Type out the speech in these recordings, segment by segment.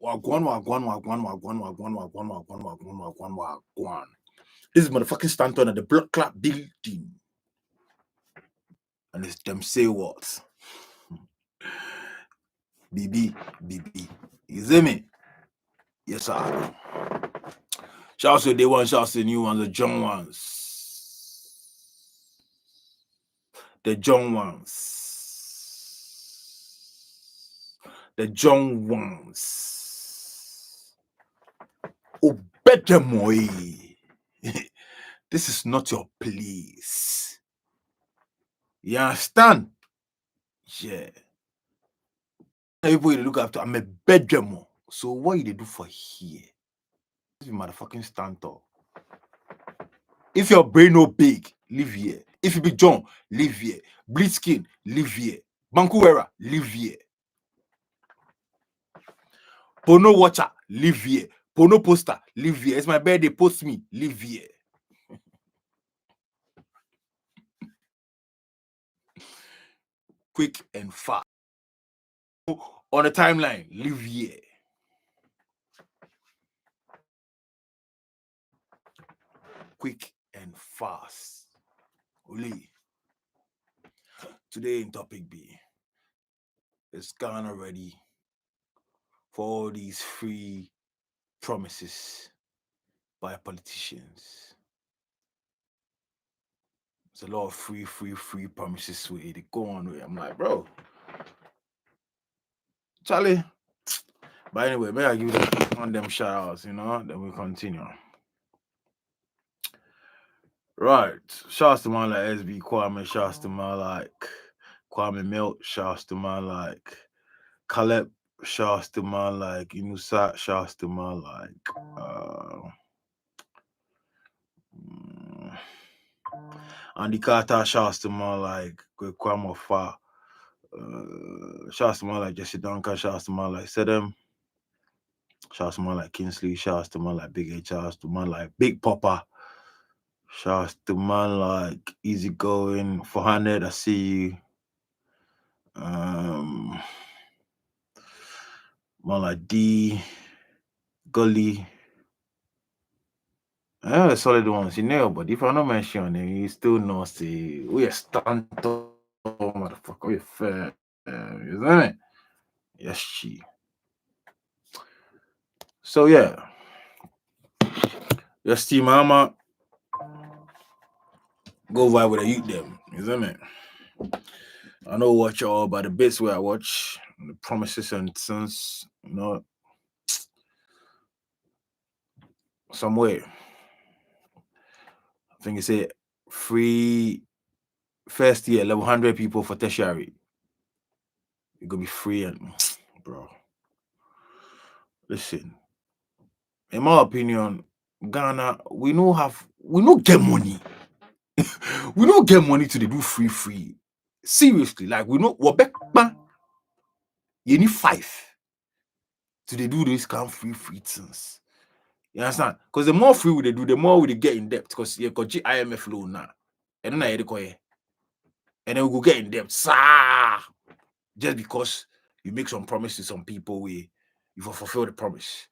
Wagwan. This is motherfucking Stanton at the Blood Club building. And it's them say what? BB. You see me? Yes, sir. Shouts to day one, shouts to the new ones, the John ones. The John ones. Obedemoy. This is not your place. You understand? Yeah. Everybody look after. I'm a bedroom. So what you do for here? This is motherfucking stand up. If your brain no big, live here. If you be John, live here. Blitzkin, live here. Bankuera, live here. Pono watcher, live here. Pono poster, live here. It's my birthday, post me, live here. Quick and fast. On the timeline, live here. Quick and fast. Only. Today in topic B, is Ghana ready for all these free promises by politicians? There's a lot of free promises with it. They go on with it. I'm like, bro, Charlie. But anyway, may I give them on them shout outs, then we continue. Right. Shouts to man like SB Kwame, shouts to man like Kwame Milk, shouts to man like Caleb, shouts to man like Inusa, shouts to man like Andy Carter, shouts to man like Kwame Fa, shouts to man like Jesse Duncan, shouts to man like Sedem, shouts to man like Kingsley, shouts to man like Big H, shouts to man like Big Papa, shouts to man like Easygoing 400. I see you. Man like D, Gully. The solid ones, but if I don't mention him, you still know, say, we are stand up, motherfucker, we fair, isn't it? Yes, she. So, yeah. Your Steve Mama, go vibe with the youth, them, isn't it? I know watch all, but the bits where I watch, the promises and since, some way. I think it's a free first year, 1,100 people for tertiary. It could be free and bro. Listen, in my opinion, Ghana, we no get money. We don't get money to do free. Seriously, like we know what back you need 5 to do this kind of free things. You understand? Because the more free we do, the more we get in debt. Because you got IMF loan now. And then and then we go get in debt. Just because you make some promise to some people where you fulfill the promise.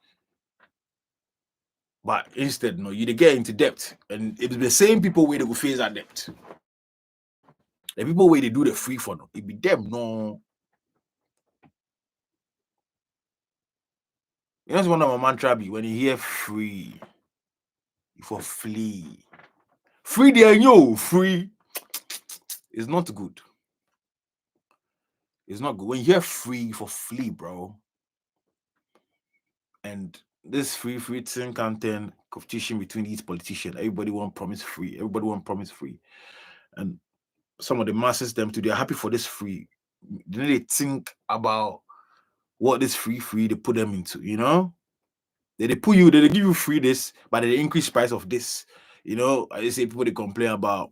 But instead, no, you get into debt. And it's the same people where they go face that debt. The people where they do the free for no, it be them, no. You know, one of my mantra be when you hear free, you for flee. Free there, free. It's not good. It's not good. When you hear free, for flee, bro. And this free thing content competition between these politicians. Everybody want promise free. Everybody want promise free. And some of the masses them too, they're happy for this free. Then they think about what this free they put them into, They put you, they give you free this, but they increase price of this. I say people they complain about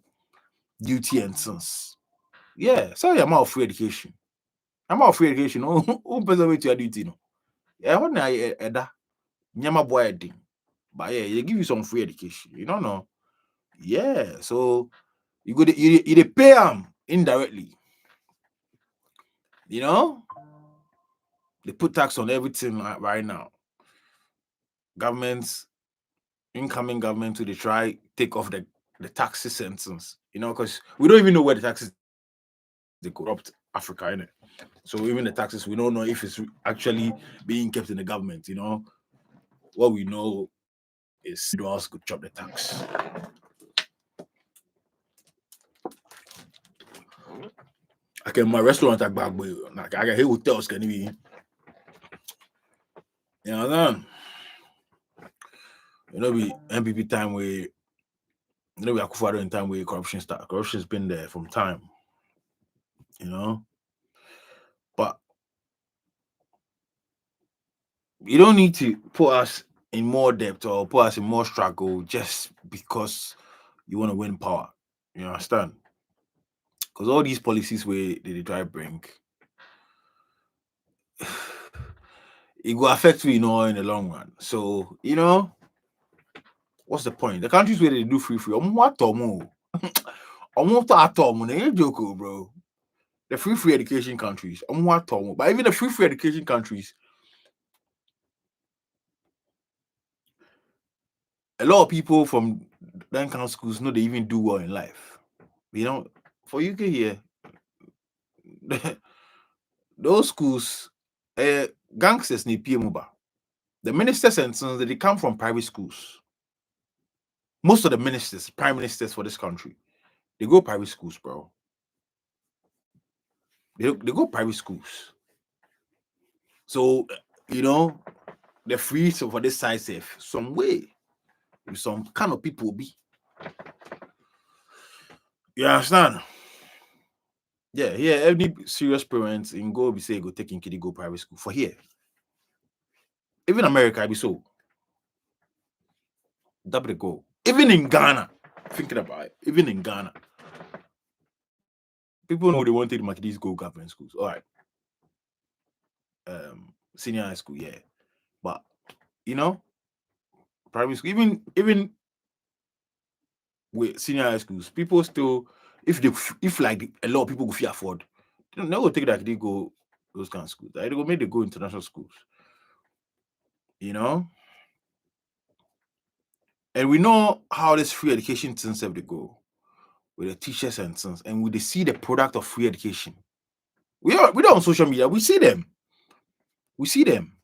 duty and sons. Yeah, sorry, I'm out of free education. Who pays away to your duty? No, yeah, what na nyama boy ding. But yeah, they give you some free education. You don't know. Yeah, so you go you pay them indirectly. They put tax on everything right now. Governments, incoming government, they try take off the taxes sentence, because we don't even know where the taxes they corrupt Africa, innit? So even the taxes, we don't know if it's actually being kept in the government, What we know is individuals could chop the tax. Okay, my restaurant at back, like I can hear hotels can be. You know what I'm be MPP time where we are Akufo-Addo in time where corruption start. Corruption's been there from time, But you don't need to put us in more debt or put us in more struggle just because you want to win power. You understand? Because all these policies where they try to bring, it will affect you, in the long run. So, what's the point? The countries where they do free, what tomo? Joke, bro. The free education countries, what tomo? But even the free education countries, a lot of people from them kind of schools know they even do well in life. For UK here, those schools, gangsters need PMUBA. The ministers and sons, they come from private schools. Most of the ministers, prime ministers for this country, they go private schools, bro. They go private schools. So, the free for this side safe some way. Some kind of people be. You understand? Yeah, every serious parents in go be say go taking kid go private school for here. Even America, I be so. That be the go. Even in Ghana, thinking about it, even in Ghana, people know they want to take these go government schools. All right. Senior high school, yeah. But primary school, even with senior high schools, people still, if like a lot of people go afford, they will take that they go those kind of schools. They go make they go international schools. And we know how this free education things have to go with the teachers and things, and we see the product of free education. We don't on social media, we see them. We see them.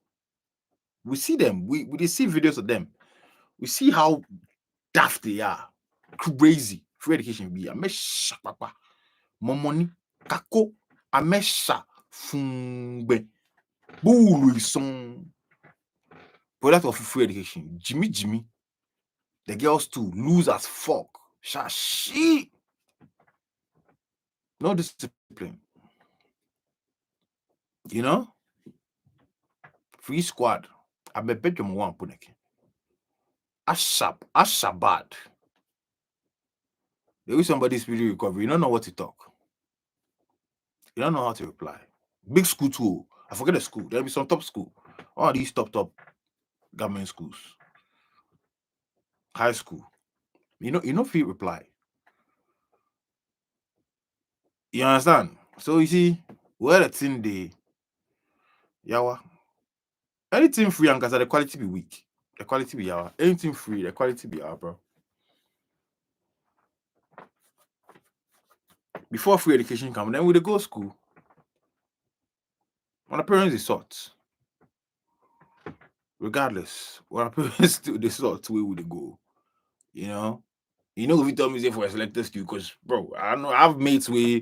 We see them. We see videos of them. We see how daft they are. Crazy. Free education be a mesh papa. More money. Kako. A mesha. Fungbe. Bulu song. Product of free education. Jimmy. The girls too. Lose as fuck. Shashi. No discipline. Free squad. I bet you one puneke. Ashabad. There is somebody's video recovery. You don't know what to talk. You don't know how to reply. Big school too. I forget the school. There'll be some top school. All these top government schools. High school. You know if you reply. You understand? So you see, where the thing they yawa. Anything free and the quality be weak. The quality be yawa. Anything free, the quality be yawa, bro. Before free education come, then we go school. When the parents is sort. Regardless, when the parents do the sort, where would they go? If you tell me say for a selected school, because bro, I know I've mates where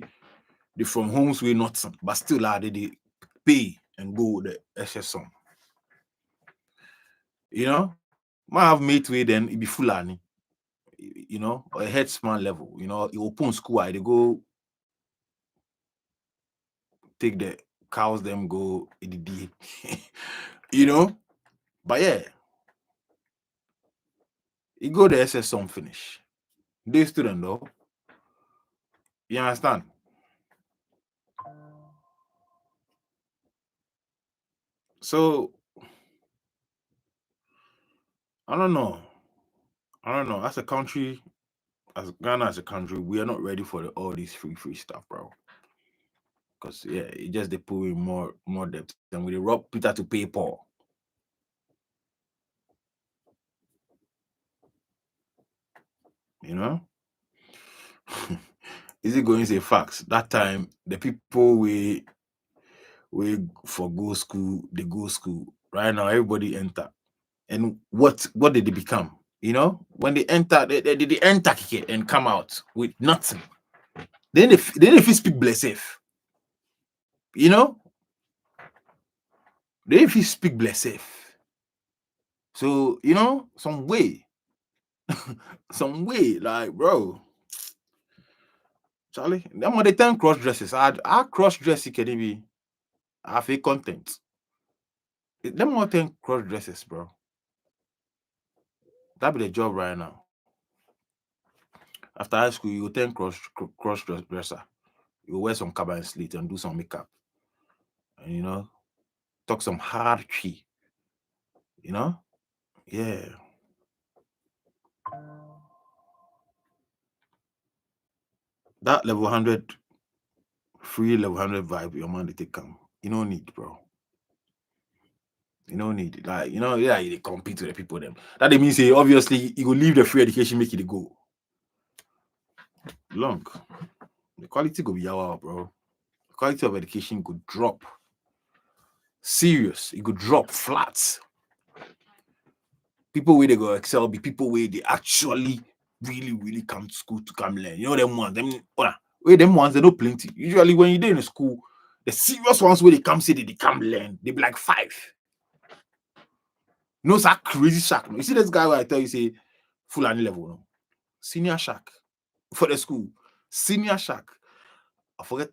they from homes where not some, but still they pay and go the SSM. Might have mates where then it be Fulani, or a headsman level, it open school, they go take the cows, them go EDD, but yeah, you go the SSM finish. They student though. You understand? So I don't know. As a country, as Ghana as a country, we are not ready for all this free stuff, bro. Because yeah, it just they put in more debt. And we rob Peter to pay Paul. You know? Is it going to say facts? That time the people we for go school, they go school. Right now, everybody enter. And what did they become? You know, when they enter, they enter and come out with nothing. Then if you speak blessed, you know, then if you speak blessed. So, you know, some way, like bro. Charlie, them are the 10 cross dresses. I cross dress can be I fake content. Them more 10 cross dresses, bro. That be the job right now. After high school, you go 10 cross dresser. You wear some cabin slit and do some makeup. And you know, talk some hard tree. You know? Yeah. That level 100 free level 100 vibe, your man they take come. You don't need, bro. You don't need it. Like, you know, yeah, they compete with the people them. That they mean say obviously you go leave the free education, make it go. Long. The quality go be yawa, bro. The quality of education could drop. Serious. It could drop flat. People where they go excel be people where they actually really come to school to come learn. You know them ones, them ones they know plenty. Usually when you're in a school, the serious ones where they come say they come learn, they be like 5. No, it's a crazy shark. You see this guy where I tell you say full any level, no? Senior shark for the school. Senior shark. I forget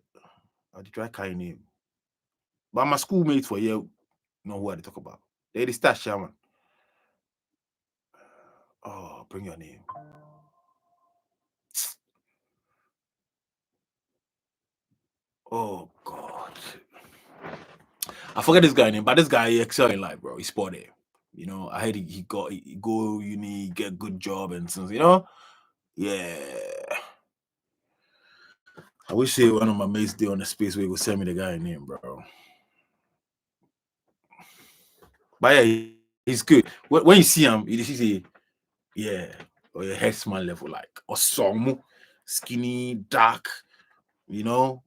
I did try carry name. But my schoolmates for here know who I talk about. They the star shaman. Oh, bring your name. Oh God. I forget this guy name, but this guy he excel in life, bro. He's sporty. You know, I heard he go uni, get good job and things, you know? Yeah. I wish say one of my mates did on the space where he would send me the guy name, bro. But yeah, he's good. When you see him, you see, yeah, or your head smell level, like, or some skinny, dark, you know.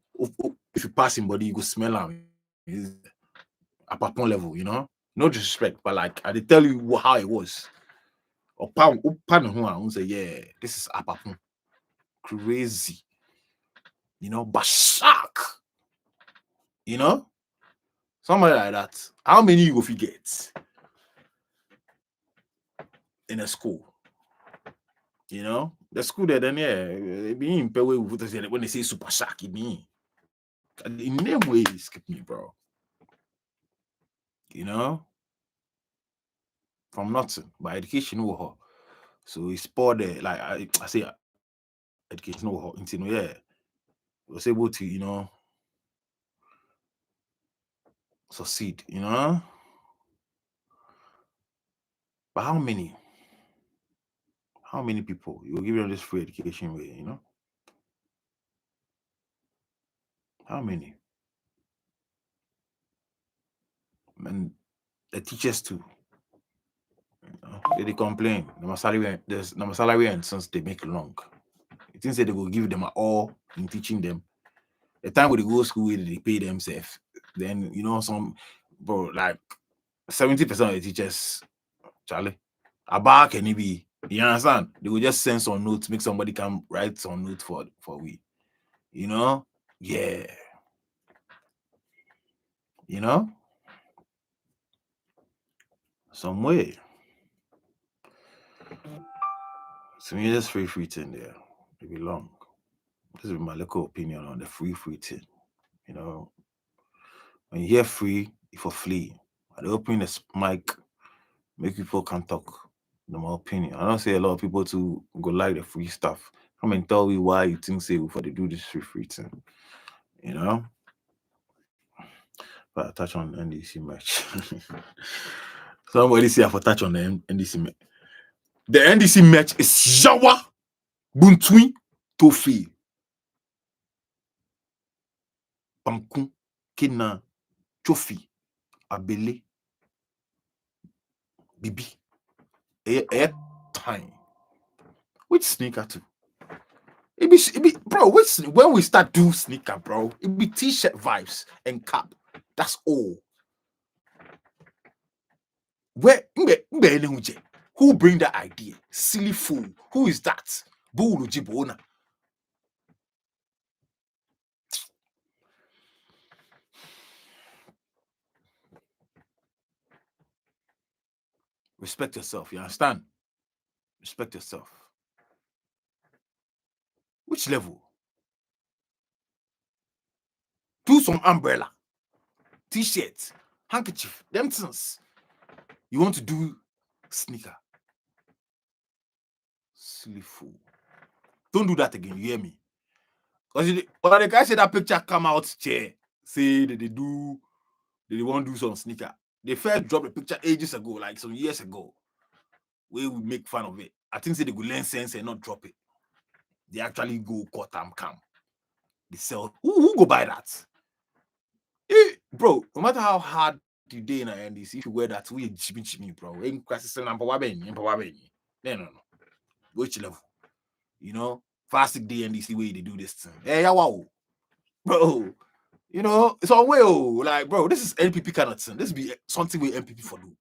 If you pass him body, you go smell him. He's apapon level, you know. No disrespect, but like I did tell you how it was. Or pan who I say, yeah, this is apapon. Crazy, you know, but shark, you know, somebody like that. How many you go forget in a school? You know, the school there, then yeah, being when they say super shark, it mean in name way skip me, bro. You know, from nothing, but education over. So it's poor there, like I say, education over. You know, yeah, was able to, you know, succeed. You know, but how many? How many people you will give them this free education way? You know, how many? And the teachers too. They complain. The salary and since they make long. It think say they go give them all in teaching them. The time when they go to school, they pay themselves. Then you know some bro like 70% of the teachers, Charlie, about can it be? You understand? They will just send some notes, make somebody come write some notes for we. You know? Yeah. You know? Some way. So me just free thing there. It be long. This is my little opinion on the free thing. You know, when you hear free, you for flee. I open the mic, make people can talk. In my opinion, I don't say a lot of people to go like the free stuff. Come and tell me why you think say before they do this free thing. You know, but I touch on NDC match. Somebody say I for touch on the NDC match. The NDC match is Yawa Buntui Tofi. Pamkun, Kina, Chofi, Abele, Bibi. Time. Which sneaker too? It be bro, when we start do sneaker, bro, it be t-shirt vibes and cap. That's all. Where who bring that idea? Silly fool. Who is that? Bulu Jibona. Respect yourself, you understand? Respect yourself. Which level? Do some umbrella, t-shirt, handkerchief, them things. You want to do sneaker. Silly fool. Don't do that again, you hear me? Because when the guy said that picture come out, chair, say that they want to do some sneaker. They first dropped the picture ages ago, like some years ago, where we make fun of it. I think say they go learn sense and not drop it. They actually go cut and come. They sell. Who go buy that? Bro, no matter how hard the day in the end is, if you wear that, we chippy, bro. No. Which level? You know, Fastic Day NDC way they do this thing. Hey, wow, bro. You know, it's on way. Like, bro, this is NPP kind of thing. This be something with NPP for do.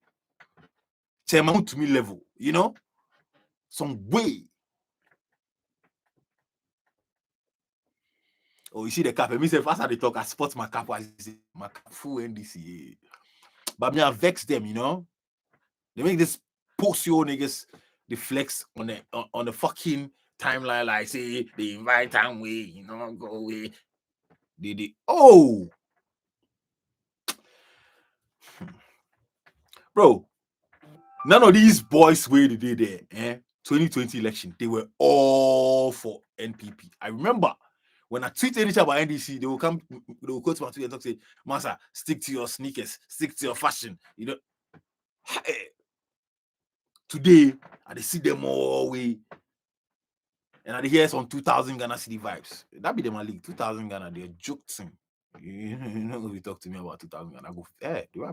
Chairman to me level, you know, some way. Oh, you see the cap. Me say fast as they talk, I spot my cap. I say my cap full NDC. But me I vex them, you know. They make this post your niggas the flex on the fucking timeline, like say they invite time way, you know, go away. They bro, none of these boys where they did there, 2020 election, they were all for NPP. I remember when I tweet anything about NDC, they will come to my tweet and talk, say, Masa, stick to your sneakers, stick to your fashion. You know, today, I see them all way. And I hear some 2,000 Ghana City vibes. That be the my league. 2,000 Ghana, they're joke thing. You know, if you talk to me about 2,000 Ghana, I go, hey, do I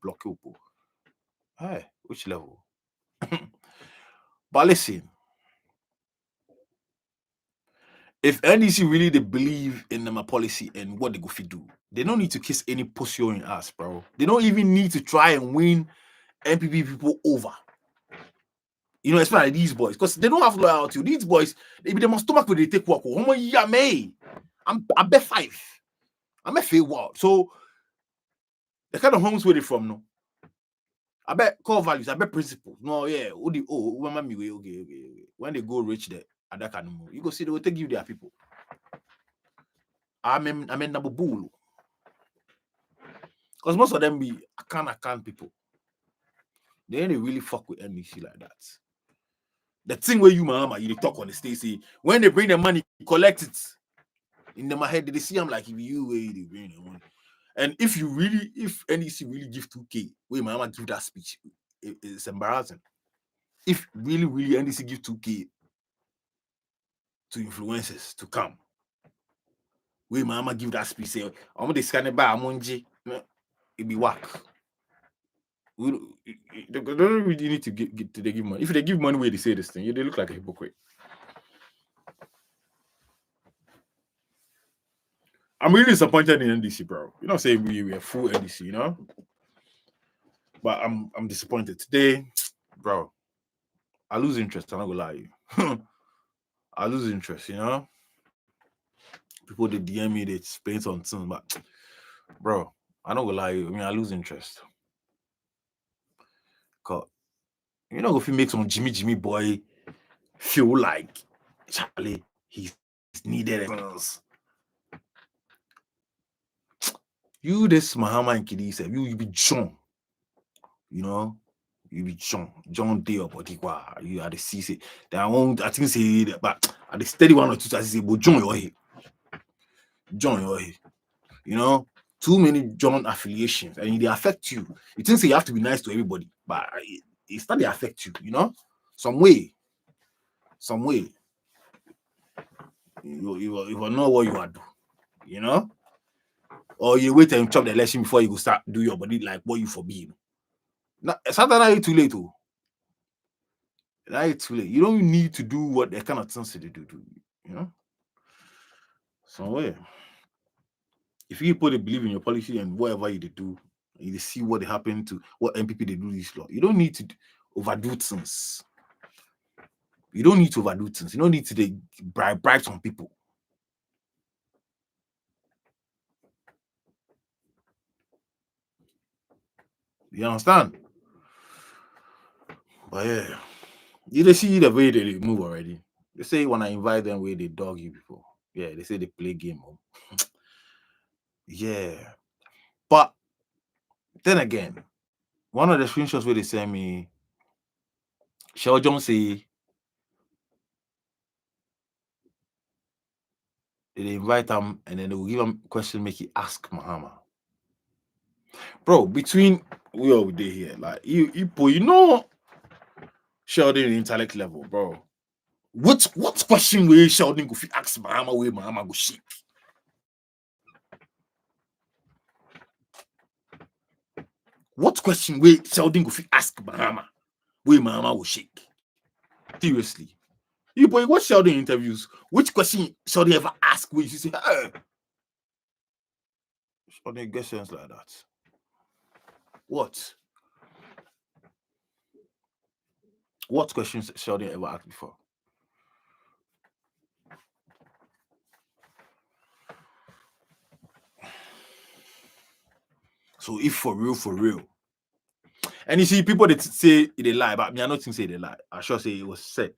block you? Hey, which level? But listen, if NDC really they believe in my policy and what they go fit do, they don't need to kiss any pussy in ass, bro. They don't even need to try and win NPP people over. You know, especially these boys, because they don't have loyalty. These boys, they must stomach when they take work. I bet 5. I'm a fair world. So the kind of homes where they from, no. I bet core values, I bet principles. No, yeah. Okay. When they go rich there, at that kind of move, you go see they will take you their people. I mean number bull. Because most of them be account people. They ain't really fuck with NDC like that. The thing where you mama, you talk on the stage, say, when they bring the money, collect it. In my head, they see them like if you way they bring the money. And if NDC really give 2K, where my mama give that speech, it's embarrassing. If really NDC give 2K to influencers to come, where my mama give that speech, say, I'm gonna scan it by Amonji, it be whack. They don't really need to give money. If they give money where they say this thing, they look like a hypocrite. I'm really disappointed in NDC, bro. You know, saying we are full NDC, you know. But I'm disappointed today, bro. I lose interest. I'm not gonna lie to you. I lose interest, you know. People they DM me, they explain something, but bro, I'm not gonna lie to you. I mean, I lose interest. Cause you know, if you make some Jimmy boy feel like Charlie, he's needed else. You this Muhammad and Kiddy said you be John. You know, you be John Day or Bodigua. You are the CC. I think say that, but at the steady 1 or 2 times say, but John your head. John your head. You know, too many John affiliations and they affect you. You think say you have to be nice to everybody, but it start to affect you, you know, some way. You will know what you are doing, you know. Or you wait and chop the election before you go start do your body like what you forbid. Now, sometimes too late. Oh. Too late. You don't need to do what the kind of things they do. You know? Somewhere. If you put a believe in your policy and whatever you do, you see what they happen to what MPP they do this law. You don't need to overdo things. You don't need to overdo things. You don't need to bribe some people. You understand? But yeah, you see the way they move already. They say when I invite them where they dog you before. Yeah, they say they play game. Yeah. But then again, one of the screenshots where they send me, Shell John say they invite him and then they will give him question, make he ask Mahama. Bro, between we all day here, like you know Sheldon intellect level, bro. What question will Sheldon go ask Mahama where Mahama go shake? What question will Sheldon go ask Mahama where Mahama will shake? Seriously. You boy, what Sheldon interviews? Which question Sheldon ever ask where you say, hey? Sheldon get sense like that. What? What questions Sheldon ever asked before? So if for real, and you see people that say they lie, but me I don't think say they lie. I sure say it was said.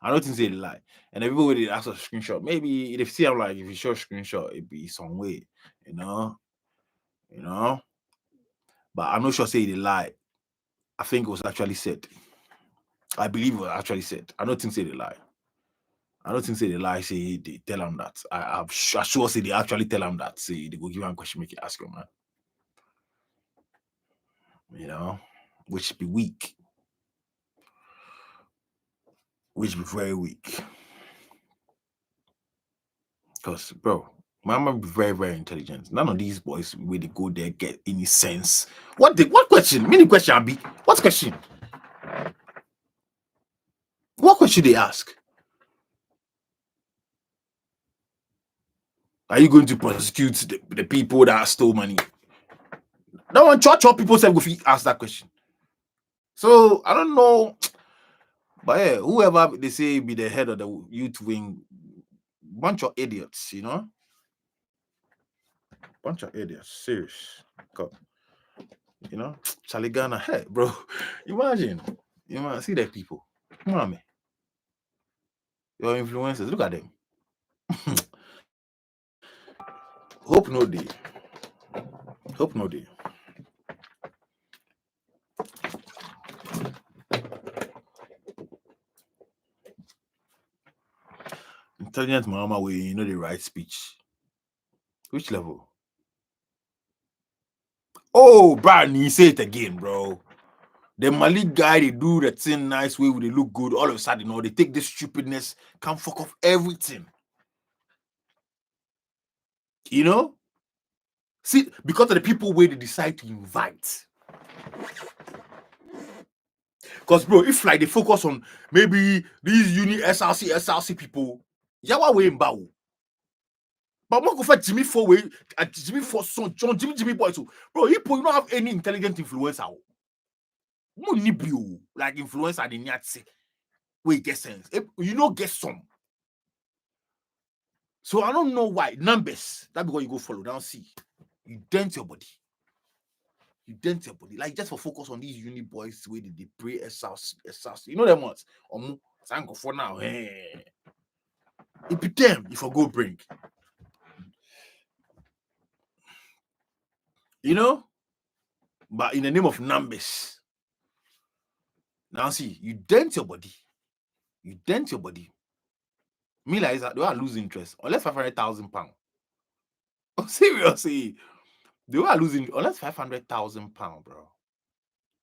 I don't think say they lie. And everybody ask a screenshot. Maybe if see I'm like if you show a screenshot, it be some way, you know. But I'm not sure say they lie. I think it was actually said. I believe it was actually said. I don't think say they lie. I don't think say they lie. Say they tell them that. I'm sure say they actually tell them that. Say they go give him a question, make you ask him, man. You know, which be weak. Which be very weak. Because, bro, my mom be very, very intelligent. None of these boys where they go there get any sense. What question? Mini question, Abi. What question? What question they ask? Are you going to prosecute the people that stole money? No one church or people said if ask that question. So I don't know. But yeah, whoever they say be the head of the youth wing, bunch of idiots, you know? Bunch of idiots, serious. God. You know, Charlie Ghana, hey, bro, imagine, see that people, come on, man, your influencers, look at them. Hope no day. Intelligent mama way, you know the right speech. Which level? Oh, Barney, say it again, bro. The Malik guy, they do the thing nice way, they look good. All of a sudden, they take this stupidness, can fuck off everything. You know? See, because of the people where they decide to invite. Because, bro, if like they focus on maybe these uni SRC people, yawa way mbawo. But what go for Jimmy Four way, Jimmy Four son, John Jimmy boy too. Bro, you don't have any intelligent influencer. No need you like influencer the nyatse. Wait, get sense. You know, get some. So I don't know why numbers. That because you go follow down. See, you dent your body. Like just for focus on these uni boys where they pray SRC. You know them ones. Thank God for now. Hey. It be them if I go bring. You know? But in the name of numbers. Now see, you dent your body. Me like that, they are losing interest. Unless 500,000 pounds. Oh, seriously. They are losing unless 500,000 pounds, bro.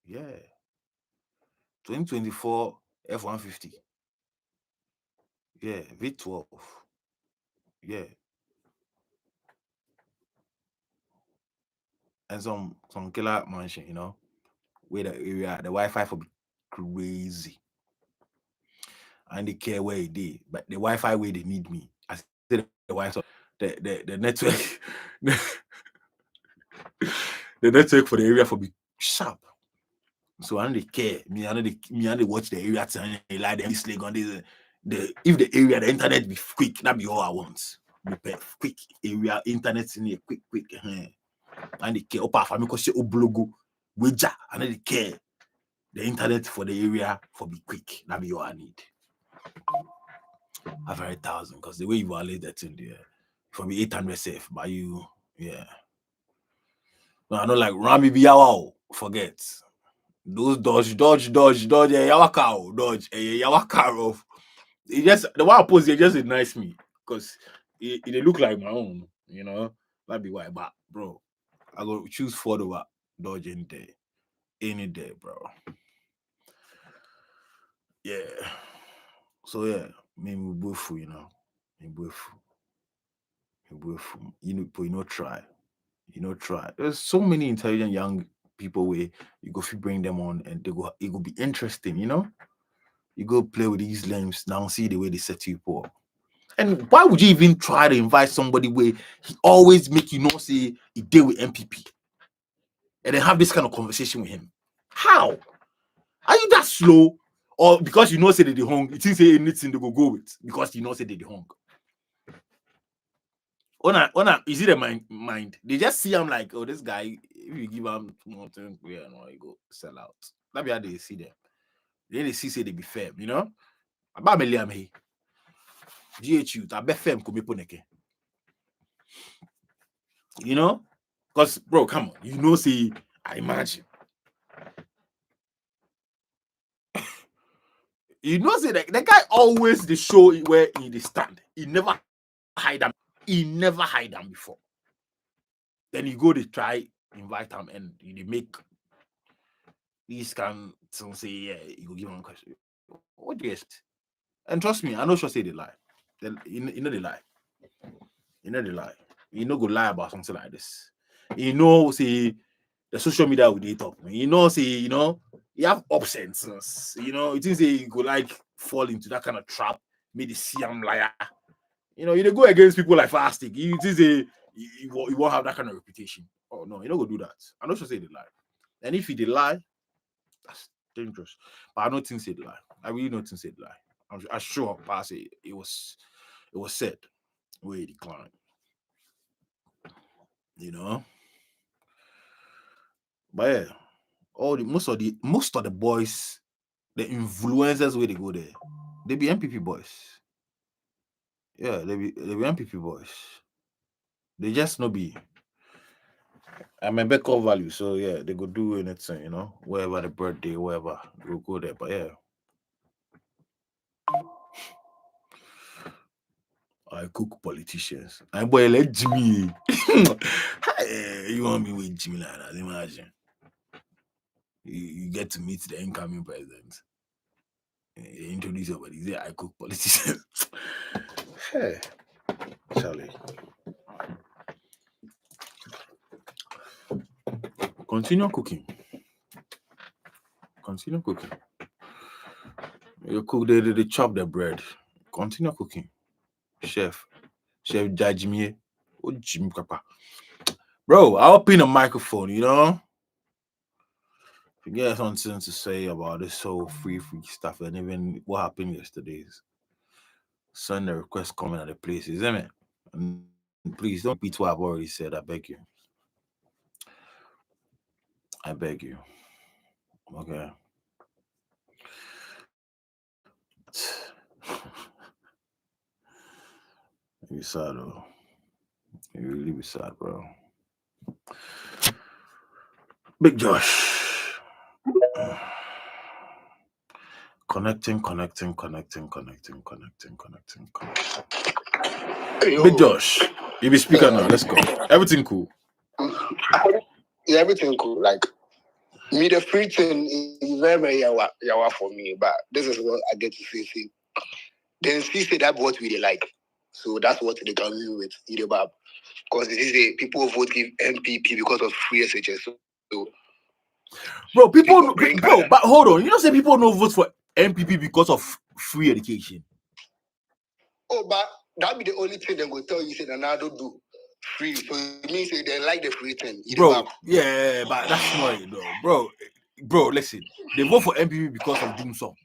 Yeah. 2024 F-150. Yeah, V12. Yeah. and some killer mansion, you know, where the area, the Wi-Fi for be crazy. And they care where it is, but the Wi-Fi where they need me. I say the Wi-Fi, the network, the network for the area for be sharp. So I don't they care. Me, I know they watch the area and they like them slack on this. If the area, the internet be quick, that be all I want. Be quick area, internet in here, quick. And they care. Opa, for me, cause oblogo, wager, and they care. The internet for the area for be quick. That be all I need. I've heard 1,000 because the way you violate that in there, for me 800 safe, but you, yeah. No, I know like Rami Biawao, forget. Those dodge, yawaka, dodge, yawaka of. It just the one I post it just nice me because it look like my own, you know. That'd be why, but bro, I go choose Ford over Dodge any day, bro. Yeah. So yeah, me both, you know, me both, try. Try. There's so many intelligent young people where you go bring them on and it will be interesting, you know. You go play with these lames now, see the way they set you up. And why would you even try to invite somebody where he always make you know say he deal with MPP and then have this kind of conversation with him? How? Are you that slow? Or because you know say they hung, it didn't say anything they go with because you know say they hung. You see the mind, they just see him like, oh, this guy, if you give him more things, he go sell out. That's how they see them. Then they see say they be firm, you know. About me liam he. GHU, I bet firm come poneke. You know? Because bro, come on, you know, say I imagine. You know, say that the guy always the show where he stand. He never hide them. He never hide them before. Then you go to try invite them and you make these can say, yeah, you go give him a question. What do you expect? And trust me, I know she'll say they lie. You know they lie. You know they lie. You know go lie about something like this. You know, say the social media will date up. You know, say, you know, you have options. You know, it is you go like fall into that kind of trap, maybe see I'm liar. You know, you go against people like fasting. You won't have that kind of reputation. Oh no, you don't go do that. I know she'll say they lie. And if they lie, that's dangerous. But I don't think they lie. I really don't think they lie. I'm sure past it was said where he declined. You know? But yeah, most of the boys, the influencers where they go there, they be MPP boys. Yeah, they be MPP boys. They just no be. I'm a backup value, so yeah, they go do anything, you know, wherever the birthday, wherever, we'll go there. But yeah, I cook politicians. I boy let Jimmy. You want me with Jimmy like that? Imagine you get to meet the incoming president. They introduce your body. Say I cook politicians. Hey, Charlie. Continue cooking. Continue cooking. You cook, they chop the bread. Continue cooking. Chef Jajimie. Oh, Jimmy Papa. Bro, I'll pin a microphone, you know? If you get something to say about this whole free stuff and even what happened yesterday, send a request comment at the places, isn't it? And please don't repeat what I've already said. I beg you. I beg you. Okay. You sad though. You really be sad, bro. Big Josh. Connecting. Yo. Big Josh. You be speaker now. Let's go. Everything cool. Yeah, everything cool. Like me, the free thing is very yawa for me. But this is what I get to see. Then see say that what we like. So that's what they can do with Idebab. Because this is a people vote give MPP because of free SHS. So bro, but hold on. You don't say people no vote for MPP because of free education. Oh, but that be the only thing they go tell you say Nana do free. So it means they like the free thing. Bro, yeah, but that's not it though. Bro, listen. They vote for MPP because of Doom Song.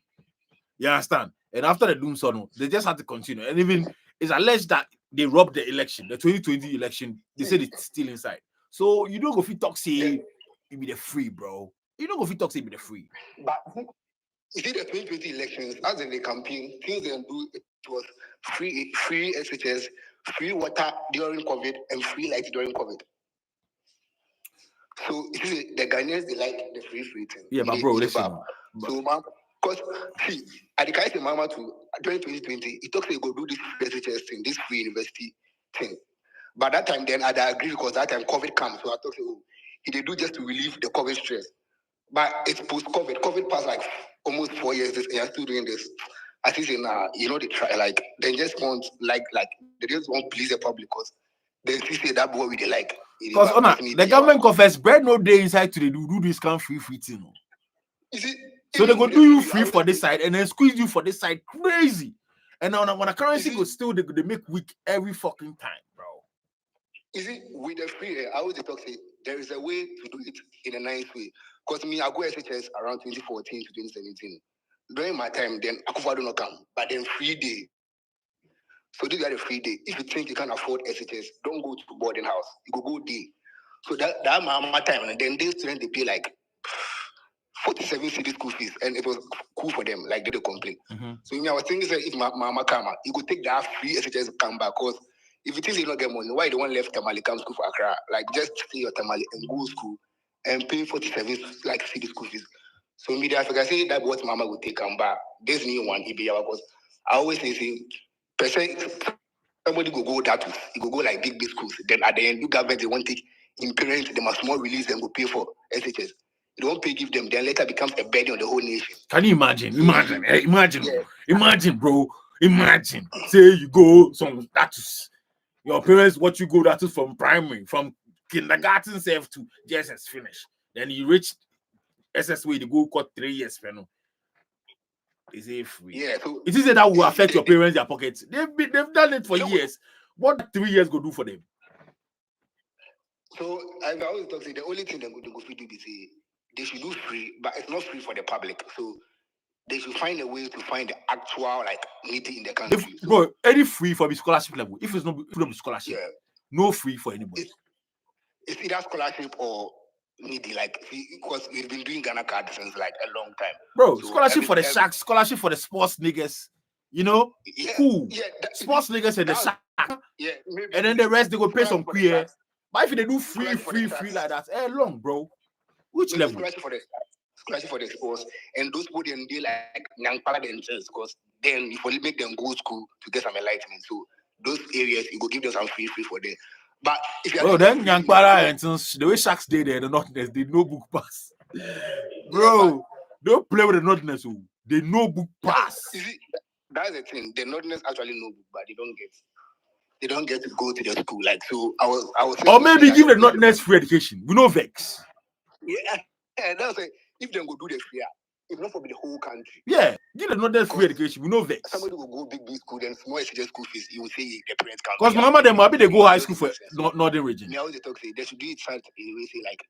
You understand? And after the Doom Song, they just had to continue. And even it's alleged that they robbed the election, the 2020 election. They said it's still inside. So you don't go fit talk say it be the free, bro. You don't go fit talk say it be the free. But you see the 2020 elections, as in the campaign, things they do, it was free SHS, free water during COVID, and free light during COVID. So you see, the Ghanaians, they like the free thing. Yeah, but bro, listen. So, man, because see, at the Kaisi Mama to during 2020, he talks they go do this SHS thing, this free university thing. But that time, then I agree because that time COVID comes. So I thought, they do just to relieve the COVID stress. But it's post-COVID. COVID passed like almost 4 years, and you're still doing this. I think they try like they just want like they just want to please the public because they say that boy they like. Because the government confess bread no day inside to do this kind of free thing. So they go do you free for this side and then squeeze you for this side crazy. And now when a currency goes still they make weak every fucking time, bro. Is it with the free? I always talk say there is a way to do it in a nice way. Because I go SHS around 2014 to 2017. During my time, then Akufo do not come, but then free day. So these are the free day. If you think you can't afford SHS, don't go to boarding house. You go day. So that my time, and then these students they pay like 47 city school fees, and it was cool for them. Like they complain. Mm-hmm. So I was thinking, if mama come, you could take that free SHS come back. Cause if you think you don't get money, why you don't left Tamale come school for Accra? Like just stay your Tamale and go school and pay 47 like city school fees. So media Africa say that what mama would take come back. This new one, because I always say somebody go that way. You go like big schools. Then at the end, you government they won't take in parents, they must more release them go pay for SHS. You don't pay, give them, then later becomes a burden on the whole nation. Can you imagine? Imagine, bro. Imagine. Say you go some status. Your parents what you go that is from primary, from kindergarten self to JSS finish. Then you reach SSW, you go cut 3 years, no. Is it free? Yeah. So it is that will affect your parents, their pockets. They've done it for years. What 3 years go do for them? So I always talk say the only thing they go do is say they should do free, but it's not free for the public. So they should find a way to find the actual like needy in the country. Bro, any free for the scholarship level. If it's not scholarship, no free for anybody. It's either scholarship or needy, like because we've been doing Ghana card since like a long time. Bro, so scholarship for the Sharks, scholarship for the sports niggas, you know? Yeah, cool. Yeah, sports niggas and the Sharks. Yeah, maybe, and then the rest they go pay some queer. But if they do free like that, long, bro. Which level? Scholarship for the sports, and those people then do like Nyankpala themselves, because then if we make them go school to get some enlightenment, so those areas you go give them some free for them. But if you then Nyankpala and the way Sharks did there, the Nothingness, they no book pass. Bro, don't play with the Nothingness. They no book pass. That's the thing. The Nothingness actually no book, but they don't get to go to the school. Like so, I was. Or maybe give the Nothingness free education. We no vex. Yeah, that's it. If they go do the free, it's not for the whole country. Yeah, give the Nothingness free education. We no vex. Somebody will go big school, then small SHS school fees. You will say the parents can't. Because mama them maybe they go high school for northern region. Me always talk say they should do it in a way say like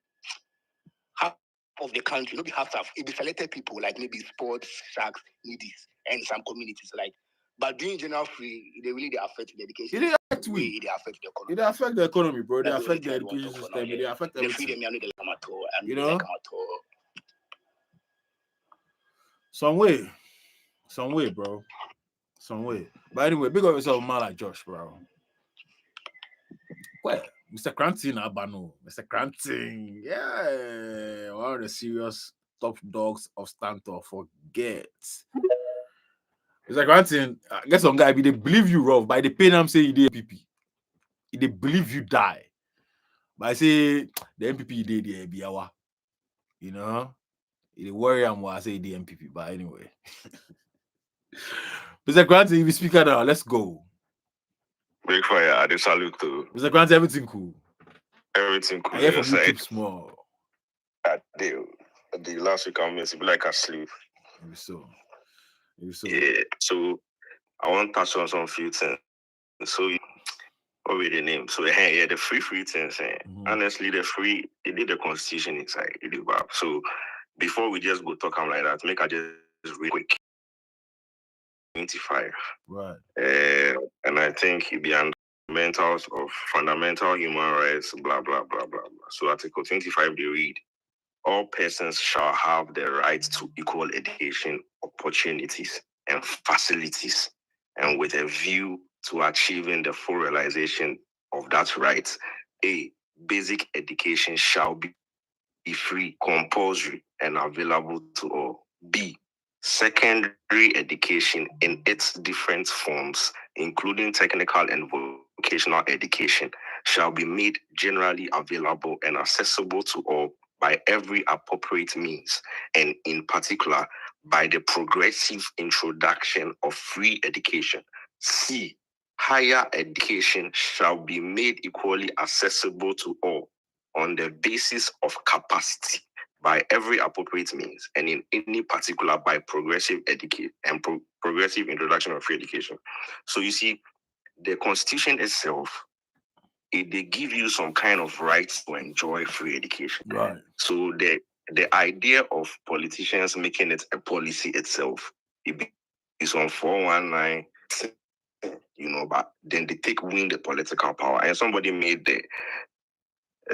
half of the country, not be half. It be selected people like maybe sports, Sharks, needies, and some communities like. But doing general free, they affect the education. They affect the economy. They affect the economy, bro. They affect the education system. They affect everything. You know? Some way, bro. Some way. But anyway, big up yourself, man like Josh, bro. Well, Mr. Cranton, Abano. Mr. Cranton. Yeah. One of the serious top dogs of Stanton. Forget. Mr. Cranton, I guess some guy, they believe you rough, by the pain I'm saying you did MPP. They believe you die. But I say the MPP did the Biawa. You know? They worry I'm what I say the MPP. But anyway. Mr. Cranton, if you speak now, let's go. Break fire. I just salute to Mr. Grant, everything cool. everything cool. I hear from you Yes, keep small. The last week I missed, it like I sleep. Maybe so. Yeah. So I want to touch on some few things. So what were the name? So yeah, the free things. Honestly, the free they did the constitution inside. So before we just go talk like that, make I just real quick. 25. Right. And I think it be fundamentals of fundamental human rights, blah blah blah blah blah. So Article 25 they read, all persons shall have the right to equal education, opportunities, and facilities, and with a view to achieving the full realization of that right, A, basic education shall be free, compulsory, and available to all. B, secondary education in its different forms, including technical and vocational education, shall be made generally available and accessible to all by every appropriate means, and in particular, by the progressive introduction of free education. C, higher education shall be made equally accessible to all on the basis of capacity by every appropriate means, and in any particular by progressive education and progressive introduction of free education. So you see, the Constitution itself, they give you some kind of rights to enjoy free education. Right. So the idea of politicians making it a policy itself, it is on 419, but then they win the political power. And somebody made the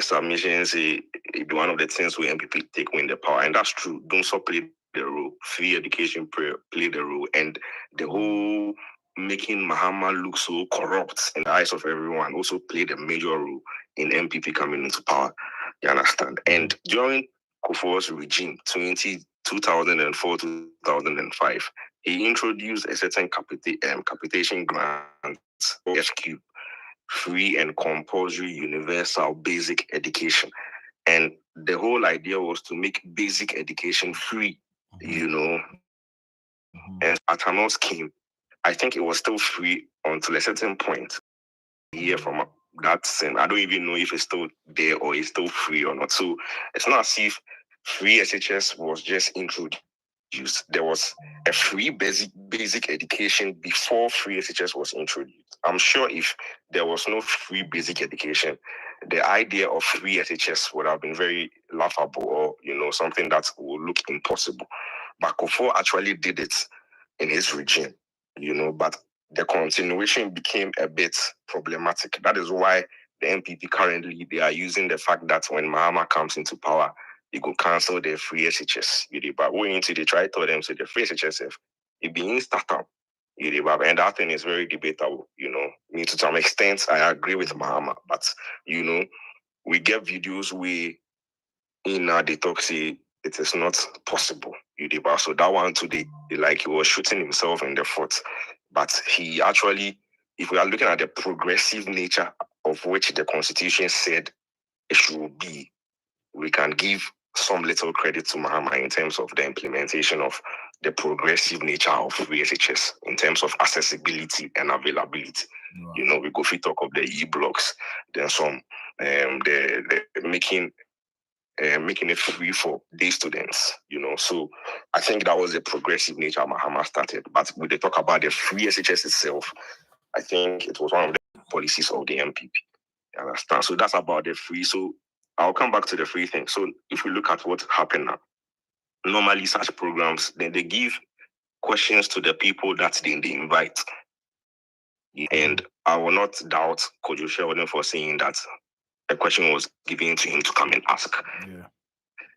submission say it be one of the things where MPP take win the power, and that's true. Don't so play the role. Free education play the role, and the whole making Mahama look so corrupt in the eyes of everyone also played a major role in MPP coming into power. You understand? And during Kufuor's regime, 2004 2005, he introduced a certain capitation grant, SQ, free and compulsory universal basic education. And the whole idea was to make basic education free, And Athanos scheme, I think it was still free until a certain point. Here from that sense, I don't even know if it's still there or it's still free or not. So it's not as if free SHS was just introduced. There was a free basic education before free SHS was introduced. I'm sure if there was no free basic education, the idea of free SHS would have been very laughable, or something that would look impossible. But Kufuor actually did it in his regime, but the continuation became a bit problematic. That is why the MPP currently, they are using the fact that when Mahama comes into power, they go cancel the free SHS. But when into they try to tell them, so the free SHS, it being startup. And that thing is very debatable, Me to some extent, I agree with Mahama, but we get videos where they talk say it is not possible. So that one today, like he was shooting himself in the foot. But he actually, if we are looking at the progressive nature of which the Constitution said it should be, we can give some little credit to Mahama in terms of the implementation of the progressive nature of free SHS in terms of accessibility and availability. Wow. We go fit talk of the e-blocks, then some the making it free for day students, So I think that was the progressive nature Mahama started. But when they talk about the free SHS itself, I think it was one of the policies of the MPP. You understand? So that's about the free. So I'll come back to the free thing. So if we look at what happened now, normally such programs, then they give questions to the people that they invite. And I will not doubt Kojo Sheldon for saying that a question was given to him to come and ask. Yeah.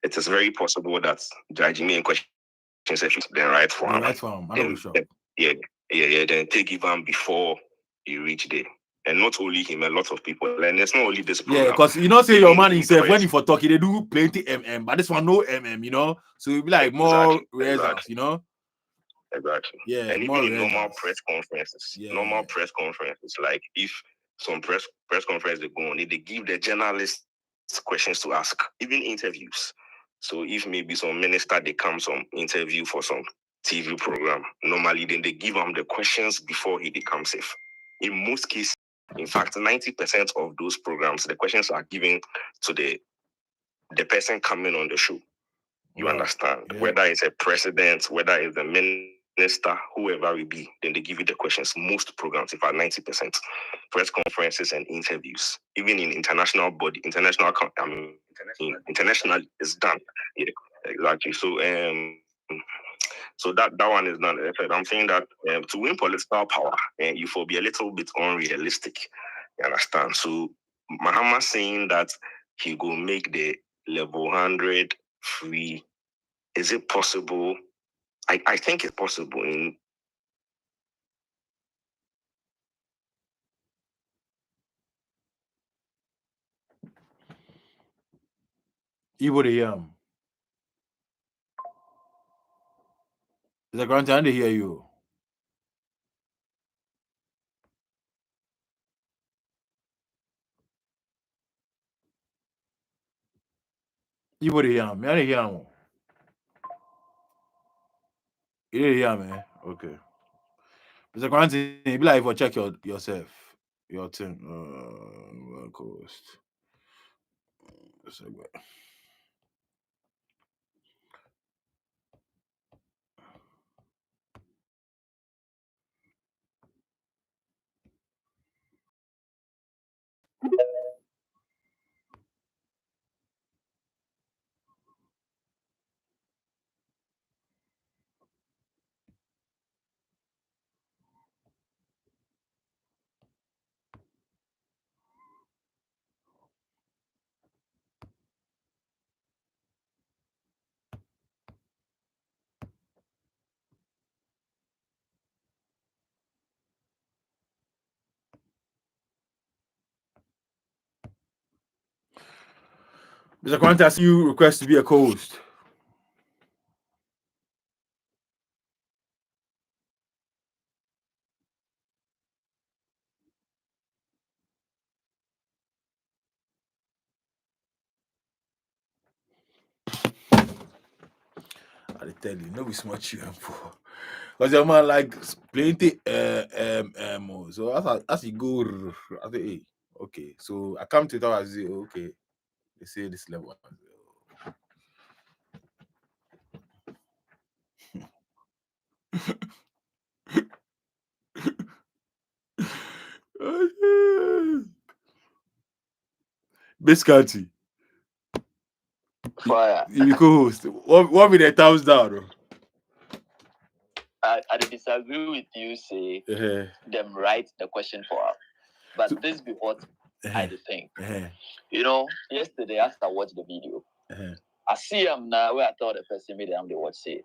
It is very possible that Judge me in question then right for him. Right for him. I'm not sure. Yeah. Then take even before you reach there. And not only him, a lot of people. And it's not only this program. Yeah, because say your man himself, when he for talking, they do plenty but this one no so it'll be like more results, Exactly. Yeah, and more even in normal press conferences, like if some press conference they go on, they give the journalists questions to ask, even interviews. So if maybe some minister they come some interview for some TV program, normally then they give them the questions before he becomes safe. In most cases, In fact, 90% of those programs, the questions are given to the person coming on the show. You understand? Yeah. Whether it's a president, whether it's a minister, whoever it be, then they give you the questions. Most programs, in fact, 90%, press conferences and interviews, even in international is done. Yeah, exactly. So that one is done. I'm saying that to win political power, you will be a little bit unrealistic. You understand? So Mahama saying that he will make the level 100 free. Is it possible? I think it's possible. Ibo the yam. The grant and they hear you. Ibo the yam. Me I hear you. You didn't hear me. Okay. Mr. Quantin, be like if you check yourself. Your thing. Coast. Mr. Quantin, I see you request to be a co-host. I tell you, no be smart you for. Because your man like plenty so as you go, I say, hey, okay. So I come to it and say, okay, they say this level. Best country. Fire. You be co-host. What be the thumbs down? I disagree with you, say them write the question for us. But so, this be what I think. You know, yesterday after I watched the video, I see him now where I thought the person made them the watch say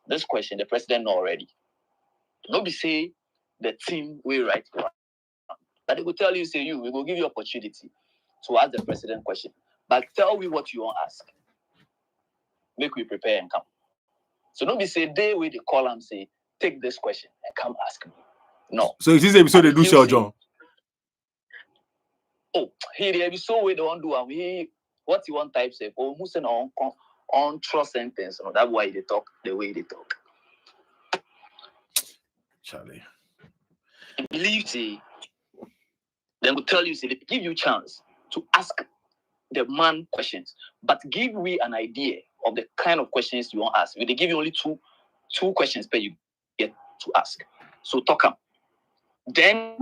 this question, the president know already. Nobody say the team will write for us. But they will tell you, say we will give you opportunity to ask the president question. But tell me what you want to ask. Make we prepare and come. So nobody say they will call and say, take this question and come ask me. No. So is this episode they do Shell John? Oh, he the episode we don't do and he what you want type say or who send on trust sentence. No, that's why they talk the way they talk. Charlie. I believe say they will tell you say they give you chance to ask the man questions, but give me an idea of the kind of questions you want to ask. They give you only two questions per you get to ask. So talk them. Then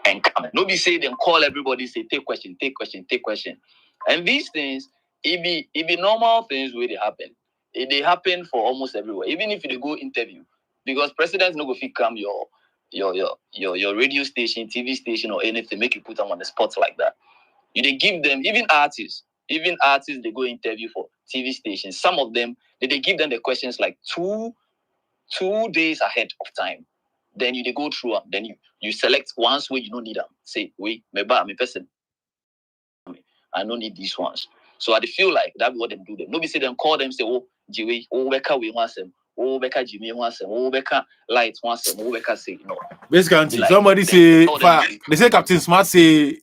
and come. Nobody say them call everybody, say take question. And these things, it be normal things where they happen. They happen for almost everywhere. Even if you go interview, because presidents no go fit come your radio station, TV station, or anything, make you put them on the spot like that. They give them, even artists, they go interview for TV stations. Some of them, they give them the questions like two days ahead of time. Then they go through them. Then you select ones where you don't need them. Say, wait, maybe I'm a person. I don't need these ones. So I feel like that's what they do. Them. Nobody say them call them, say, oh, Jiwi, oh, Becca, we want them. Oh, Becca, Jimmy wants them. Oh, Becca, Light wants them. Oh, Becca, say, no. Basically, like, somebody say, they say Captain Smart say,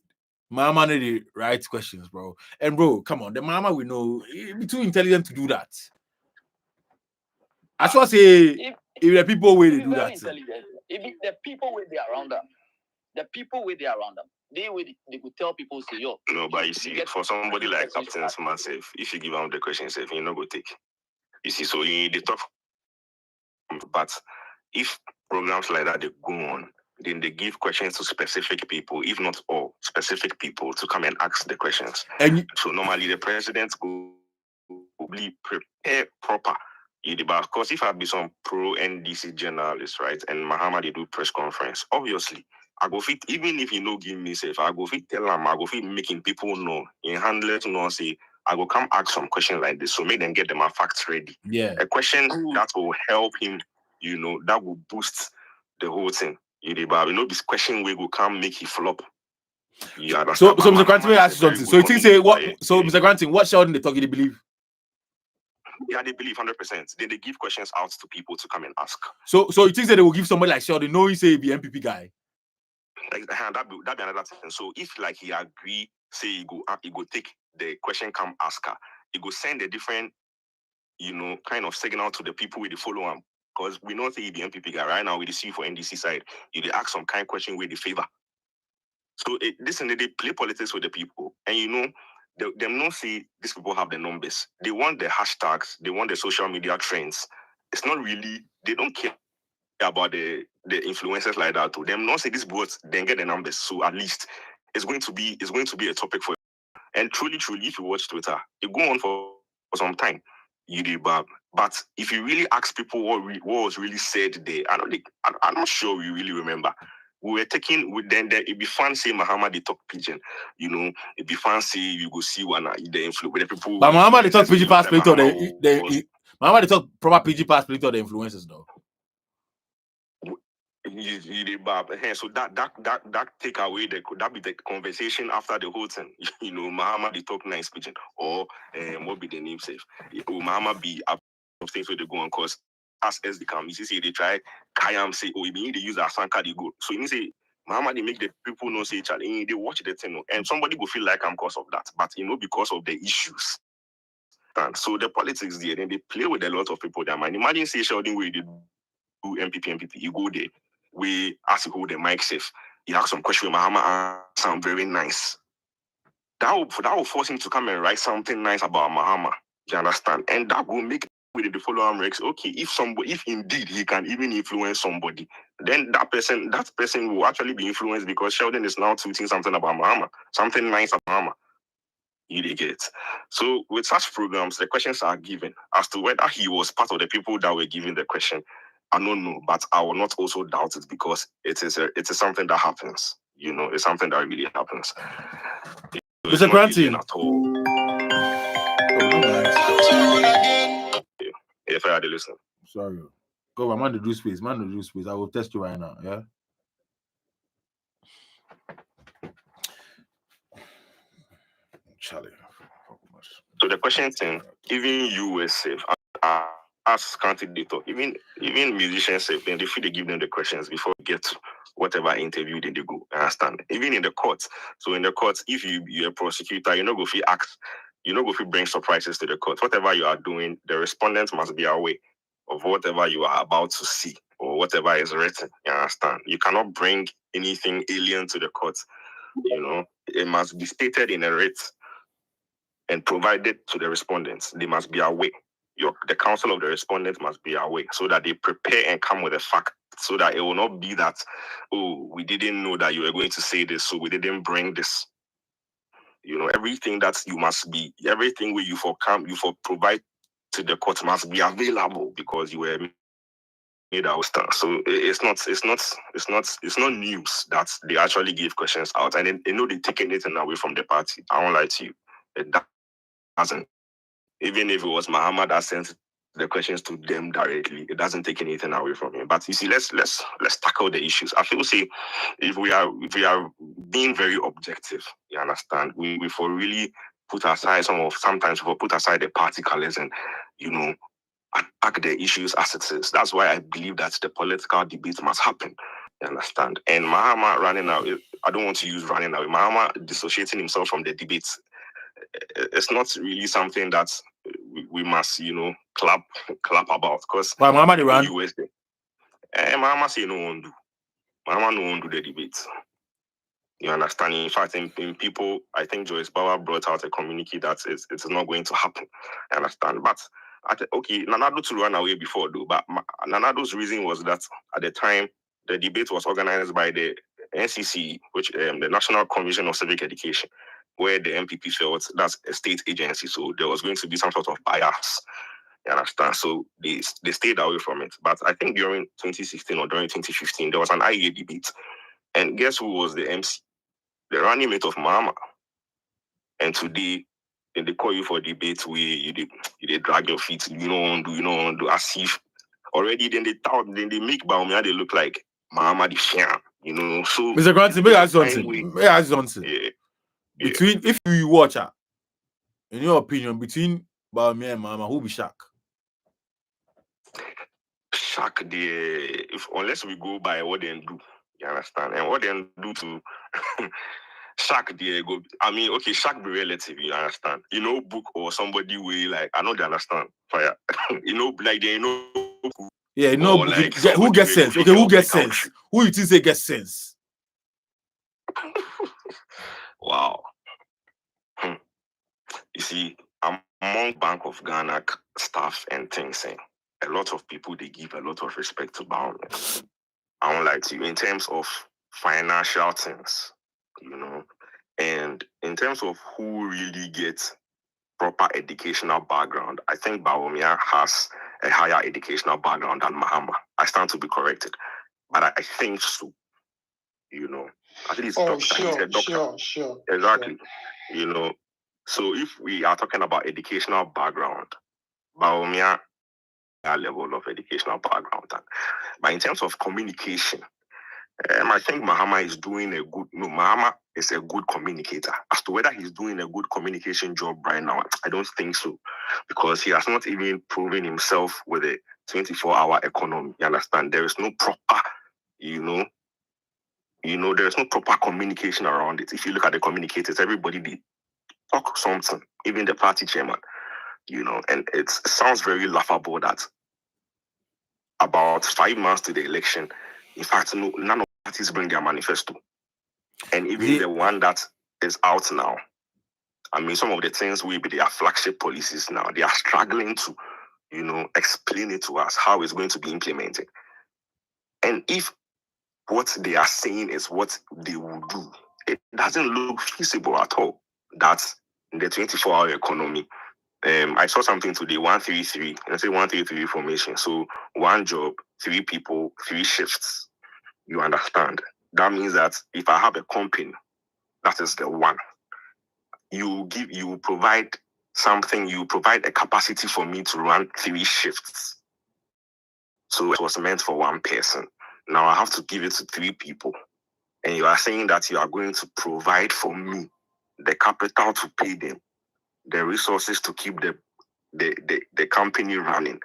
Mama know the right questions, bro. And bro, come on, the Mama we know, he be too intelligent to do that. I should say, if the people where they do that. Even the people with they around them, they could tell people, say, yo. No, but you see, for somebody like Captain Massive, if you give him the question, you not go take. You see, so they talk. But if programs like that they go on, then they give questions to specific people, if not all specific people, to come and ask the questions. And so normally the president will be prepared proper. Because if I be some pro NDC journalist, right, and Mahama they do press conference, obviously I go fit, even if you no give me safe, I go fit tell them, I go fit making people know, in handlers know, say, I will come ask some questions like this, so make them get them a facts ready. Yeah. A question that will help him, that will boost the whole thing. This question will come make he flop. Yeah, so Mr. Granting, may I ask you something? So you think say what? So Mr. Granting, what Sheldon they talk? You believe? Yeah, they believe 100%. Then they give questions out to people to come and ask. So you think that they will give somebody like Sheldon, knowing say he be MPP guy? Like that be another thing. So if like he agree, say he go take the question, come ask her. He go send a different, kind of signal to the people with the follow him. Because we know say he be MPP guy right now. We see for NDC side, you they ask some kind of question with the favor. So they play politics with the people, and them not see these people have the numbers. They want the hashtags, they want the social media trends. It's not really, they don't care about the influencers like that. To them not say these bots then get the numbers. So at least it's going to be a topic for you. And truly, if you watch Twitter, it go on for some time. You did bad. But if you really ask people what was really said there, I'm not sure we really remember. We were taking then it'd be fancy Mahama they talk pigeon, it'd be fancy you go see one the influence with the people. But Mahama they talk PG pass play to the Mahama they talk proper PG pass play to the influencers though. So that take away that be the conversation after the whole thing. Mahama they talk nice pigeon or what be the name safe? Mahama be up things where they go on cause as they come. You see they try Kayam say we need to use our Sanka they go. So you say Mahama they make the people know say Charlie they watch the thing and somebody will feel like I'm cause of that, but because of the issues. And so the politics there, then they play with a lot of people that mind. Imagine say Sheldon where they do MPP, you go there. We ask you hold the mic safe. You ask some question with Mahama sound very nice. That will force him to come and write something nice about Mahama. You understand? And that will make with the follower Rex. Okay, if indeed he can even influence somebody, then that person will actually be influenced because Sheldon is now tweeting something about Mahama, something nice about Mahama. You get. So with such programs, the questions are given as to whether he was part of the people that were giving the question. I don't know, but I will not also doubt it because it is something that happens. It's something that really happens. Mr. Granting. At all. If I had to listen. Sorry. Go, man to do space. I will test you right now. Yeah. Charlie. So the question is, even you were safe. As candidate, even musicians safe, then they feel they give them the questions before they get to whatever interview they go. Understand? Even in the courts. So in the courts, if you're a prosecutor, you're not going to ask, you're not going to bring surprises to the court. Whatever you are doing, the respondent must be aware of whatever you are about to see or whatever is written. You understand? You cannot bring anything alien to the court. It must be stated in a writ and provided to the respondents. They must be aware. The counsel of the respondent must be aware so that they prepare and come with a fact so that it will not be that, we didn't know that you were going to say this, so we didn't bring this. Everything that you must be, everything where you provide to the court must be available because you were made our stuff. So it's not news that they actually give questions out and they take anything away from the party. I won't lie to you. It doesn't. Even if it was Mahama that sent the questions to them directly, it doesn't take anything away from him. But you see, let's tackle the issues. I feel say if we are being very objective, you understand, we for really put aside sometimes we put aside the party colors and attack the issues as it is. That's why I believe that the political debate must happen. You understand? And Mahama running out, I don't want to use running out. Mahama dissociating himself from the debates. It's not really something that we must, clap about because Mahama they run. Mahama say no one do. Mahama no one do the debate. You understand? In fact, in people, I think Joyce Bauer brought out a communique that it's not going to happen. I understand. But okay, Nanado to run away before though. But Nanado's reason was that at the time the debate was organized by the NCC, which the National Commission of Civic Education, where the MPP felt that's a state agency, so there was going to be some sort of bias. You understand? So they stayed away from it. But I think during 2016 or during 2015, there was an IEA debate. And guess who was the MC? The running mate of Mahama. And today, when they call you for debate where you drag your feet, you don't do as if already then they make Bawumia they look like Mahama the Fian, So Mr. Granty, may I ask something? Yeah. Between if you watch her, in your opinion, between Bawumia and Mahama, who be Shaq? Shaq, unless we go by what they do, you understand? And what they do to Shaq, okay, Shaq be relative, you understand? Book or somebody way like I know they understand. Fire, Yeah, like who gets sense? Okay, who gets sense? Who you think say gets sense? Wow. You see, among Bank of Ghana staff and things, a lot of people they give a lot of respect to Bawumia. I don't like to in terms of financial things, and in terms of who really gets proper educational background, I think Bawumia has a higher educational background than Mahama. I stand to be corrected, but I think so. I think he's a doctor. Sure. Exactly. Sure. So if we are talking about educational background, Bawumia a level of educational background. But in terms of communication, I think Mahama is doing a good. Mahama is a good communicator. As to whether he's doing a good communication job right now, I don't think so, because he has not even proven himself with a 24-hour economy. You understand? There is no proper, there is no proper communication around it. If you look at the communicators, everybody they talk something, even the party chairman, and it sounds very laughable that about 5 months to the election, in fact, none of the parties bring their manifesto. And even the one that is out now, some of the things will be their flagship policies now. They are struggling to, explain it to us how it's going to be implemented. And if what they are saying is what they will do, it doesn't look feasible at all. That's in the 24-hour economy. I saw something today, 133. Let's say 133 formation. So 1 job, 3 people, 3 shifts. You understand? That means that if I have a company, that is the one. You provide something, you provide a capacity for me to run 3 shifts. So it was meant for 1 person. Now I have to give it to 3 people. And you are saying that you are going to provide for me the capital to pay them, the resources to keep the company running.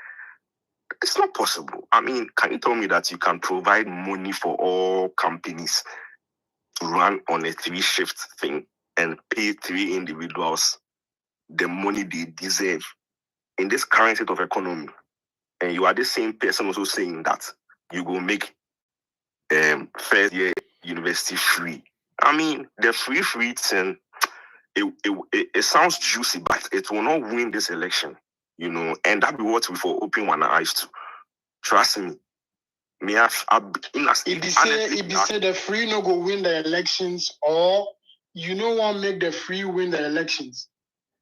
It's not possible. Can you tell me that you can provide money for all companies to run on a 3-shift thing and pay 3 individuals the money they deserve in this current state of economy? And you are the same person also saying that you go make first year university free. The free thing, it sounds juicy, but it will not win this election, and that be what we for open one eyes to. Trust me. If you say the free no go win the elections, or want make the free win the elections,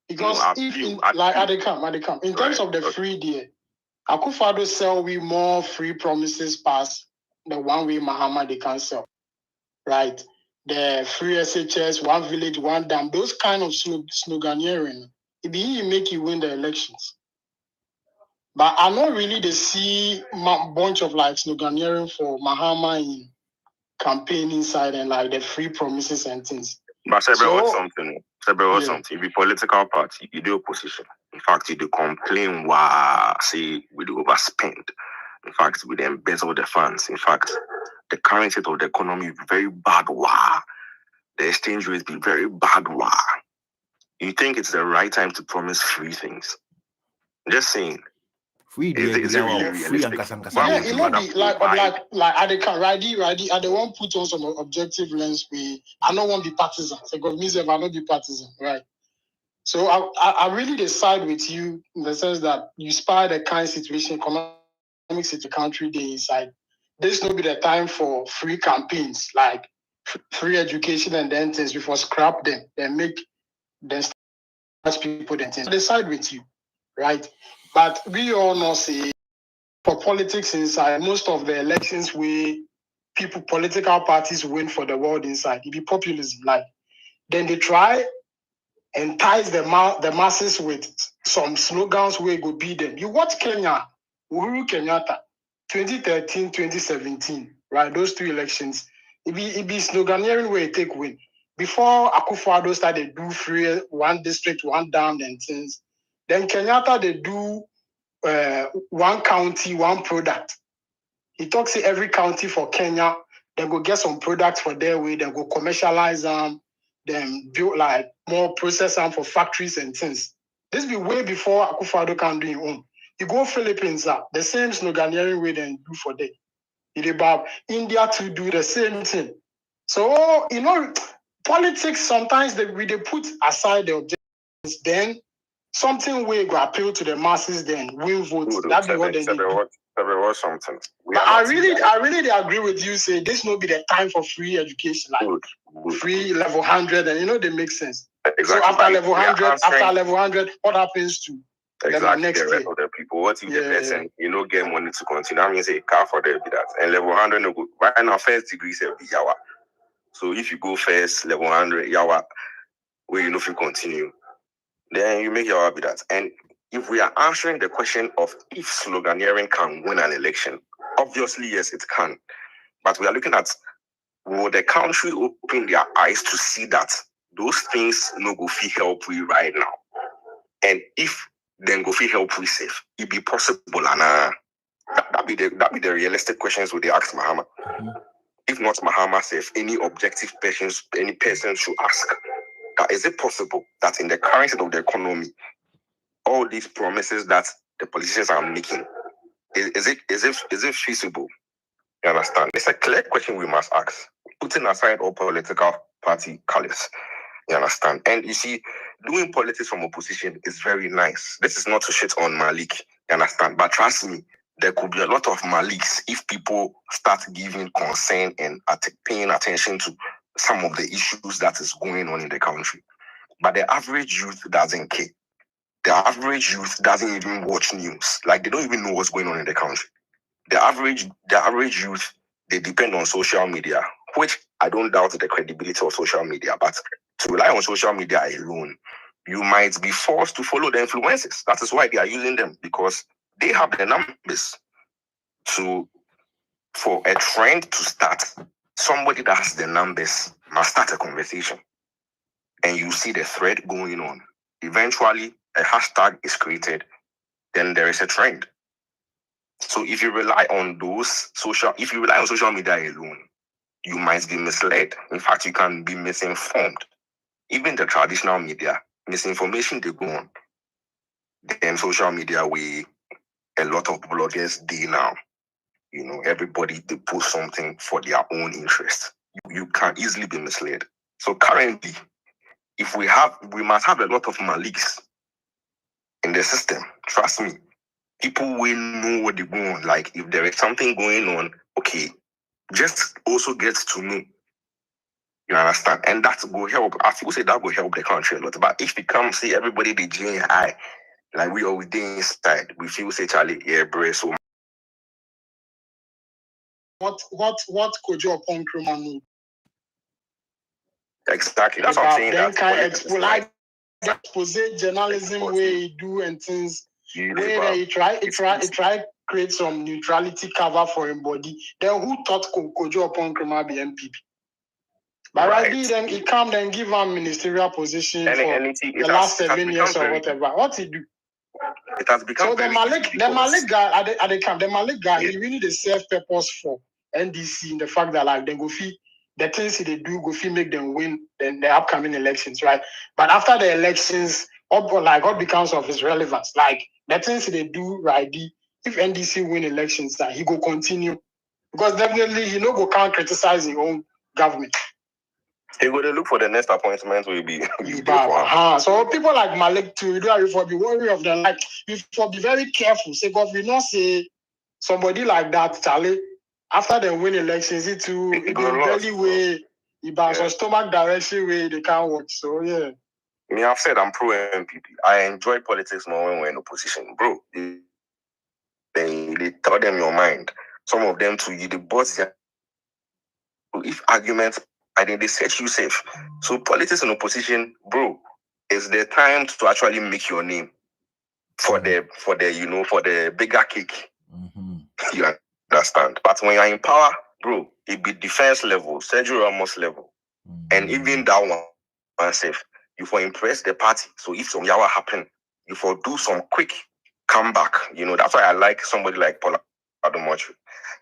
because at they come. In terms of the free there, Akufo-Addo sell we more free promises past the one way Mahama they can sell, right? The free SHS, 1 village, 1 dam, those kind of sloganeering, it be make you win the elections. But I not really the see bunch of sloganeering for Mahama in campaigning side and the free promises and things. But something. If you political party, you do opposition. In fact, you do complain say we do overspend. In fact, we then embezzle the funds. In fact, the current state of the economy is very bad. The exchange rate be very bad. You think it's the right time to promise free things? Just saying. Free Is the it really free and realistic? kasan Yeah, But it we not do be like, but why? like I they won't put on some objective lens. I don't want to be partisan. Because me, if I not be partisan, right? So I really decide with you in the sense that you spy the kind of situation, economic situation, country they inside. This will be the time for free campaigns, like free education and then things before scrap them, then make then start people then things. I decide with you, right? But we all know say for politics inside, most of the elections political parties win for the world inside. It be populism, like then they try entice the masses with some slogans where go beat them. You watch Kenya, Uhuru Kenyatta, 2013, 2017, right? Those two elections. It be sloganeering where it take win. Before Akufo-Addo started do free one district, one down and things. Then Kenyatta they do one county, one product. He talks to every county for Kenya, they go get some products for their way, they go commercialize them, then build like more process them for factories and things. This be way before Akufo-Addo can do his own. You go Philippines, the same sloganeering way they do for them. It about India to do the same thing. So, politics sometimes they put aside the objectives, then something will go appeal to the masses, then win votes. That be what they do. Something. But I really agree with you. Say this will be the time for free education, like free level 100, and they make sense. Exactly. So after level 100, what happens to exactly next the rest year? of the people? What if the person get money to continue? I mean, say car for them be that, and level 100 no go. Right now, first degree say be yawa. So if you go first level 100 yawa, where if you continue, then you make yawa be that. And if we are answering the question of if sloganeering can win an election, obviously yes, it can. But we are looking at, will the country open their eyes to see that those things no go fit help we right now? And if then go fit help we safe, it be possible and that be the realistic questions would they ask Mahama. Mm-hmm. If not Mahama safe, any objective questions any person should ask. That is it possible that in the current state of the economy, all these promises that the politicians are making, is it feasible? You understand? It's a clear question we must ask, putting aside all political party colors. You understand? And you see, doing politics from opposition is very nice. This is not to shit on Malik. You understand? But trust me, there could be a lot of Maliks if people start giving concern and paying attention to some of the issues that is going on in the country. But the average youth doesn't care. The average youth doesn't even watch news. Like, they don't even know what's going on in the country. The average youth, they depend on social media, which I don't doubt the credibility of social media, but to rely on social media alone, you might be forced to follow the influencers. That is why they are using them, because they have the numbers for a trend to start. Somebody that has the numbers must start a conversation. And you see the thread going on. Eventually, a hashtag is created, then there is a trend. So if you rely on social media alone, you might be misled. In fact, you can be misinformed. Even the traditional media, misinformation they go on. Then social media, a lot of bloggers do now. Everybody they post something for their own interest. You can easily be misled. So currently, we must have a lot of Maliks in the system. Trust me. People will know what they're going on. Like, if there is something going on, okay, just also get to know. You understand? And that will help. I feel say that will help the country a lot. But if we come see everybody the GNI, like we always day inside, we feel say Charlie, yeah, bro. So what could you upon Nkrumah? Exactly. That's what I'm saying. Then can expose journalism where he do and things where he try create some neutrality cover for him body. Then who thought Kojo upon Nkrumah be MPP? But right then he come and give him ministerial position for the last 7 years or whatever. What he do? It has become so the Malik guy at the camp, the Malik guy, he really the self-purpose for NDC in the fact that like they go fee the things they do go fee make them win the upcoming elections, right? But after the elections, what becomes of his relevance? Like the things they do, right? if NDC win elections, that he go continue. Because definitely he no go can't criticize his own government. He go to look for the next appointment will be So people like Malik too, you for be worried of them. Like you for be very careful. Say God, we not say somebody like that, Charlie. After they win elections, it belly way, so stomach direction way they can't work. So yeah. Me, I've said I'm pro MPP. I enjoy politics more when we're in opposition, bro. They tell them your mind. Some of them to you, the boss. If arguments, I think they set you safe. So politics in opposition, bro, is the time to actually make your name for the bigger cake. Mm-hmm. You understand? But when you're in power, bro, it be defense level, Sergio Ramos level, and even that one safe. You for impress the party. So if some yawa happen, you for do some quick comeback. That's why I like somebody like Paul Adomochu.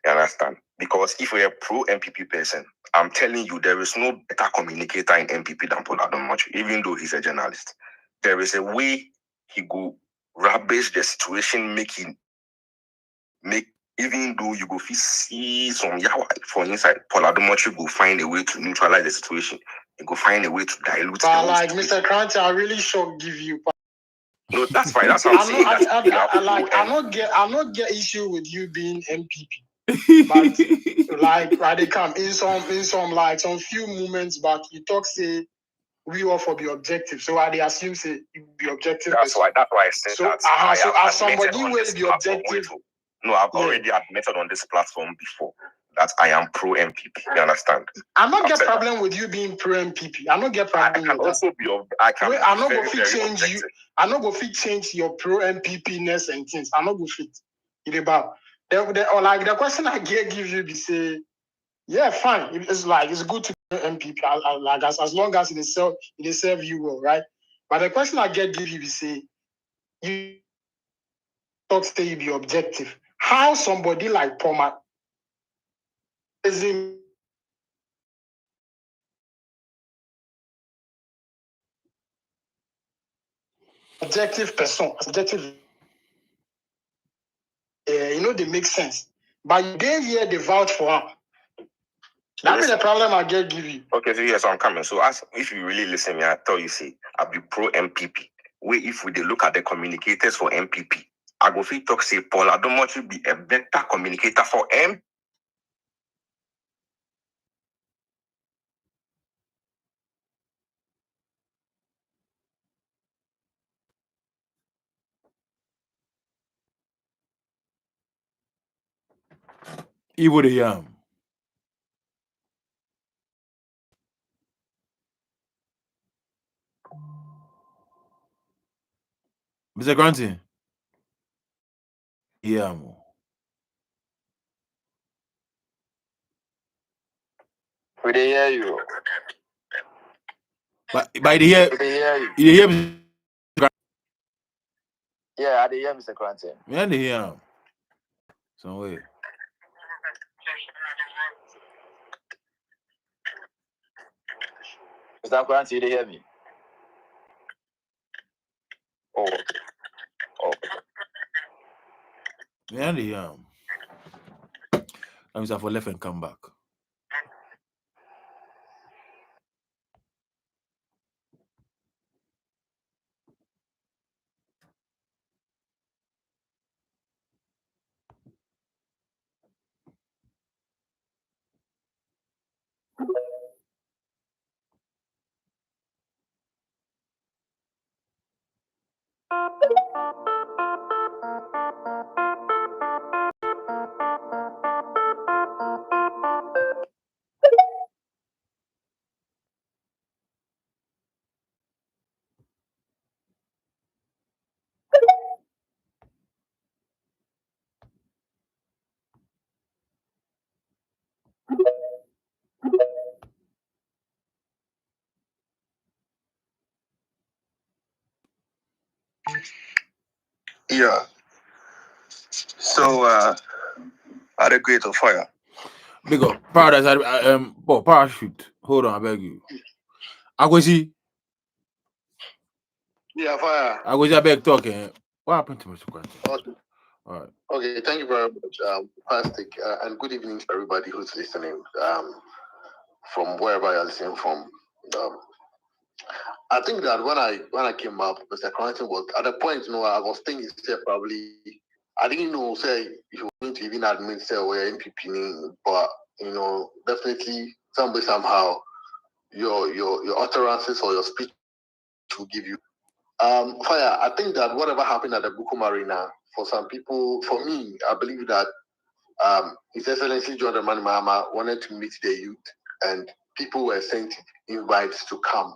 You understand? Because if you're a pro MPP person, I'm telling you, there is no better communicator in MPP than Paul Adomochu, even though he's a journalist. There is a way he go rubbish the situation, even though you go see some yawa for inside, Paul Adomochu go find a way to neutralize the situation. He go find a way to dilute the whole like situation. Mr. Kranti, I really should give you. No, that's fine. That's what I'm saying. I not get issue with you being MPP, but like they come in some like some few moments back, you talk say we all for the objective. So I assume say the objective. That's why I said so, that. So as somebody with the objective. No, I've already admitted on this platform before that I am pro MPP. You understand? I not get problem with you being pro MPP. I not get problem with that. I not go fit change objective. You. I not go fit change your pro MPP-ness and things. I not go fit. It about or like the question I give you be say, yeah, fine. It's like it's good to be MPP. Like as long as it serve you well, right? But the question I give you be say, you talk say you be objective. How somebody like Poma is in objective person, objective, they make sense. But they here they vouch for her. That's the problem I give you. Okay, so yes, I'm coming. So if you really listen, I tell you, say, I'll be pro MPP. Where if we look at the communicators for MPP, I go fit talk say Paul Adomochu be a better communicator for MPP. Ivo the Yam. Mr. Granty. Yeah, mo. We dey hear you. But by the year, We dey hear you. you hear me? Yeah, I dey hear Mr. Kranti. Me dey hear him. Some way. Mr. Kranti, you dey hear me? Oh, okay. Me dey hear him. That means I for left and come back. Yeah. So, I had a great of fire. Big up. Paradise, parachute. Hold on, I beg you. Agwezi. Yeah, fire. Agwezi, I beg talking. What happened to Mr. Granty? All right. Okay, thank you very much, Fantastic, and good evening to everybody who's listening from wherever you're listening from. I think that when I came up, Mr. Carrington was at the point, I was thinking, say, probably, I didn't know, say, if you were going to even admit, say, we're NPP, but, definitely, somehow, your utterances or your speech will give you. Fire, I think that whatever happened at the Bukum Arena, for some people, for me, I believe that His Excellency John Dramani Mahama wanted to meet the youth, and people were sent invites to come.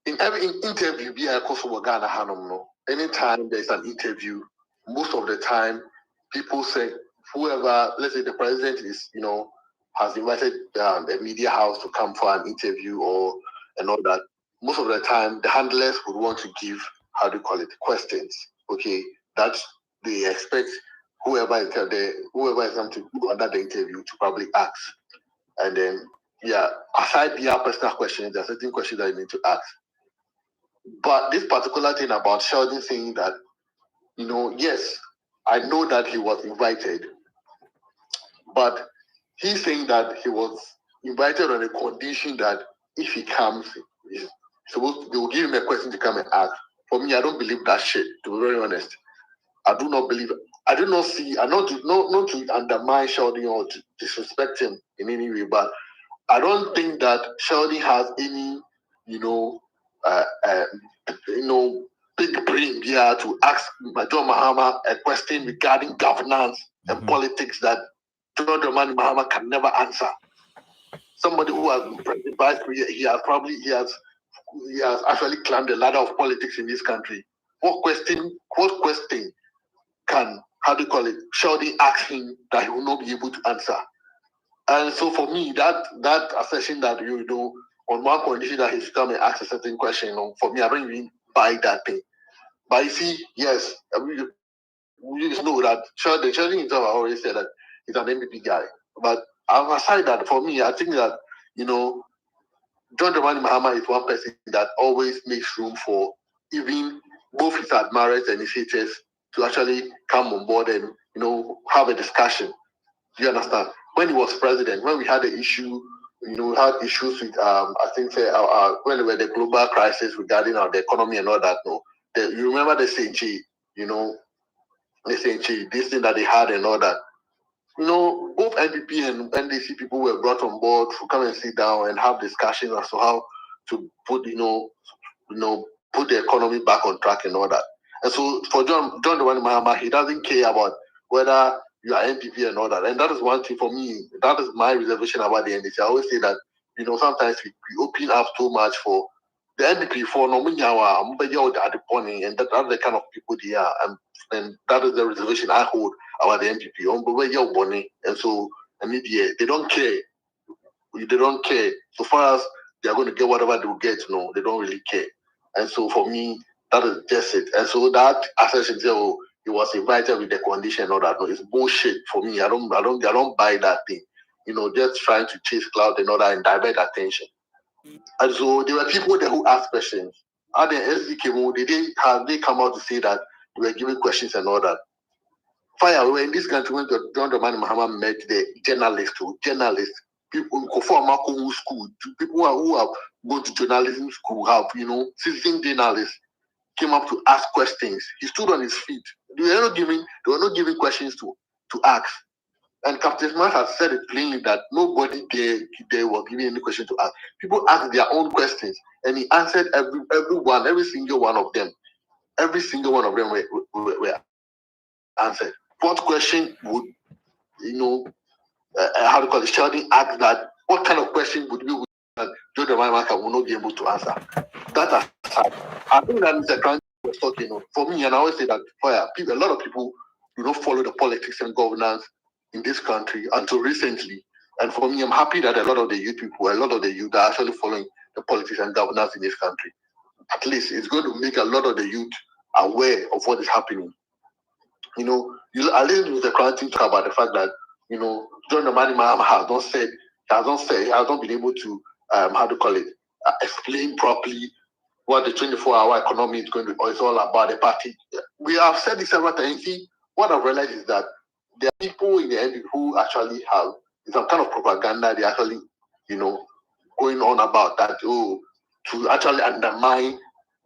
In every interview, anytime there's an interview, most of the time, people say, whoever, let's say the president is, has invited the media house to come for an interview and all that. Most of the time, the handlers would want to give, questions, okay, that they expect whoever is going to do under the interview to probably ask. And then, aside the personal questions, there are certain questions that you need to ask. But this particular thing about Sheldon saying that, yes, I know that he was invited, but he's saying that he was invited on a condition that if he comes, they will give him a question to come and ask. For me, I don't believe that shit, to be very honest. I do not believe it. I do not see, not to undermine Sheldon or to disrespect him in any way, but I don't think that Sheldon has any, big brain here to ask John Mahama a question regarding governance and politics that John Dramani Mahama can never answer. Somebody who has been vice president, he has actually climbed the ladder of politics in this country. What question can Sheldon ask him that he will not be able to answer? And so for me, that assertion that on one condition that he's come and ask a certain question, for me, I don't even buy that thing. But you see, yes, we just know that Sheldon himself already said that he's an MVP guy. But aside that, for me, I think that, John Dramani Mahama is one person that always makes room for even both his admirers and his haters to actually come on board and, have a discussion. Do you understand? When he was president, when we had the issue, we had issues with, I think, when there were the global crisis regarding the economy and all that. You remember the Senchi, this thing that they had and all that. Both NPP and NDC people were brought on board to come and sit down and have discussions as to how to put, put the economy back on track and all that. And so for John Dramani Mahama, he doesn't care about whether you are NPP and all that. And that is one thing for me. That is my reservation about the NDC. I always say that, sometimes we open up too much for the NPP for Nominyawa, at the point, and that's the kind of people they are. And that is the reservation I hold about the NPP. And so, they don't care. They don't care. So far as they are going to get whatever they will get, they don't really care. And so for me, that is just it. And so that assertion, he was invited with the condition or that, it's bullshit for me. I don't buy that thing. Just trying to chase clout and all that and divert attention. And so there were people there who asked questions. At the SDK, have they come out to say that they were giving questions and all that? Fire, we were in this country when John Dramani Mahama met the journalists, people who school, people who have gone to journalism school, have, citizen journalists came up to ask questions. He stood on his feet. They were not giving questions to ask. And Captain Smart has said it plainly that nobody there was giving any question to ask. People asked their own questions, and he answered every single one of them. Every single one of them were answered. What question would, Sheldon asked that? What kind of question would we that Joe Dramani will not be able to answer? That aside, I think that Mr. Grant was talking for me, and I always say that a lot of people do not follow the politics and governance in this country until recently. And for me, I'm happy that a lot of the youth are actually following the politics and governance in this country. At least it's going to make a lot of the youth aware of what is happening. I listened to Mr. Cranton talk about the fact that, John Dramani Mahama has not been able to, explain properly what the 24-hour economy is going to be. It's all about the party we have said this several times. See, what I've realized is that there are people in the end who actually have some kind of propaganda. They actually, going on about that, to actually undermine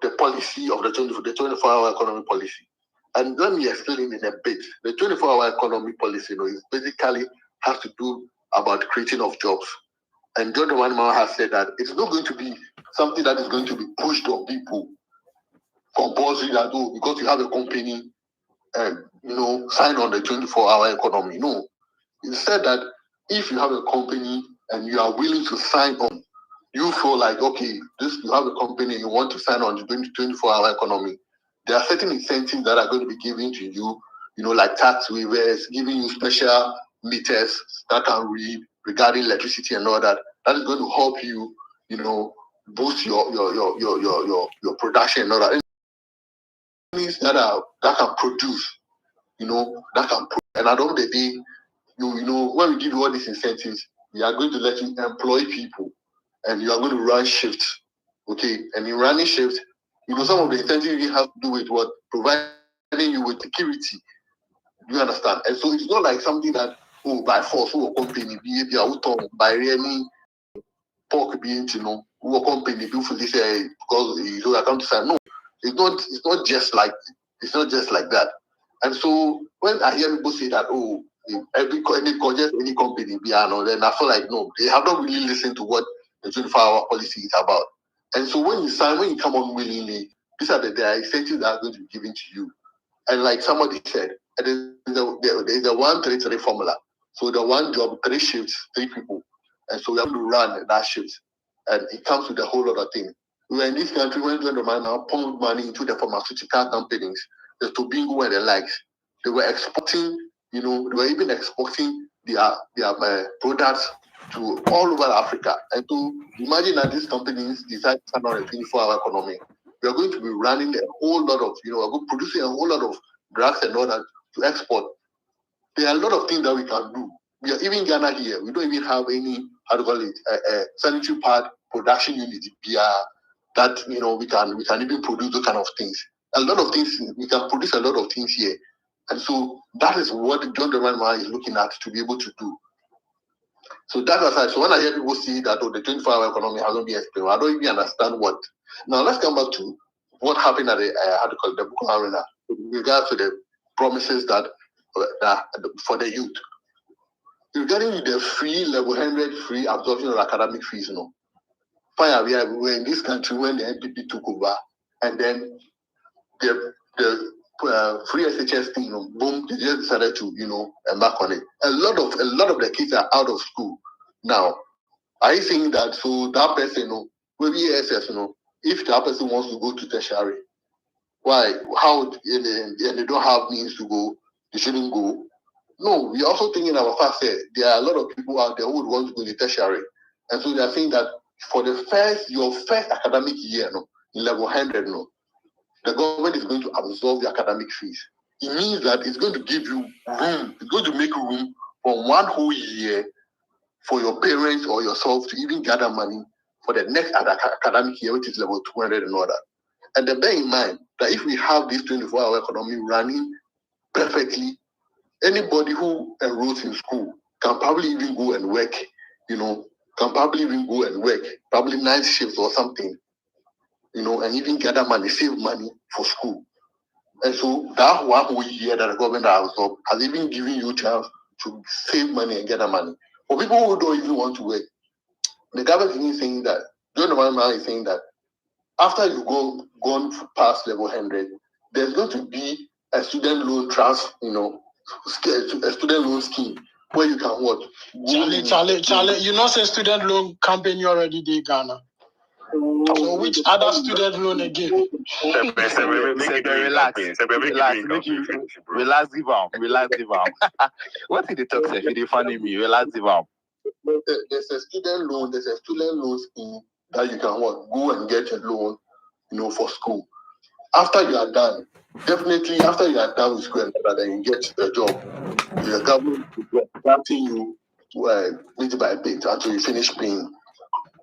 the policy of the 24-hour economy policy. And let me explain in a bit. The 24-hour economy policy, is basically has to do about creating of jobs. And John Dramani Mahama has said that it's not going to be something that is going to be pushed on people, compulsory that, because you have a company, sign on the 24-hour economy. No. He said that if you have a company and you are willing to sign on, you feel like, okay, you have a company and you want to sign on the 24-hour economy, there are certain incentives that are going to be given to you, like tax waivers, giving you special meters that can read regarding electricity and all that. That is going to help you, boost your production and all that. Things that can produce, and at the end of the day, when we give you all these incentives, we are going to let you employ people, and you are going to run shifts, okay? And in running shifts, some of the incentives you have to do with what providing you with security. Do you understand? And so it's not like something that by force who company be by any pork being who company do for this because I come to say no. It's not just like that. And so when I hear people say that any company be then I feel like no, they have not really listened to what the 24-hour policy is about. And so when you come on willingly, these are the incentives that are going to be given to you. And like somebody said, there's the 1-3-3 formula. So the one job, 3 shifts, 3 people. And so we have to run that shift. And it comes with a whole lot of things. We were in this country when the man now pumped money into the pharmaceutical companies, the Tobingo and the likes. They were exporting, they were even exporting their products to all over Africa. And to imagine that these companies decide to turn on a 24-hour economy, we are going to be running a whole lot of, we're going to producing a whole lot of drugs and all that to export. There are a lot of things that we can do. We are even Ghana here. We don't even have any, sanitary pad production unit that we can even produce those kind of things. A lot of things we can produce a lot of things here, and so that is what John Dramani Mahama is looking at to be able to do. So that aside, so when I hear people say that the 24-hour economy hasn't been explained, I don't even understand what. Now let's come back to what happened at the Boko Arena with regards to the promises that for the youth. Regarding the free level 100 free absorption of academic fees, fire, we were in this country when the NPP took over, and then the free SHS thing, boom, they just decided to, embark on it. A lot of the kids are out of school now. Are you saying that so that person, maybe SS, if that person wants to go to tertiary, why? How? And they don't have means to go, they shouldn't go. No, we're also thinking about fact that there are a lot of people out there who would want to go to tertiary, and so they are saying that for your first academic year, in level 100, the government is going to absorb the academic fees. It means that it's going to give you room. It's going to make room for one whole year for your parents or yourself to even gather money for the next academic year, which is level 200 and all that. And then bear in mind that if we have this 24-hour economy running perfectly, anybody who enrolls in school can probably even go and work, probably night shifts or something, and even gather money, save money for school. And so that one whole year that the government has even given you a chance to save money and gather money. For people who don't even want to work, the government is saying that, John Dramani Mahama is saying that after you've gone past level 100, there's going to be a student loan trust, a student loan scheme where you can what? Charlie, say student loan campaign already did Ghana. So which other student loan again? Relax, give out. What did they talk say? If they funny me, relax, give out. There's a student loan scheme that you can go and get a loan, for school. After you are done, definitely after you are done with school and then you get a job, the government will granting you bit by bit until you finish paying.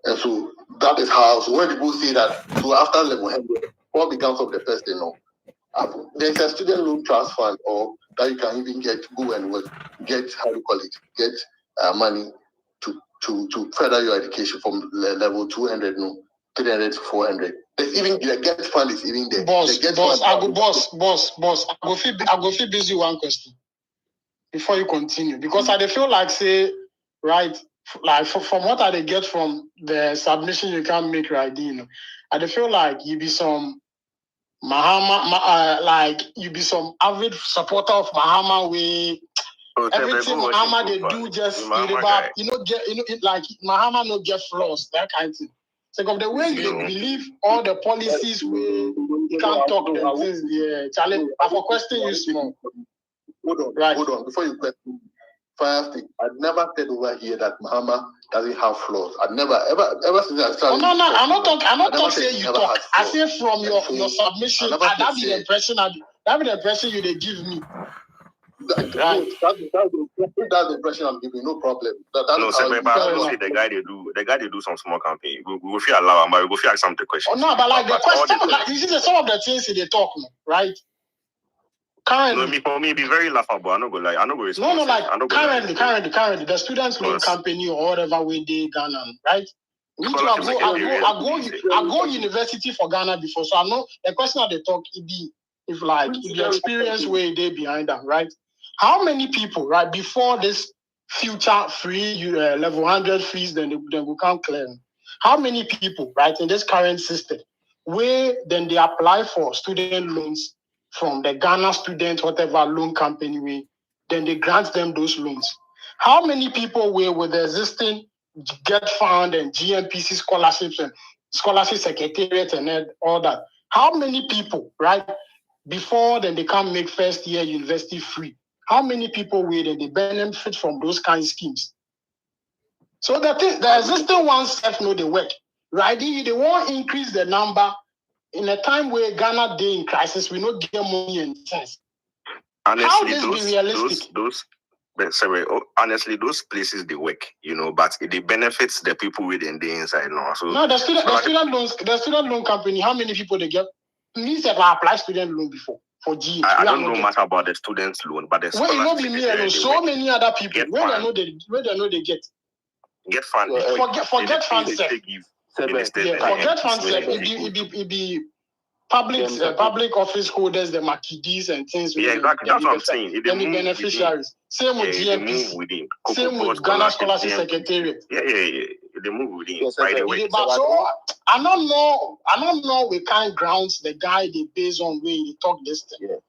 And so that is how. So when people say that, so after level 100, what becomes of the person? There's a student loan trust fund, or that you can even go and work, get money to further your education from level 200, 300 to 400. There's even the Get Fund is even there. Boss, I go fit busy one question before you continue, because I feel like say right, like from what I get from the submission you can make right, I feel like you be some Mahama, like you be some avid supporter of Mahama way. Everything Mahama they do just like Mahama no get flaws, that kind of thing. So of the way you believe all the policies we can't talk the things, yeah. Challenge. I for question you small. Hold on. Before you question, first, I've never said over here that Mahama doesn't have flaws. I've never ever since I started. No. I'm not talking saying you talk. I say from your submission, that be the impression you they give me. That's the impression I'm giving. No problem. The guy they do some small campaign. We will feel allow him, but we will feel some of the questions. Oh no, but like the question, like you see some of the things they talk, right? Currently, for me, it's very laughable. I'm not gonna lie. I'm not gonna respond. No, like currently, the students' loan company or whatever way they Ghana, right? I go university for Ghana before, so I know the question that they talk if the experience way they behind them, right? How many people, right, before this future free level 100 fees, then we can't claim? How many people, right, in this current system, where then they apply for student loans from the Ghana student, whatever loan company way, then they grant them those loans? How many people were with the existing Get Fund and GMPC scholarships and scholarship secretariat and all that? How many people, right, before then they can make first year university free? How many people will they benefit from those kind of schemes? So the existing ones know the work, right? They won't increase the number in a time where Ghana day in crisis. We not get money and sense. Honestly, honestly, those places they work, but it benefits the people within the inside now. So no, the student loan company. How many people they get? Me said I applied student loan before. For G. I don't know much about the students' loan, but the so many other people where they know they get. Get Fund. Forget Fund. Forget Fund. It be public office holders, the Makidis and things. Yeah, exactly. That's what I'm saying. Any beneficiaries. Same with GMPC. Same with Ghana Scholarship Secretariat. Yeah. They move within. By the way. So I don't know. We can't ground the guy they based on where he talk this thing. Yeah.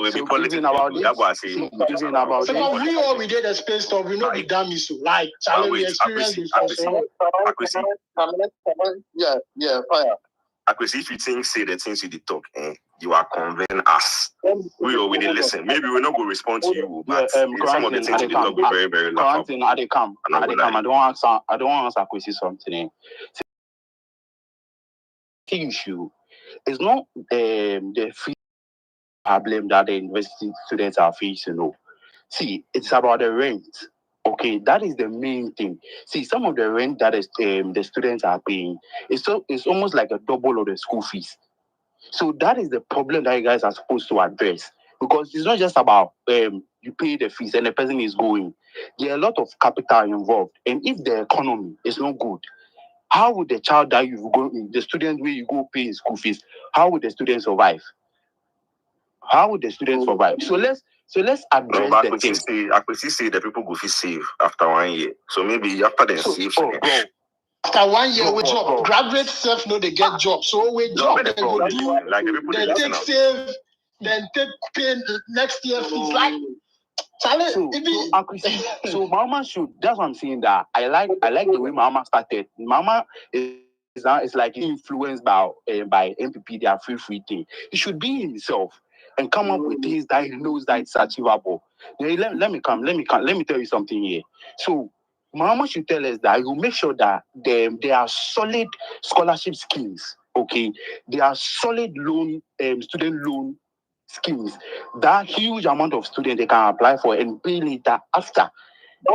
We be politics about this. So we all we did a space talk. We know the damn issue. Like challenge experience before. Yeah, fire. If you say the things you did talk, you are conveying us. We already listen. Maybe we're not going to respond to you, but some of the things you did talk be very, very laughable. I don't want to answer Akwesi something. The issue is not the fee problem that the university students are facing. See, it's about the rent. Okay, that is the main thing. See, some of the rent that the students are paying, it's almost like a double of the school fees. So that is the problem that you guys are supposed to address. Because it's not just about you pay the fees and the person is going. There are a lot of capital involved. And if the economy is not good, how would the child that you go, the student where you go pay his school fees, how would the student survive? How would the students survive? So let's address the thing. I could see the people go feel save after 1 year. So maybe after they save. After 1 year with job, graduates self know they get job. So with job, they go do like the people they take save, then take pay next year fees. Like so Mama should. That's what I'm saying. That I like the way Mama started. Mama is like influenced by MPP. They are free thing. He should be himself and come up with things that he knows that it's achievable. Let me tell you something here. So Mama should tell us that you make sure that there are solid scholarship schemes. Okay, there are solid student loan schemes. That huge amount of students they can apply for and pay later after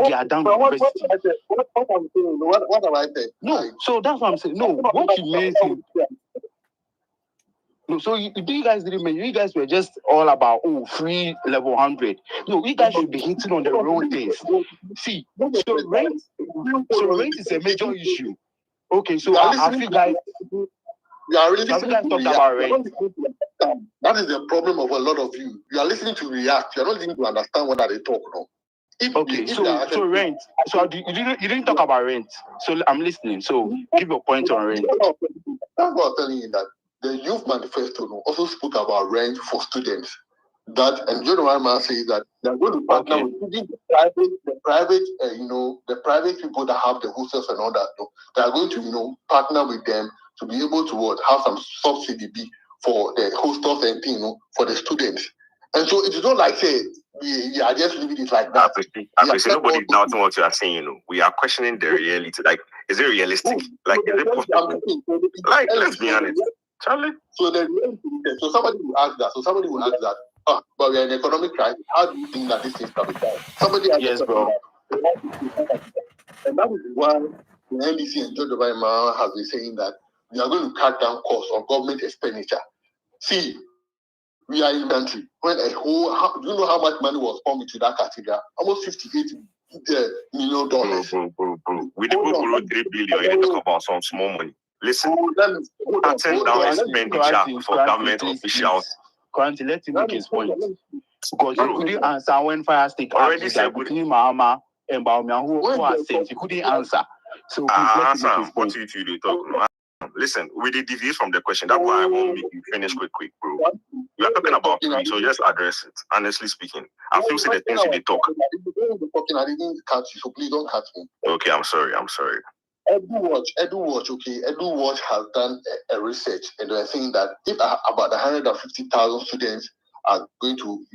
they are done with university. What have I said? No, so that's what I'm saying. No, what you mean? No, so you guys didn't mention, you guys were just all about, free level 100. No, you guys should be hitting on the wrong things. See, so rent is a major issue. Okay, so have you guys talked about rent? That is the problem of a lot of you. You are listening to react. You are not listening to understand what they talk now. So rent. So you didn't talk about rent. So I'm listening. So give your point on rent. That's what I'm telling you, that the youth manifesto also spoke about rent for students. That, and John Wyman says that they're going to partner with the private people that have the hostels and all that. They are going to partner with them to be able to have some subsidy for the hostels and for the students. And so it's not like say we are just leaving it like that. Nobody's doubting what you are saying. We are questioning the reality. Like, is it realistic? Like, is it possible? Like, let's be honest, Charlie. So somebody will ask that. But we are in an economic crisis. How do you think that this thing can be done? Somebody asked, yes, bro. And that is why the NDC and George Obama have been saying that we are going to cut down costs on government expenditure. See, we are in a country when do you know how much money was pumped into that cathedral? Almost $58 million. Bro. We did go below 3 billion. You didn't talk about some small money. Listen, cutting down expenditure for government officials. Currently, let him make his point. Because you couldn't answer when Fire Stick already said between Mahama and Baumia who are sent. You couldn't answer. So please let him make his point. What you talk? Listen, we did deviate from the question. That's why I won't make you finish quick, bro. You are talking about free, so just address it. Honestly speaking, I feel say the things you did talk. I didn't catch you, so please don't catch me. Okay, I'm sorry. EduWatch has done a research, and they're saying that if about 150,000 students are going to,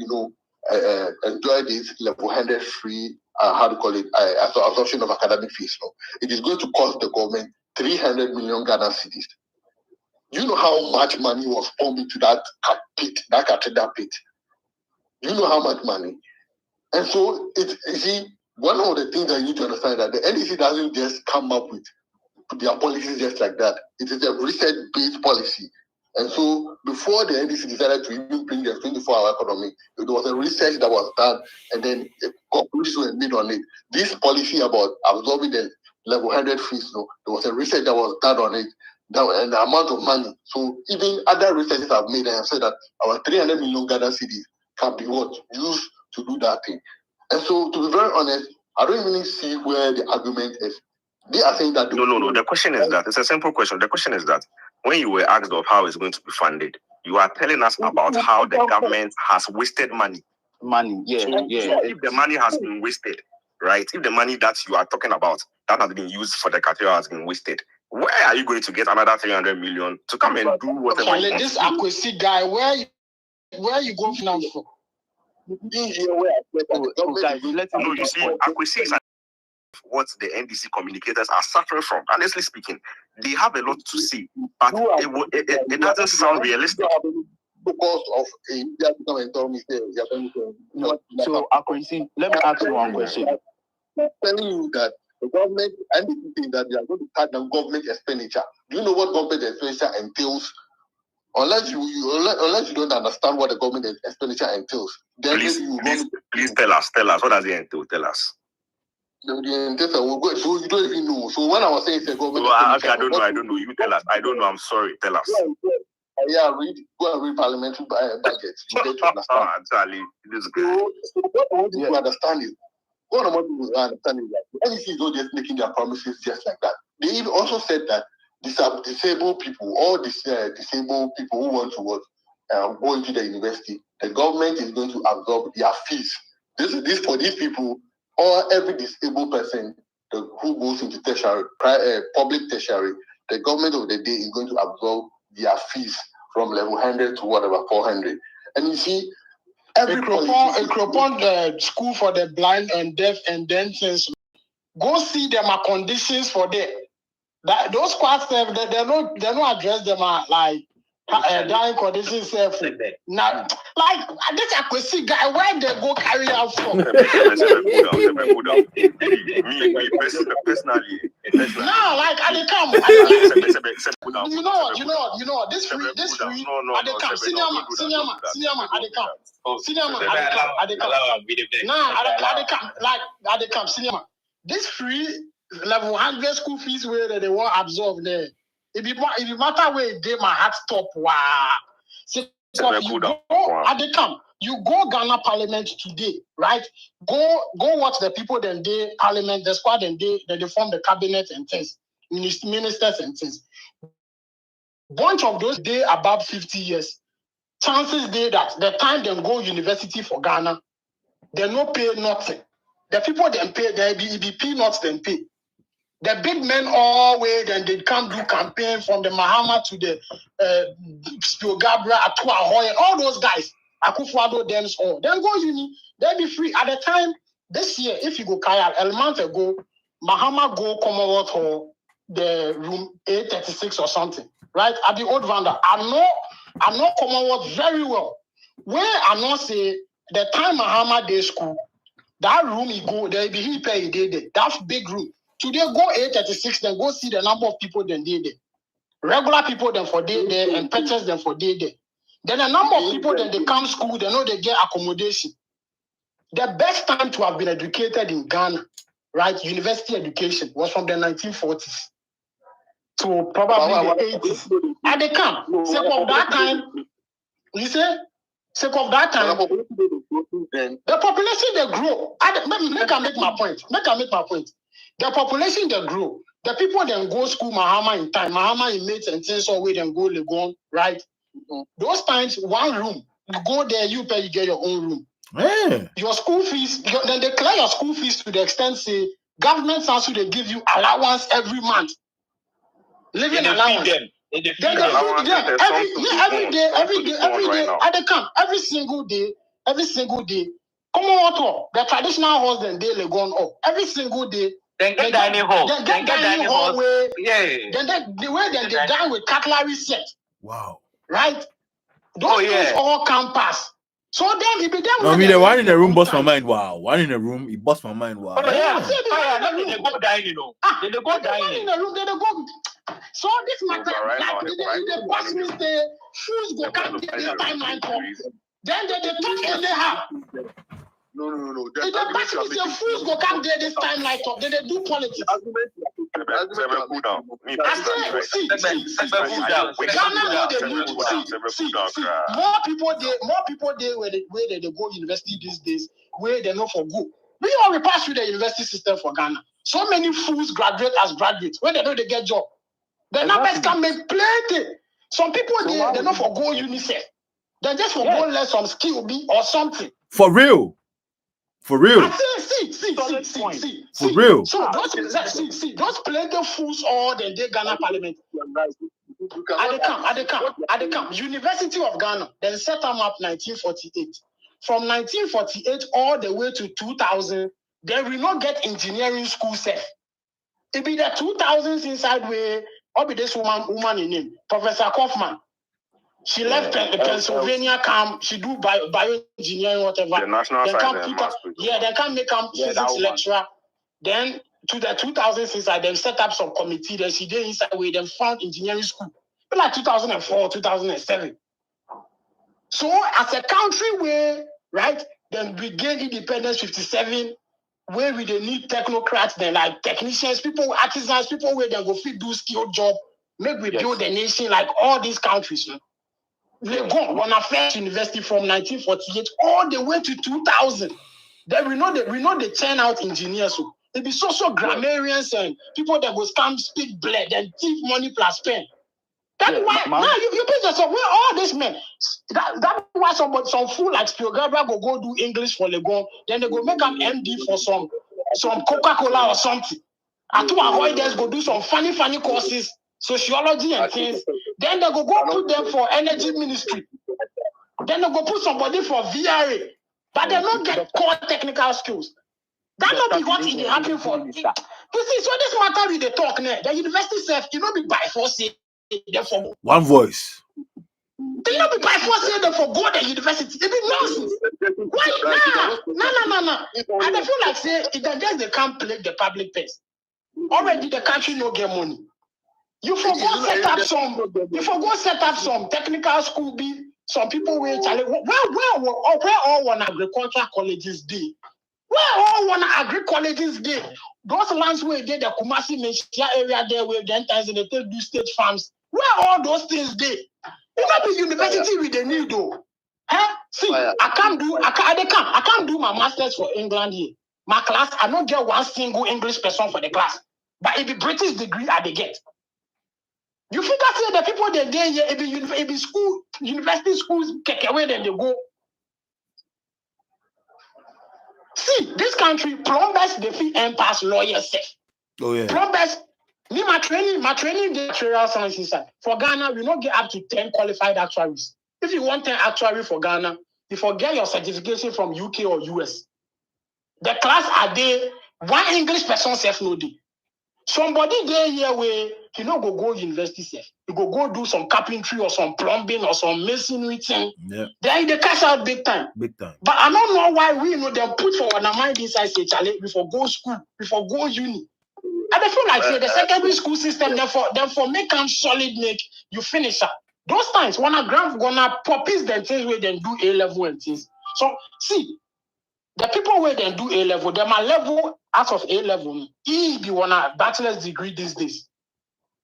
enjoy this level 100 free, absorption of academic fees, it is going to cost the government 300 million Ghana cedis. You know how much money was pumped into that cathedral pit? You know how much money? And so, one of the things that you need to understand that the NDC doesn't just come up with their policies just like that. It is a research-based policy. And so, before the NDC decided to even bring the 24-hour economy, it was a research that was done, and then conclusions were made on it. This policy about absorbing the level 100 fees, there was a research that was done on it, and the amount of money. So, even other researchers have made and have said that our 300 million Ghana cedis can be used to do that thing. And so, to be very honest, I don't really see where the argument is. They are saying that... No. The question is that, it's a simple question. The question is that, when you were asked of how it's going to be funded, you are telling us about how the government has wasted money. So if the money has been wasted, right? If the money that you are talking about, that has been used for the cathedral has been wasted, where are you going to get another 300 million to come and do whatever? Charlie, this Akwesi guy, where you going now for? Guys, let him know. You see, Akwesi is what the NDC communicators are suffering from. Honestly speaking, they have a lot to say, but it doesn't sound realistic. Because of So, Akwesi, let me ask you one question. I'm telling you that the government, and the thing that they are going to cut down government expenditure. Do you know what government expenditure entails? Unless you don't understand what the government expenditure entails, then please tell us. What does it entail? Tell us. So you don't even know. So when I was saying it's a government, I don't know. You tell us. I don't know. I'm sorry. Tell us. Go and read parliamentary budgets. You get to understand. Charlie, this is good. So what I want you to understand is, what I want you to understand is that the NDC is not just making their promises just like that. They even also said that disabled people, all these disabled people who want to go into the university, the government is going to absorb their fees. This for these people, or every disabled person who goes into tertiary, public tertiary, the government of the day is going to absorb their fees from level 100 to whatever, 400. And you see, the school for the blind and deaf and then things. Go see them are conditions for them. That those questions they don't address them like Dying condition self. Now, like this I could see guy where they go carry out from. Personally. No, like I they come. You know, this free, I they come. Senior man, I they come. Senior man, I they come. Nah, I they come. Like I they come. Senior man. This free level 100 school fees where they want absorb there. If you matter where they my heart stop, wow. So you go, I they come. You go Ghana Parliament today, right? Go watch the people then they Parliament, the squad and they form the cabinet and things, ministers and things. Bunch of those they above 50 years. Chances they that the time they go university for Ghana, they no pay nothing. The people then pay, they be peanuts then pay. The big men always then they come do campaign from the Mahama to the Spiogabra, Atua Hoy, all those guys. Akufo-Addo, them all. Then go uni, they be free. At the time, this year, if you go Kaya, a month ago, Mahama go Commonwealth Hall, the room 836 or something. Right? At the old Vanda. I know Commonwealth very well. Where I know say the time Mahama day school, that room he go, there be he pay he did there. That big room. Today go 836, then go see the number of people then did there. Regular people then for day there and purchase them for day there. Then a number of people then they come school, they know they get accommodation. The best time to have been educated in Ghana, right? University education was from the 1940s to probably the 80s. And they come. Sake of that time, you say, sake of that time, the population they grow. Make I make my point. The population they grow. The people then go school Mahama in time. Mahama in mates and things or way then go Legon, right? Those times, one room. You go there, you pay, you get your own room. Yeah. Your school fees, then they clear your school fees to the extent say government also they give you allowance every month. Living allowance. Then they feed them every day. At the camp, every single day. Come on, the traditional halls then they gone up. Every single day. Then get dining hall. Then get dining hall where, Then the way then they dine with cutlery set. Wow. Right? Those things all campus. So then he be there. No, I mean the one in the room bust my mind. Wow. One in the room, it bust my mind. Wow. They go dining. They go dining. In the room, they go. So this matter, like the boss me say, shoes go come get this timeline come. Then they talk anyhow. No. If the boss me say, shoes go come get this timeline talk. Then they do politics. More people there where they go university these days, where they know for good. We all pass through the university system for Ghana. So many fools graduate as graduates. When they know they get job. The numbers can make plenty. Some people they not for go UNICEF. They just for go learn some skill be or something. For real. For real. See. For real. So those plenty fools all the day Ghana Parliament. At the camp. University of Ghana. Then set them up 1948. From 1948 all the way to 2000, they will not get engineering school set. It be the 2000s inside where or be this woman in name, Professor Kaufman. She left Pennsylvania camp. She do bioengineering, whatever. The national science. They can make them physics lecturer. Then to the 2000s inside, they set up some committee. Then she did inside where they found engineering school. Like 2004, 2007. So as a country where, right, then we gained independence 57, where we they need technocrats, then like technicians, people, artisans, people where they go fit do skill job, make we build the nation like all these countries. They go on a first university from 1948 all the way to 2000. Then we know they churn out engineers. So it be so grammarians and people that go scam, speak blood and thief money plus pen. That's why now you put yourself where all these men. That's why some fool like Spiogabra go do English for Legon, then they go make them MD for some Coca-Cola or something. And to avoid this, go do some funny courses, sociology and things. Then they go put them for energy ministry. Then they go put somebody for VRA. But they don't get core technical skills. That not be what is happening for. You see, so this matter with the talk now. The university self, you know, be by force. One voice. They not be by force say them for go to university. It be nonsense. Why? No. And I feel like say it just they can't play the public purse. Already the country no get money. You forgot set up some technical school be some people where where all one agricultural colleges did. Where all one agri colleges did. Those lands where they the Kumasi Meshia area there where the times they take do state farms. Where all those things did. You not be university with the need though. Huh? See, I can't do my masters for England here. My class, I don't get one single English person for the class. But it be British degree I they get. You figure say the people they there here, it be school, university schools take away then they go. See, this country, plumbers, they feel pass lawyers safe. Oh yeah. Plumbers, me my training, the actuarial sciences side. For Ghana, we not get up to 10 qualified actuaries. If you want 10 actuary for Ghana, you forget your certification from UK or US. The class are there, one English person safe no day. Somebody there here where you know go university safe. You go do some carpentry or some plumbing or some masonry thing. Yeah. Then they cash out big time. Big time. But I don't know why we know them put for our mind inside say Charlie before go school, before go uni. And I feel like say the secondary school system therefore make them solid make you finish up. Those times when a grand gonna puppies them things where they do A level and things. So see, the people where they do A level, them are level out of A level. He be one a bachelor's degree these days.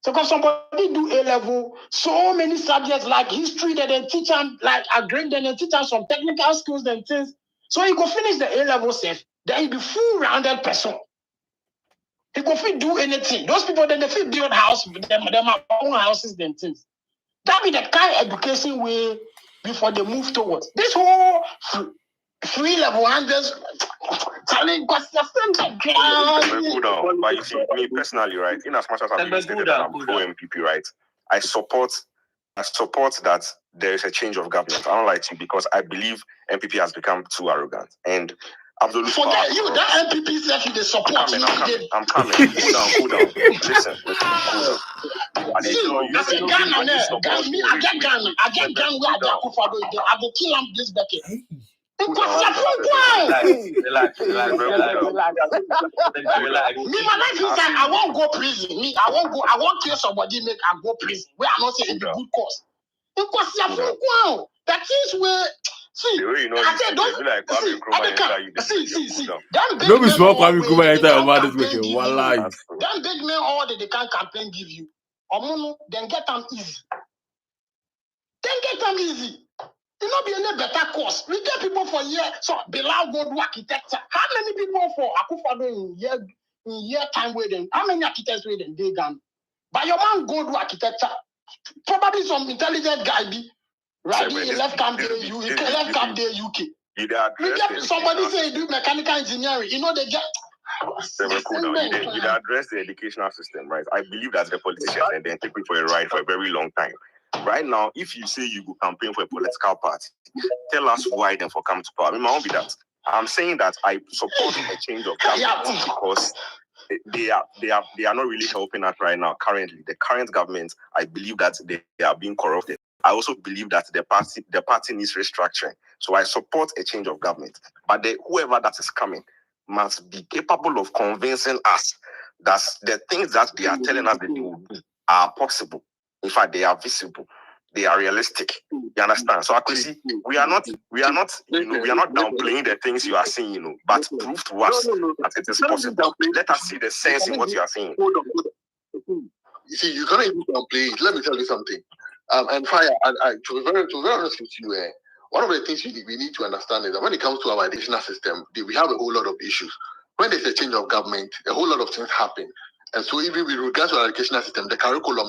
So because somebody do A level, so many subjects like history that they teach them, like a grade that they teach them some technical skills and things. So you go finish the A level safe, then you be full rounded person. He go fit do anything. Those people then they fit build house, them own houses and things. That be the kind of education way before they move towards. This whole free level handles telling because cool down. But you see, me personally, right, in as much as I'm pro MPP, right, I support that there is a change of government. I don't like to because I believe MPP has become too arrogant. And absolutely. Forget you, that MPP said you support. I'm coming. Cool down. Listen, cool down. I get Ghana. I get Ghana where I go kill him this decade. Relax. Me, my life is like I won't go prison. I won't kill somebody, make I go prison. Where I not say in the good cause. That is where see, I said don't see. No be small Kwame Nkrumah enter your mouth this weekend. Wallahi. Them big men all that they can campaign give you. Then get them easy. You know, be any better course. We get people for year. So Bilal go do architecture. How many people for Akufo-Addo in year time waiting? How many architects waiting? They gone. But your man go do architecture. Probably some intelligent guy be right. He left camp there. He left camp there UK. Somebody say he do mechanical engineering. You know they get. You address the educational system, right? I believe that the politicians and then take it for a ride for a very long time. Right now, if you say you go campaign for a political party, tell us why then for come to power. I mean, I won't be that. I'm saying that I support a change of government because they are not really helping us right now. Currently, the current government, I believe that they are being corrupted. I also believe that the party needs restructuring. So I support a change of government. But whoever that is coming must be capable of convincing us that the things that they are telling us that they will do are possible. In fact, they are visible. They are realistic. You understand? So actually, we are not downplaying the things you are saying, but prove to us that it is possible. Let us see the sense in what you are saying. You see, you cannot even downplay it. Let me tell you something. And Fire, to be very honest with you, one of the things we need to understand is that when it comes to our educational system, we have a whole lot of issues. When there's a change of government, a whole lot of things happen. And so even with regards to our educational system, the curriculum,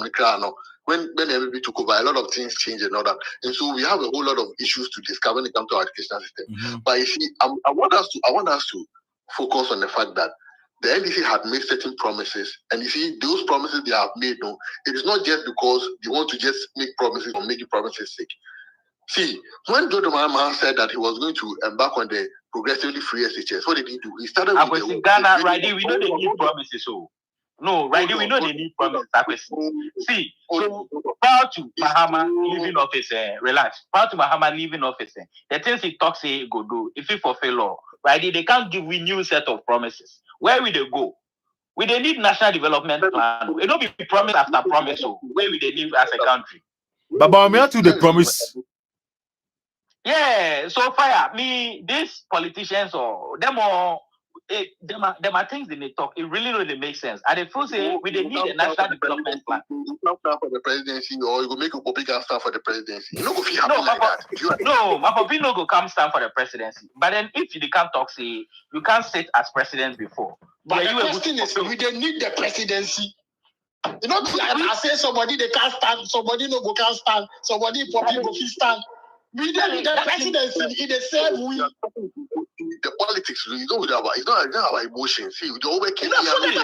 when everybody took over, a lot of things changed and all that. And so we have a whole lot of issues to discuss when it comes to our educational system. Mm-hmm. But you see, I want us to focus on the fact that the NDC had made certain promises. And you see, those promises they have made, it is not just because they want to just make promises or making promises sake. See, when Joe Mahama said that he was going to embark on the progressively free SHS, what did he do? He started with Ghana, right? We know they need promises, so. No, right? We know they need promise. See, so prior to Mahama leaving office, relax. Prior to Mahama leaving office, the things he talks he go do, if he fulfill law, right? They can't give we new set of promises. Where will they go? We they need national development plan. It don't be promise after promise. So where will they live as a country? But me to the promise. Yeah, so fire me, these politicians or them are things they may talk. It really makes sense. And they feel say we need a national development plan. You not plan for the presidency, or you go make a public stand for the presidency. You know, go feel happy like that. No, my papi no go come stand for the presidency. But then if you can't talk, say you can't sit as president before. But the question is, we don't need the presidency. You know, I say somebody they can't stand, somebody no go can't stand, somebody for people go stand. We don't need the presidency in the same way. The politics, you know, it's not our emotions. See, we always keep emotions.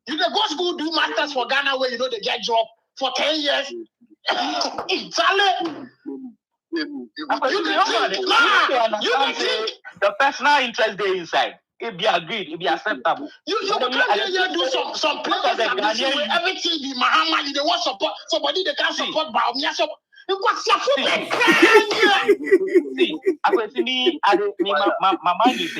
You go school, do masters for Ghana where you know they get job for 10 years. The personal interest they inside. It be agreed, it be acceptable. You can't do some places where everything be Mahama, you don't want support somebody they can't support Baumia. So you got my mind is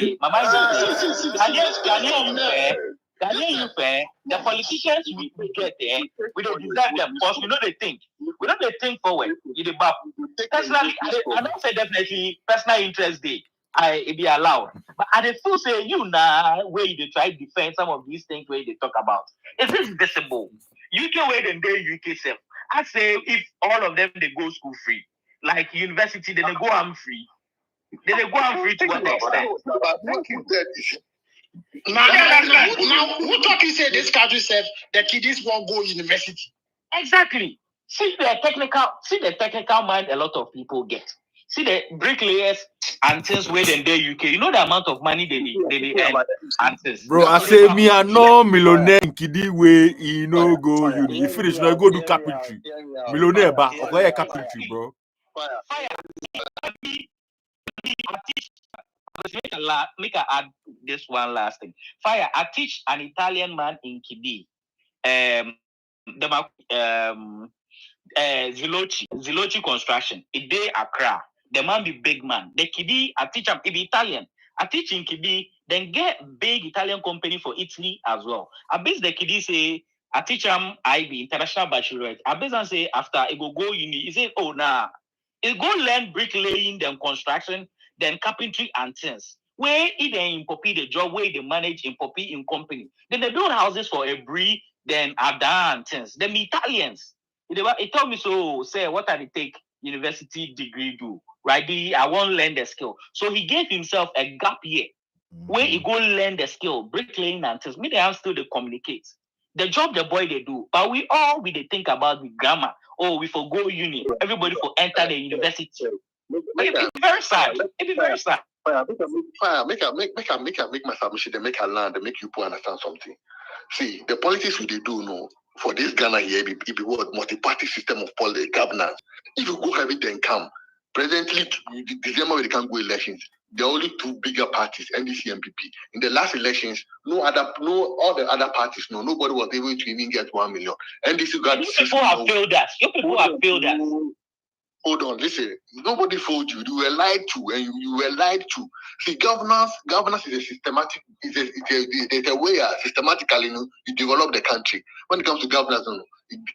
the politicians we get there, we don't deserve them because we know they think. We know they think forward. Personally, I don't say definitely personal interest day. It be allowed. But I feel say you now where they try to defend some of these things where they talk about. Is this visible? UK where they UK self. I say if all of them they go school free, like university, then they go home free. Then they go home free to what extent? Now, who talking say this country said the kiddies won't go university? Exactly. See the technical mind a lot of people get. See the bricklayers and things where they UK. You know the amount of money they earn and things. Bro, I say me a no millionaire kiddy way he no go uni. You finish now go do carpentry. Millionaire back or carpentry, bro. Make I add this one last thing. Fire. I teach an Italian man in Kidi. Zilochi construction. A day Accra. The man be big man. The Kidi, I teach him, he be Italian. I teach in Kidi, then get big Italian company for Italy as well. I base the Kidi say, I teach him IB, International Bachelorette. I base and say, after he go uni, he say, oh, nah. He go learn bricklaying, then construction, then carpentry and things. Where he then copy the job, where they manage in copy in company. Then they build houses for every, then Ada and things. Them Italians. He told me so, say, what are they take university degree do? Right? I won't learn the skill. So he gave himself a gap year where he go learn the skill, bricklaying and things. Me, they have still to communicate. The job the boy they do, but we they think about the grammar. Oh, we for go uni. Everybody for enter the university. It be very sad. It be very sad. Make my submission. They make a land. They make you understand something. See, the politics we they do no for this Ghana here. It be what multi-party system of politics governance. If you go have it, then come. Presently, December when they can't go elections. There are only two bigger parties, NDC and PP. In the last elections, all the other parties, nobody was able to even get 1 million. NDC got. You people have failed us. You people have failed us. Hold on, listen. Nobody fooled you. You were lied to, and you were lied to. See, governance is a systematic. It's a way systematically, you develop the country. When it comes to governance,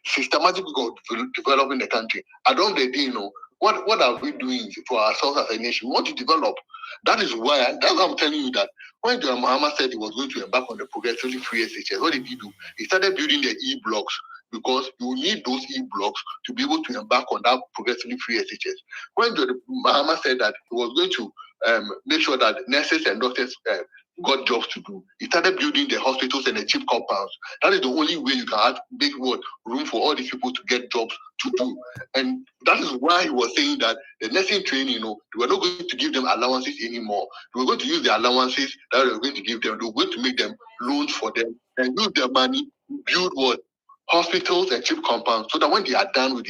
systematically developing the country. I don't day, what are we doing for ourselves as a nation? We want to develop. That's why I'm telling you that when John Mahama said he was going to embark on the progressively free SHS, what did he do? He started building the E-blocks because you need those E-blocks to be able to embark on that progressively free SHS. When John Mahama said that he was going to make sure that nurses and doctors got jobs to do, he started building the hospitals and the cheap compounds. That is the only way you can have big room for all these people to get jobs to do. And that is why he was saying that the nursing training, they were not going to give them allowances anymore. They were going to use the allowances that they were going to give them. They were going to make them loans for them and use their money, build hospitals and cheap compounds, so that when they are done with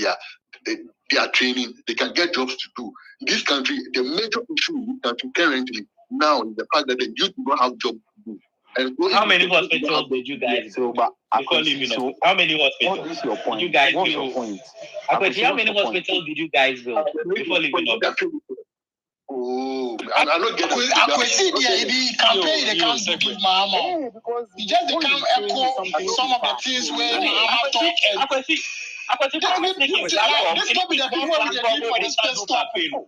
they are training, they can get jobs to do. This country, the major issue in this country currently now is the fact that the youth don't have jobs to do. And so how many hospitals did you guys so but before leaving? So how many hospitals? What is your point? Did you guys What's build? your point? How many hospitals did you guys build before leaving office? Oh, I'm not getting I could see the campaign they can't give Mahama. He just they can't echo some of the things where Mahama talk. I could see. This not be the power we give for the space stop. You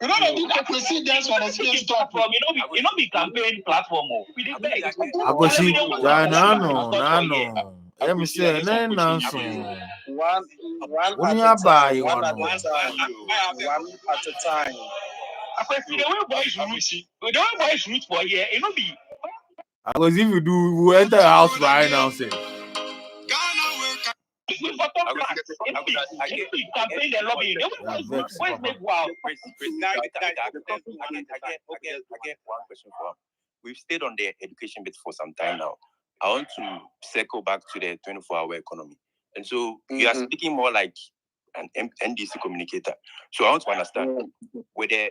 know they do presidents for the space stop. You know be campaign platform. I go see. Yeah, no. Let me say, no. One at a time. I could see the way boys root. The way boys root for here, you know be. Because if you do, we enter a house right now, say. Campaign the lobby. I get one question for him. We've stayed on the education bit for some time now. I want to circle back to the 24-hour economy. And so you are speaking more like an NDC communicator. So I want to understand, with the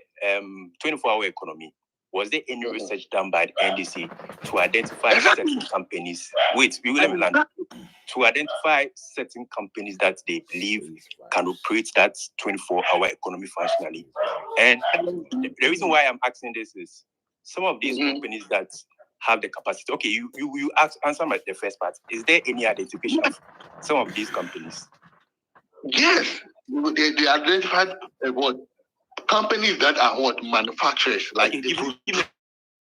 24-hour economy, was there any research done by the NDC to identify certain companies? Wait, we will let me land. To identify certain companies that they believe can operate that 24-hour economy functionally. And the reason why I'm asking this is some of these companies that have the capacity. Okay, you answer the first part. Is there any identification of some of these companies? Yes, they identified what companies that are what manufacturers like. Okay, give me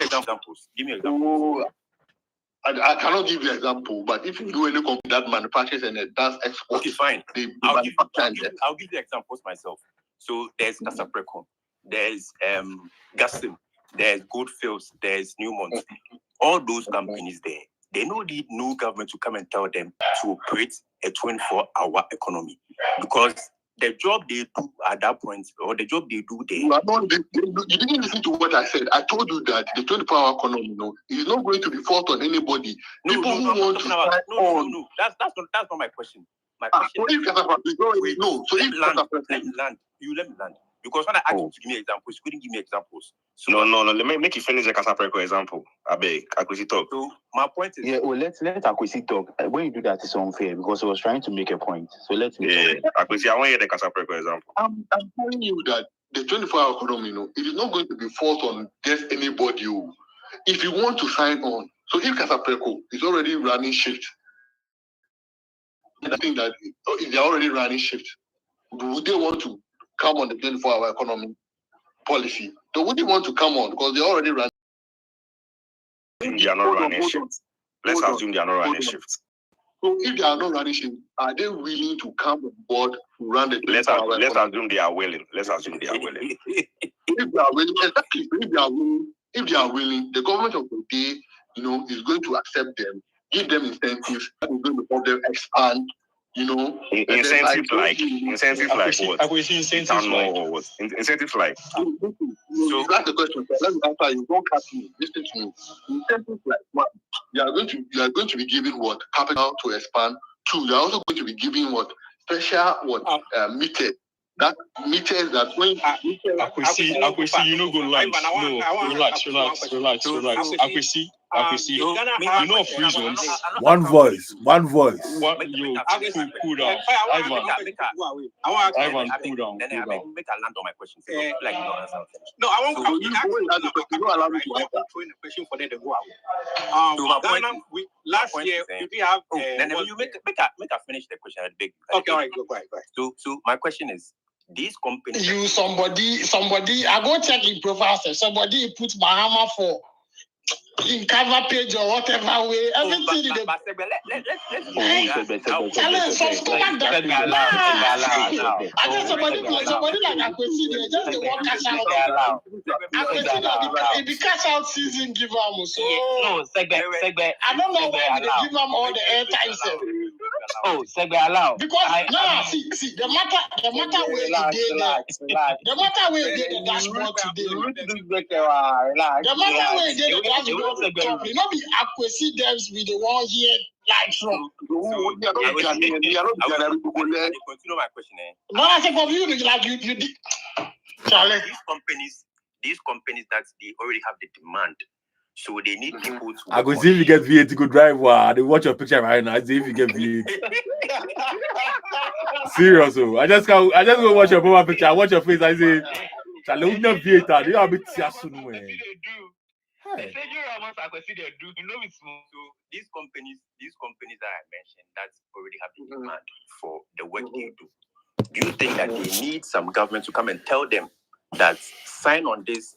examples. Give me examples. Oh, I cannot give you an example, but if you do any company that manufactures and it does export, okay, fine. I'll give the examples myself. So there's Casaprecon, there's Gassim, there's Goldfields, there's Newmont. All those companies there, they don't need no government to come and tell them to operate a 24-hour economy, because the job they do at that point, or the job they do there. You didn't listen to what I said. I told you that the 24-hour economy, is not going to be forced on anybody. No. That's not my question. My question. Let me land. Because when I asked you to give me examples, you couldn't give me examples. So no. Let me make you finish the Casapreco example. I beg, Akwesi talk. So my point is. Yeah, well, let Akwesi talk. When you do that, it's unfair because I was trying to make a point. So let's. Akwesi, I want to hear the Casapreco example. I'm telling you that the 24-hour economy, it is not going to be forced on just anybody. If you want to sign on, so if Casapreco is already running shift, I think that if they're already running shift, would they want to come on the 24-hour economy policy? They wouldn't want to come on because they're already running. They are not running shifts. Let's assume they are not running shifts. So if they are not running shifts, are they willing to come on board to run the 24-hour Let's assume they are willing. If they are willing, exactly. If they are willing, the government of the day, is going to accept them, give them incentives that is going to help them expand. Incentives like what? Incentives like. So that's the question. Let me answer you. Don't cut me. Listen to me. Incentives like what? You are going to be giving what? Capital to expand. 2, you are also going to be giving what? Special meters. That meters that when Akwesi, you know go live. No, relax. Akwesi, you know free zones. One voice. Cool down. Ivan, cool down. Then I make a land on my question. No, I want to allow me to answer the question for them to go out. Ghana, last year we have. Then you make a finish the question. Okay, all right, go ahead. So my question is, these companies. You somebody. I go check in profile. Somebody put Mahama for in cover page or whatever way. Everything in the. I guess somebody like Akwesi, they just the one cash out. Akwesi, the cash out season give them so. I don't know why they give them all the airtime. Because now see the matter where it did the matter where it did the dashboard today. The matter where it did the dashboard. You know, be Akwesi devs be the one here Like from. Continue my question. No, I think of you like you did. These companies that they already have the demand, so they need people to. I go see if you get V8 to go drive. Wow, they watch your picture right now. See if you get V8. Serious, oh. I just go watch your profile picture. I watch your face. I say, "Chale, we not V8. They are a bit soon, man." Hey. They do. You know it's small. So these companies that I mentioned that already have the demand for the work they do. Do you think that they need some government to come and tell them that sign on this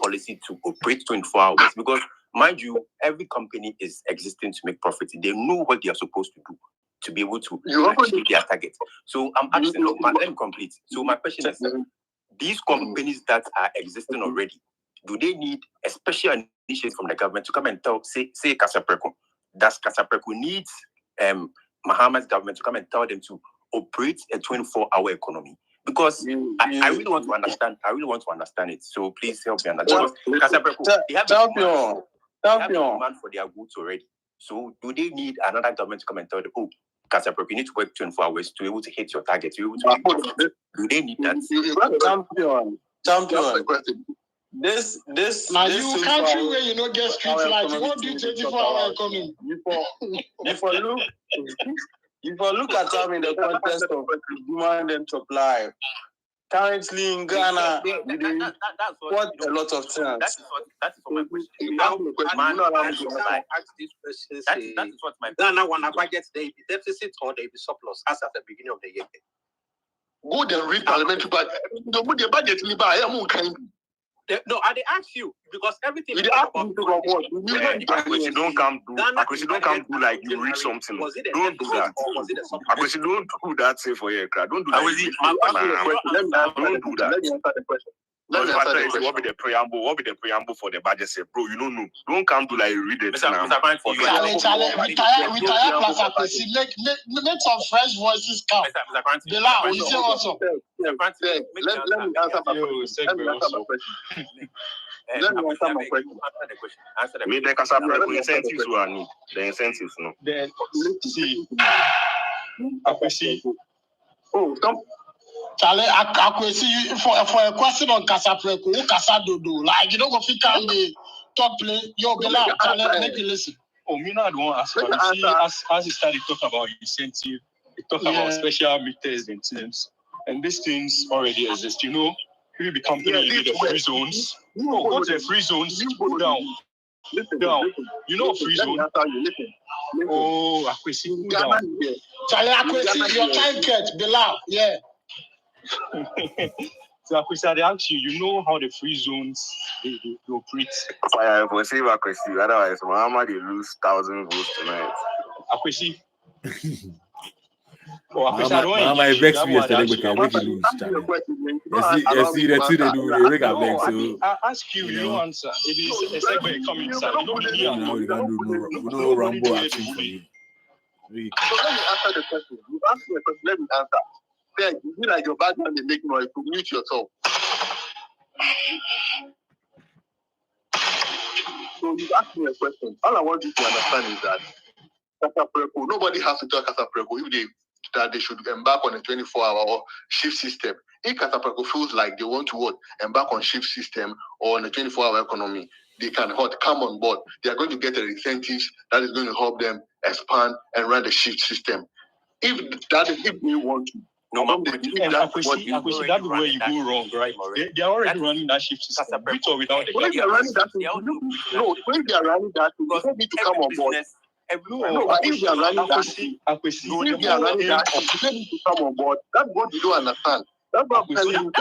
policy to operate 24 hours? Because mind you, every company is existing to make profit. They know what they are supposed to do to be able to achieve their target. So I'm asking, let me complete. So my question is, these companies that are existing already, do they need a special initiative from the government to come and tell, say Kasapreko? Does Kasapreko need Mahama's government to come and tell them to operate a 24-hour economy? Because I really want to understand. I really want to understand it. So please help me understand. Kasapreko, they have demand for their goods already. So do they need another government to come and tell them, oh, Kasapreko, you need to work 24 hours to be able to hit your target, to be able to make profit? Do they need that? Champion. This now you country where you don't get street lights. What do you 24-hour economy? If I look at them in the context of demand and supply, currently in Ghana, what a lot of things. That is what my question. That is what my Ghana want to budget the deficit or the surplus as at the beginning of the year. Go and read parliamentary budget. The budget in the no, I ask you because everything. Don't come do like you read something. Don't do that. Don't do that. Say for your crowd. Don't do that. Don't do that. What be the preamble? What be the preamble for the budget? Say, bro, you don't know. Don't come to like read it. Make some fresh voices come. Bilal, you say also. Let me answer my question. Let me answer my question. Answer the question. The incentives were no. The incentives no. Then see. Akwesi. Oh, come. Chale, Akwesi, for a question on Kasapreko, Kasadodo, like you don't go fit on the top play. Yo, Bilal, Chale, make you listen. Oh, me not don't ask. As he started talk about incentive, he talk about special meters and things, and these things already exist. You know, if you become the free zones, go to the free zones, go down. You know free zone. Oh, Akwesi, go down. Chale, Akwesi, your time cut, Bilal, yeah. So Akwesi, they ask you, you know how the free zones they operate. I will say Akwesi, otherwise Muhammad will lose 1,000 votes tonight. Akwesi. Mama vex me yesterday because I make you lose. You see the two they do, they make a vex. So I ask you, you don't answer. It is a segment coming inside. You know Rambo action for you. So let me answer the question. You ask me a question, let me answer. Then you feel like your background is making noise, to mute yourself. So you ask me a question. All I want you to understand is that Kasapreko, nobody has to tell Kasapreko that they should embark on a 24-hour shift system. If Kasapreko feels like they want to embark on shift system or on a 24-hour economy, they can come on board. They are going to get the incentives that is going to help them expand and run the shift system. If they want to. That's where you go wrong, right? They are already running that shift system, with or without the when they are running that, when they are running that, they don't need to come on board. But if they are running that, they need to come on board. That's what you don't understand. That's what I'm telling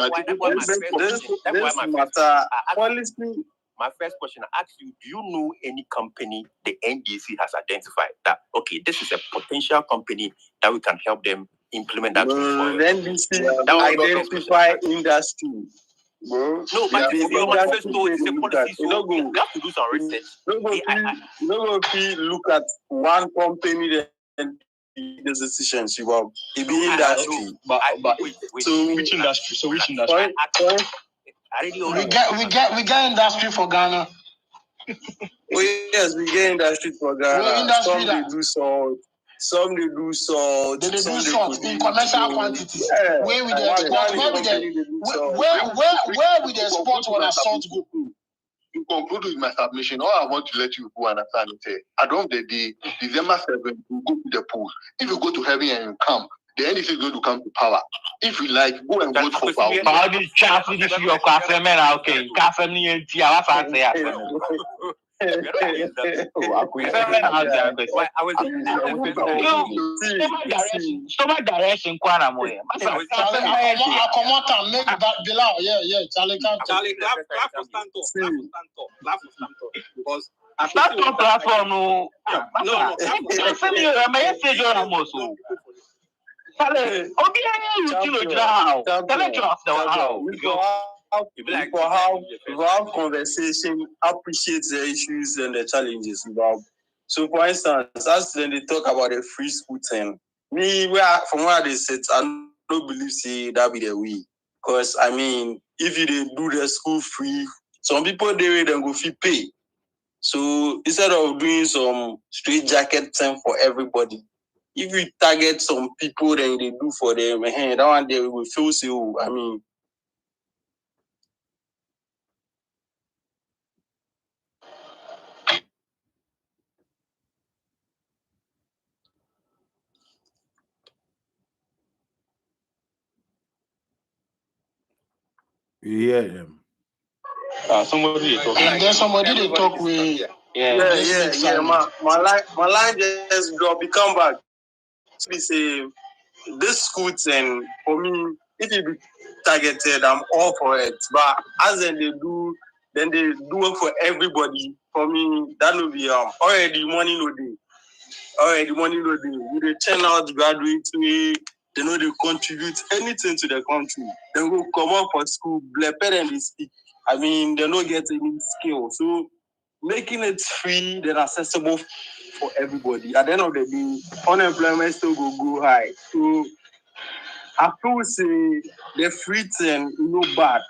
you. My first question, I ask you, do you know any company the NDC has identified that, okay, this is a potential company that we can help them implement that? NDC identify industry. Bro. No, but it's a policy, so you have to do some research. Look at one company and the decisions you have. It be industry. So which industry? We get industry for Ghana. Oh yes, we get industry for Ghana. Some they do salt. Some they do salt. They do some salt they in commercial quantities. Yeah. Where we the export? Where we the export when a salt go? To conclude with my submission, all I want to let you go understand is at the end of the day, December 7th, you go to the pool. If you go to heaven and you come, the NDC is going to come to power. If you like, go and vote for power. How this chat with this your cafe man? Okay, cafe me and tea. I fancy I stomach direction, Kwana Moya. I come out and make that below. Yeah, Charlie can't. Charlie, clap for Stanto. Because Stanto platform, no. Charlie, we have conversation, appreciate the issues and the challenges involved. So, for instance, as when they talk about the free school thing, from where they sit, I don't believe that be the way. Because I mean, if you do the school free, some people they then go fee pay. So instead of doing some straight jacket thing for everybody, if you target some people, then they do for them, that one day we will feel so. I mean. Yeah, them. Somebody they talk with. Yeah. My line just drop. We come back. We say this school thing for me. If it be targeted, I'm all for it. But as then they do it for everybody. For me, that will be already money no day. We they turn out graduates. They know they contribute anything to the country. They go come up for school, better than they speak. I mean, they don't get any skill. So making it free, then accessible for everybody. At the end of the day, unemployment still go high. So I feel say the free thing is not bad,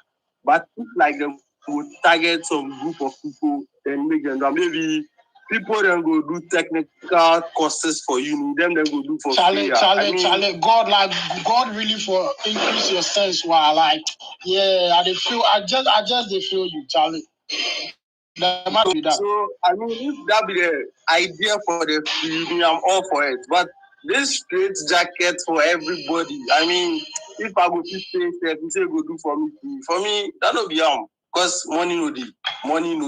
but if like they would target some group of people and make them maybe. People then go do technical courses for uni. Them then go do for Charlie. God really for increase your sense. While I just they feel you, Charlie. That might be that. So I mean, if that be the idea for the free, I'm all for it. But this straight jacket for everybody. I mean, if I go to say you say go do for me, that will be because money no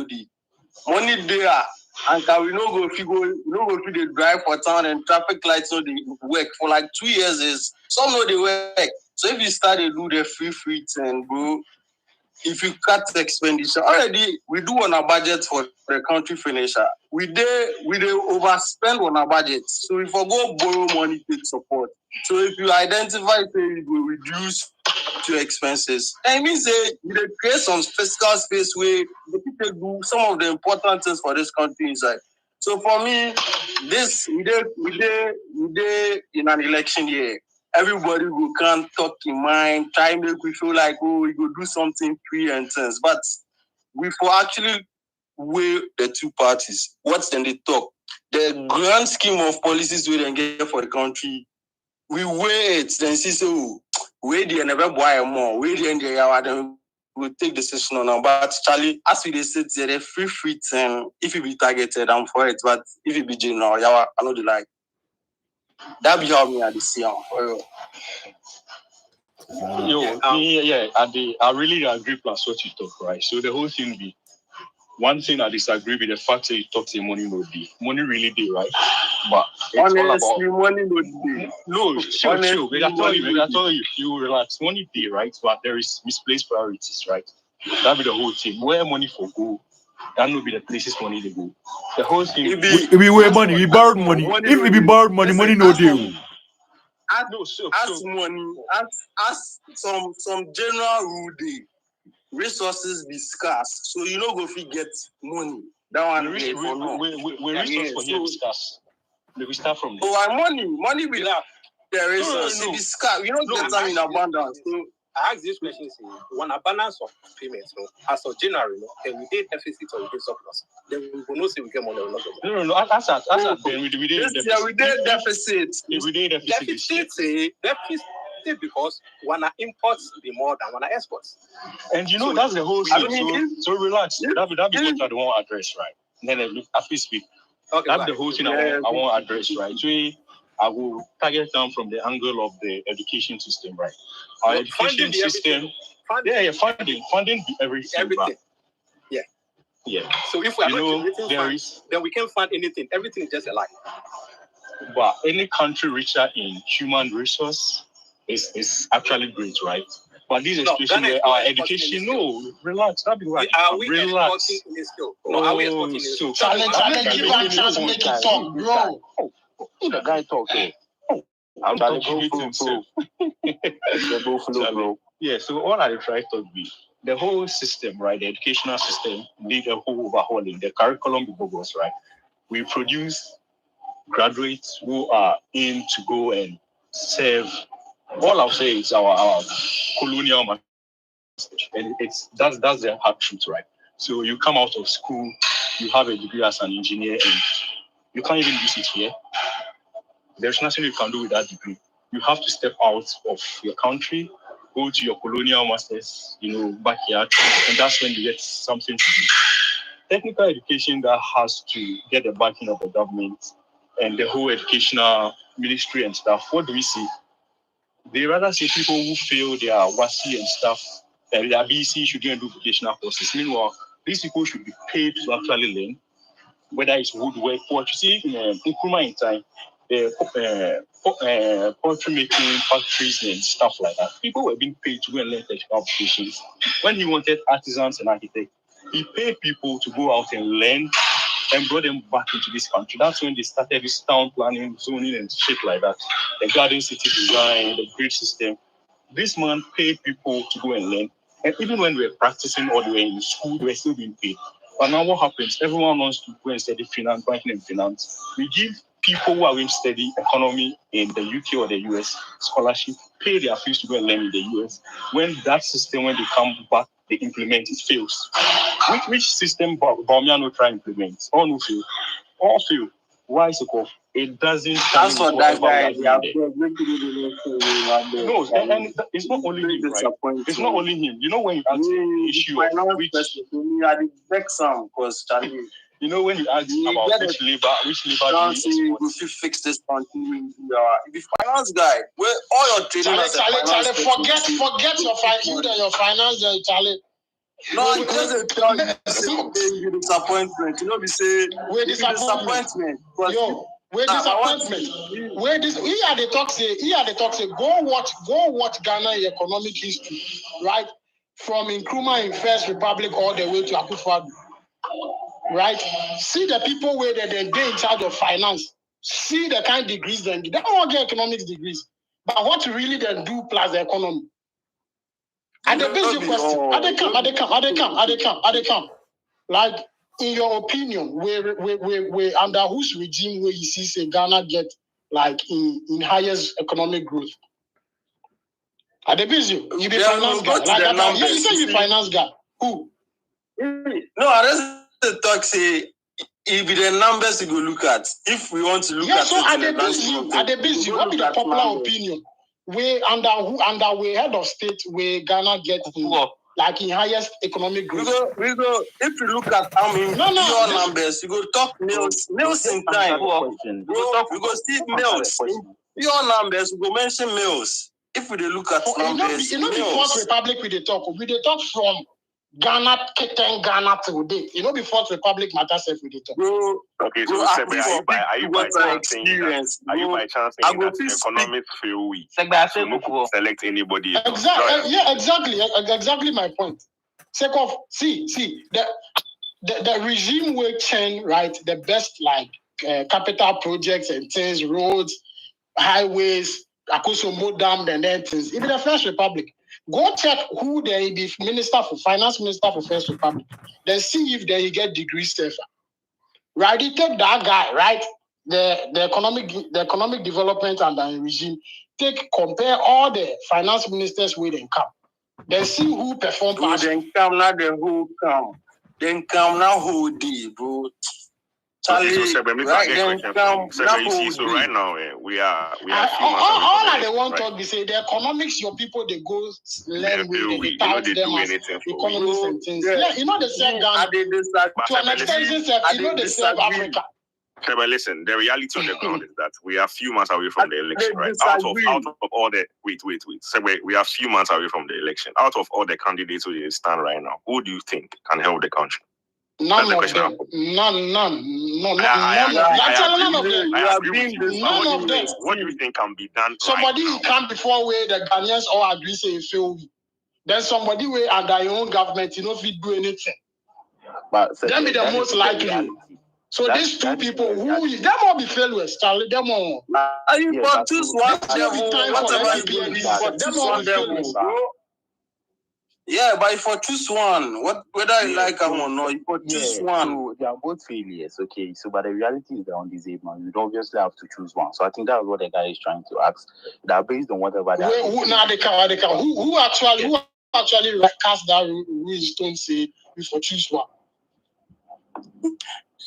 there. And can we no go through the drive for town and traffic lights no they work for like 2 years is some no they work. So if you start to do the free thing, bro, if you cut the expenditure already, we do on our budget for the country finisher. We they overspend on our budget. So if I go borrow money to support. So if you identify say you will reduce your expenses, and means say you create some fiscal space where the people do some of the important things for this country inside. So for me, this we did in an election year. Everybody who can't talk in mind, try to make we feel like we go do something free and things. But we for actually weigh the two parties. What's then they talk? The grand scheme of policies we then get for the country. We weigh it, then see so we the never buy more. We the then we'll take decision on. But Charlie, as we say, the free thing. If it be targeted, I'm for it. But if it be general, I know the like. That be how me at the see I really agree plus what you talk, right? So the whole thing be one thing I disagree with the fact that you talk say money no be. Money really be, right? But it's honestly, all about money no be. No, chill. We got tell you, you relax. Money be, right? But there is misplaced priorities, right? That be the whole thing. Where money for go, that will be the places money they go. The whole thing. If we wear money, we borrowed money. If we borrowed money, money no deal. As money, as some general rule day, resources be scarce, so you know go fit get money. That one we resource for here discuss. We start from there. Oh, money be that. The resources be scarce. You don't get them in abundance. So I ask this question: when a balance of payments, as of January, can we did deficit or we did surplus? Then we will not say we get money or not. No. As then we did deficit. We did deficit. We did Deficit because when I imports be more than when I exports. And you know that's the whole thing. So relax. That be what I don't want to address, right? Then at least speak. Okay, that's the whole thing I want to address, right? So I will target down from the angle of the education system, right? Our education system, funding everything. Right? Yeah. So if we are not generating funds, then we can't fund anything. Everything is just a lie. But any country richer in human resource is actually great, right? But this is situation where our education, relax. That be right. Are we exporting in this skill? No, are we exporting in this skill? Challenge, give a chance, make it talk, bro. The guy talking. I'm talking to himself. Bro. Yeah, so all I try to be the whole system, right? The educational system need a whole overhauling. The curriculum goes right. We produce graduates who are in to go and serve. All I'll say is our colonial message, and that's the hard truth, right? So you come out of school, you have a degree as an engineer, and you can't even use it here. There's nothing you can do with that degree. You have to step out of your country, go to your colonial masters, backyard, and that's when you get something to do. Technical education that has to get the backing of the government and the whole educational ministry and stuff. What do we see? They rather say people who fail their WASI and stuff, their BC should go and do vocational courses. Meanwhile, these people should be paid to actually learn, whether it's woodwork, what you see in Nkrumah in time, poultry making factories and stuff like that. People were being paid to go and learn technical vocations. When he wanted artisans and architects, he paid people to go out and learn and brought them back into this country. That's when they started this town planning, zoning, and shit like that. The garden city design, the grid system. This man paid people to go and learn. And even when we were practicing or they were in school, they were still being paid. But now what happens? Everyone wants to go and study finance, banking and finance. We give people who are going to study economy in the UK or the US scholarship, pay their fees to go and learn in the US. When that system, when they come back, they implement, it fails. Which system Bawumia no try implement? All no fail. All fail. Why is it called? It doesn't. That's what that guy. No, and it's not only him, right? It's not only him. You know when you ask the issue of which you know when you ask about which labor do we fix this country? The finance guy, where all your trading Charlie, forget your finance, Charlie. No, it's just a disappointment. We say disappointment. Disappointment. Where this he had the talk say go watch Ghana economic history, right? From Nkrumah in First Republic all the way to Akufo-Addo. Right? See the people where they're in charge of finance. See the kind of degrees they don't all get economics degrees. But what really they do plus the economy? And the basic question, are they come? Like, in your opinion, where under whose regime where you see say Ghana get like in highest economic growth? Are they busy? You be finance guy. You say you finance guy. Who? No, I just talk say if the numbers you go look at, if we want to look at so are they busy? What be the popular opinion? We under we head of state where Ghana gets like in highest economic growth. We go if you look at how many numbers, you go talk mills in time. We go see mills. Pure numbers, we go mention mills. If we look at numbers, you know the Fourth Republic we talk from Ghana today. You know the Fourth Republic matters if we talk. Okay, so are you by chance saying that economics fail we? Select anybody. Exactly my point. See the regime will change, right? The best like capital projects and things, roads, highways, Akosombo Dam and then things. Even the First Republic. Go check who they be finance minister for First Republic. Then see if they get degrees safer. Right? You take that guy, right? The economic development and the regime. Compare all the finance ministers with them come. Then see who perform Bro, then come now the whole come. Then come now whole day, bro. Charlie, So right then come so right now we are all I want to talk, they say the economics, your people they go learn with they tout them as economists and things. Yeah, you know the same Ghana. To an extent, you know the same Africa. Okay, but listen, the reality on the ground is that we are few months away from the election, right? Out of all the wait. So we are few months away from the election. Out of all the candidates who stand right now, who do you think can help the country? None of them. None of them. What do you think can be done? Somebody come before where the Ghanaians all agree say it fail. Then somebody where under your own government, you know, if you do anything. But them be the most likely. So these two people who them all be failures, Charlie. Them all. Are you for choose one devil? Whatever you do, for choose one devil, bro. Yeah, but if you choose one, whether you like them or not, you choose one. So they are both failures, okay. So, but the reality is they're undisabled. You don't obviously have to choose one. So I think that's what the guy is trying to ask. That based on whatever. Who actually cast that rule? Don't say you for choose one.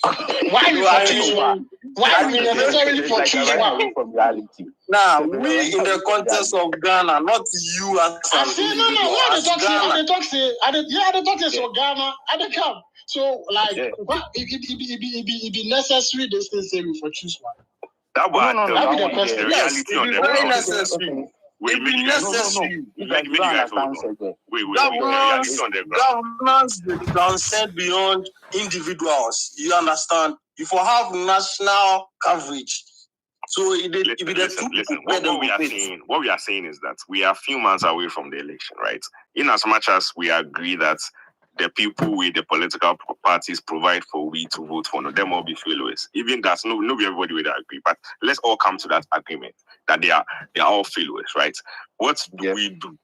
Why you for choose one? Why we necessarily for choose one? From reality. Now, we in the context of Ghana, not you as I say no. What the talk say? The talk say so Ghana. I don't come. So like, what it be necessary? They still say we for choose one. That was the question. Yes, it be very necessary. It be necessary. Governance transcend beyond individuals. You understand? If you have national coverage, so what we are saying is that we are a few months away from the election, right? In as much as we agree that the people with the political parties provide for we to vote for, no, them all be failures. Even that's no everybody will agree, but let's all come to that agreement that they are all failures, right? What do we do?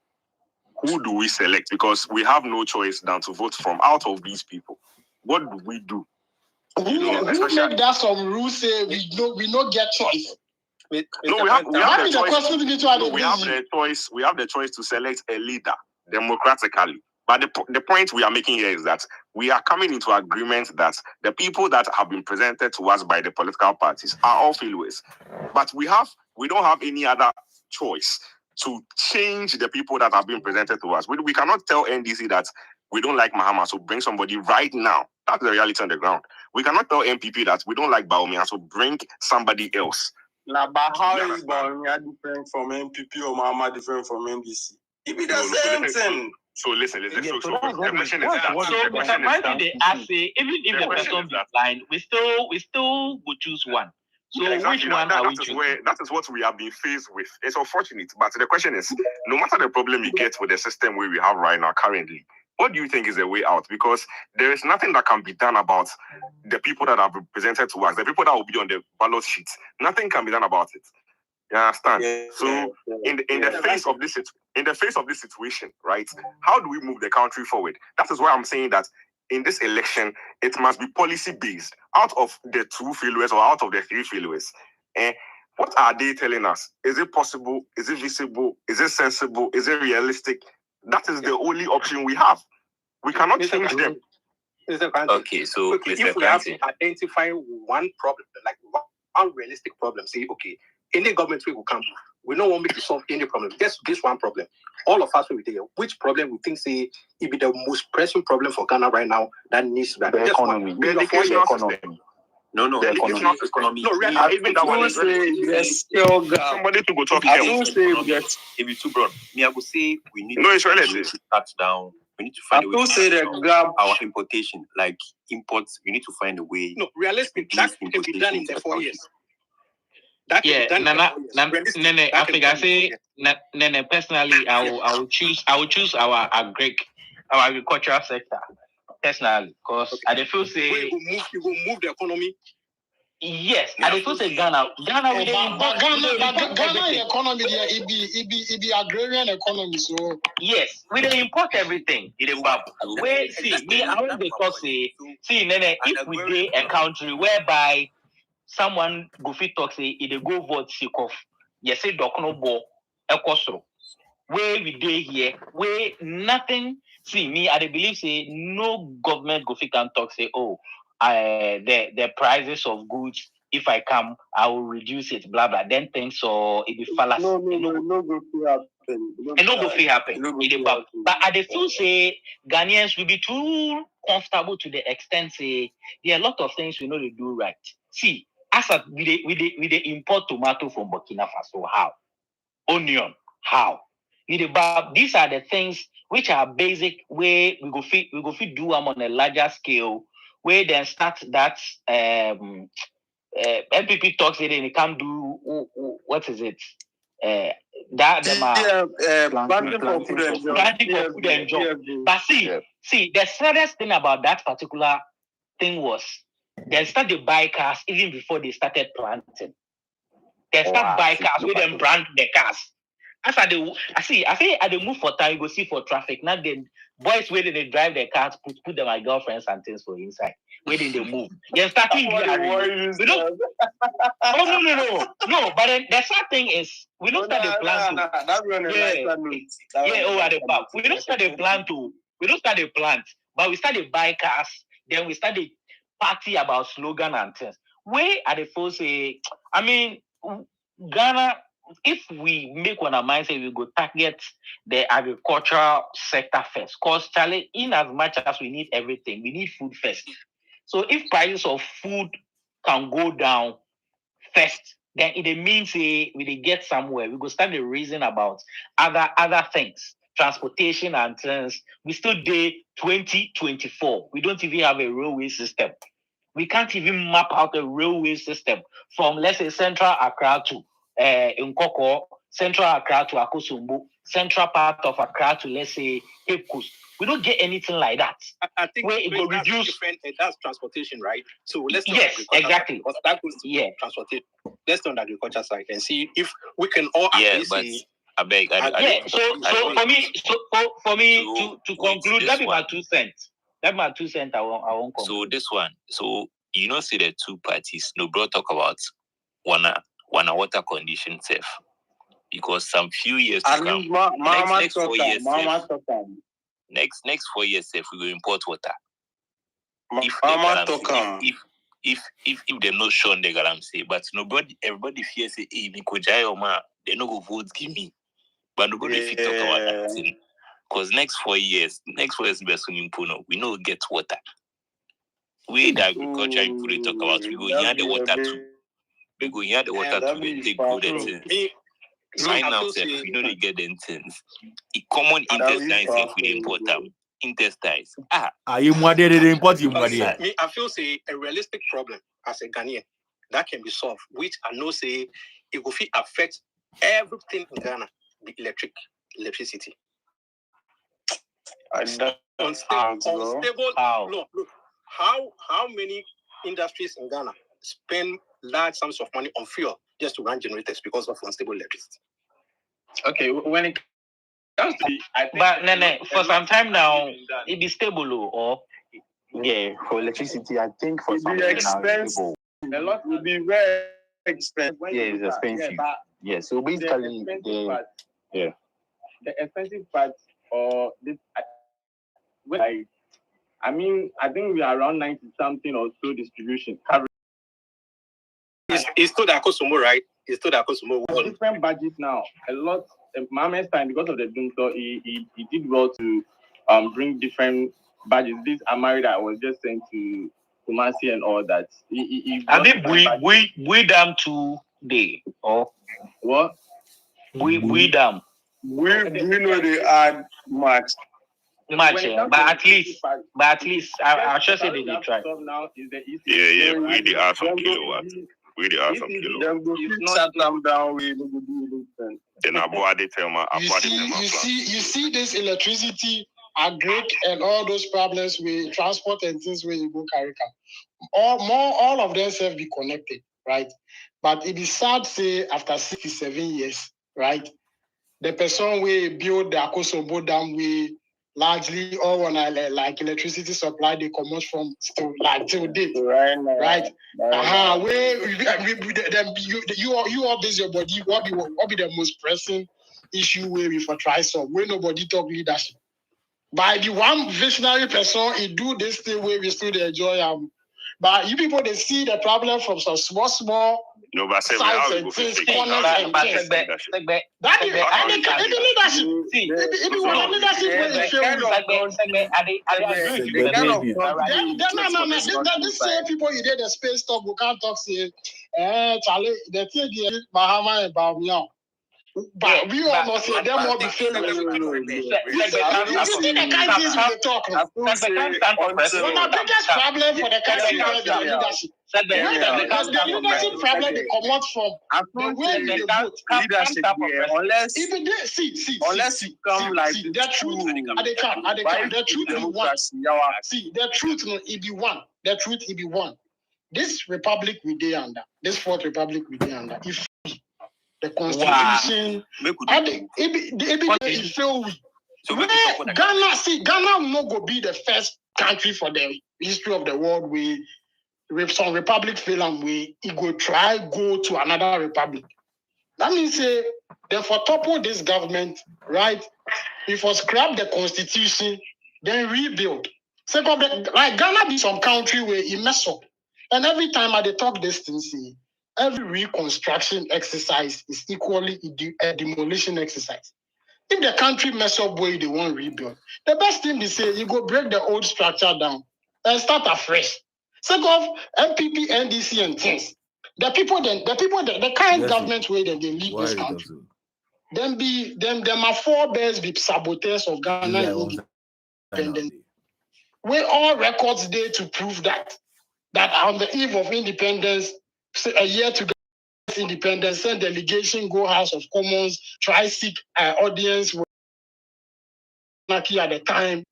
Who do we select? Because we have no choice than to vote from out of these people. What do we do? Who make that some rules say we no get choice? We have the choice to select a leader democratically. But the point we are making here is that we are coming into agreement that the people that have been presented to us by the political parties are all failures. But we don't have any other choice to change the people that have been presented to us. We cannot tell NDC that we don't like Mahama, so bring somebody right now. That's the reality on the ground. We cannot tell MPP that we don't like Bawumia, so bring somebody else. Now, but how is Bawumia different from MPP or Mahama different from NDC? It be the same thing. So listen. So the question is that they ask, even if the person is blind, we still would choose one. So which one are we choosing? That is what we have been faced with. It's unfortunate, but the question is, no matter the problem you get with the system we have right now currently, what do you think is the way out? Because there is nothing that can be done about the people that are presented to us, the people that will be on the ballot sheet. Nothing can be done about it. You understand? In the face of this situation, right? How do we move the country forward? That is why I'm saying that in this election, it must be policy based. Out of the 2 failures or out of the 3 failures, what are they telling us? Is it possible? Is it visible? Is it sensible? Is it realistic? That is the only option we have. We cannot change them. Okay, so if we have to identify one problem, like one realistic problem, say, okay, any government will come, we don't want to solve any problem. Just this one problem. All of us will be there. Which problem we think say it be the most pressing problem for Ghana right now that needs to be the economy. The educational system. No, the economy. No, really, even that one is somebody to go talk here. If it's too broad, I would say we need to cut down. We need to find a way to grab our importation, like imports. We need to find a way. No, realistic. That can be done in the 4 years. Personally, I will choose our agricultural sector. Personally, because I feel say you will move the economy. Yes, I feel say Ghana Ghana economy there, it be agrarian economy. So yes, we don't import everything in the Bible. Wait, I want to talk say, if we get a country whereby someone go fit talk say, if they go vote sick of, yes, say Dokono Bo, Ekosro. where we day here, where nothing. See me, I believe say no government go fit and talk say, oh, the prices of goods. If I come, I will reduce it. Blah blah. Then things so it be fallacy. No go fit happen. It no go fit happen. But I feel say Ghanaians will be too comfortable to the extent say there are a lot of things we know to do right. See, as we they import tomato from Burkina Faso, how? Onion, how? These are the things which are basic where we go fit do them on a larger scale, where then start that MPP talks it and they can't do what is it? Planting for food and job. But see, the saddest thing about that particular thing was they started to buy cars even before they started planting. They start buy cars with them brand the cars. As I say I they move for time, you go see for traffic. Now the boys where they drive their cars, put them my girlfriends and things for inside. Where they move. They're starting no. But then the sad thing is we don't start the plan to. At the back. We don't start the plan to. We don't start the plant, but we start to buy cars. Then we start the party about slogan and things. Where are the folks say? I mean, Ghana. If we make one of mindset, we go target the agricultural sector first. Because Charlie, in as much as we need everything, we need food first. So if prices of food can go down first, then it means we get somewhere. We go start the reason about other things, transportation and things. We still day 2024. We don't even have a railway system. We can't even map out a railway system from, let's say, Central Accra to Nkoko, Central Accra to Akosombo, Central part of Accra to, let's say, Cape Coast. We don't get anything like that. I think where it will reduce. That's transportation, right? So let's exactly. Because that goes to transportation. Let's turn the agriculture side and see if we can all I beg. For me to conclude, that be my 2 cents. That's my 2 cents. I won't conclude. So this one. So see the two parties. No, bro, talk about one water condition safe. Because some few years to come, next 4 years next 4 years safe, we will import water. If they no shown the galamsey, but everybody fears say, hey, Mikojai Oma, they no go vote give me. But nobody fit talk about that thing. Because next 4 years, best we no get water. We the agriculture people talk about, we go hear the water too. We go hear the water too, they take good things. Right now, we know they get the things. Common intestines, if we import them. Intestines. You mother they import you mother. I feel say a realistic problem as a Ghanaian that can be solved, which I know say it will affect everything in Ghana, the electricity. Unstable. Look, how many industries in Ghana spend large sums of money on fuel just to run generators because of unstable electricity? Okay, when it comes to for some time now, it be stable or for electricity, I think for some expensive. A lot will be very expensive. It's expensive. So basically, the expensive part or this. I think we are around 90 something or so distribution. It's still the Akosombo, right? It's still the Akosombo. Different budget now. A lot. Mohammed's time, because of the doom, so he did well to bring different budgets. This Amari that I was just saying to Kumasi and all that. I think we dam today or what? We dam. We know they add much, but at least I should say they try. We the add some kilowatts. We the add some kilowatts. Shut them down. We will do this. Then you see this electricity, agric, and all those problems with transport and things where you go carry all of them have be connected, right? But it is sad say after 67 years, right? The person we build the Akosombo Dam we largely all on like electricity supply they come out from still like till date, right? Where you all base your body. What be the most pressing issue where we for try some where nobody talk leadership. By the one visionary person, he do this thing where we still enjoy but you people they see the problem from some small no, but say sides and things, corners and things. That is the leadership. See, if you want leadership, where you feel this same people you did the space talk, we can't talk say, Charlie, the thing is Bahama and Bamiyan. But we all know say them all be failing. You see the countries we talk. One of the biggest problem for the country is the leadership. The leadership problem they come out from the way we vote. Leadership unless even they see unless you come like the truth the truth be one. See the truth no it be one. The truth it be one. This republic we dey under, this fourth republic we dey under. If the constitution, Ghana will not go be the first country for the history of the world with some republic fail and it go try go to another republic. That means they for topple this government, right? If we scrap the constitution, then rebuild. Second, like Ghana be some country where it mess up, and every time I talk this thing, see. Every reconstruction exercise is equally a demolition exercise. If the country mess up where they want to rebuild, the best thing they say, you go break the old structure down and start afresh. Second of MPP, NDC, and things. The current government where they lead this country. Them are forebears be saboteurs of Ghana independence. Where all records there to prove that on the eve of independence, a year to get independence, send delegation, go House of Commons, try seek audience at the time,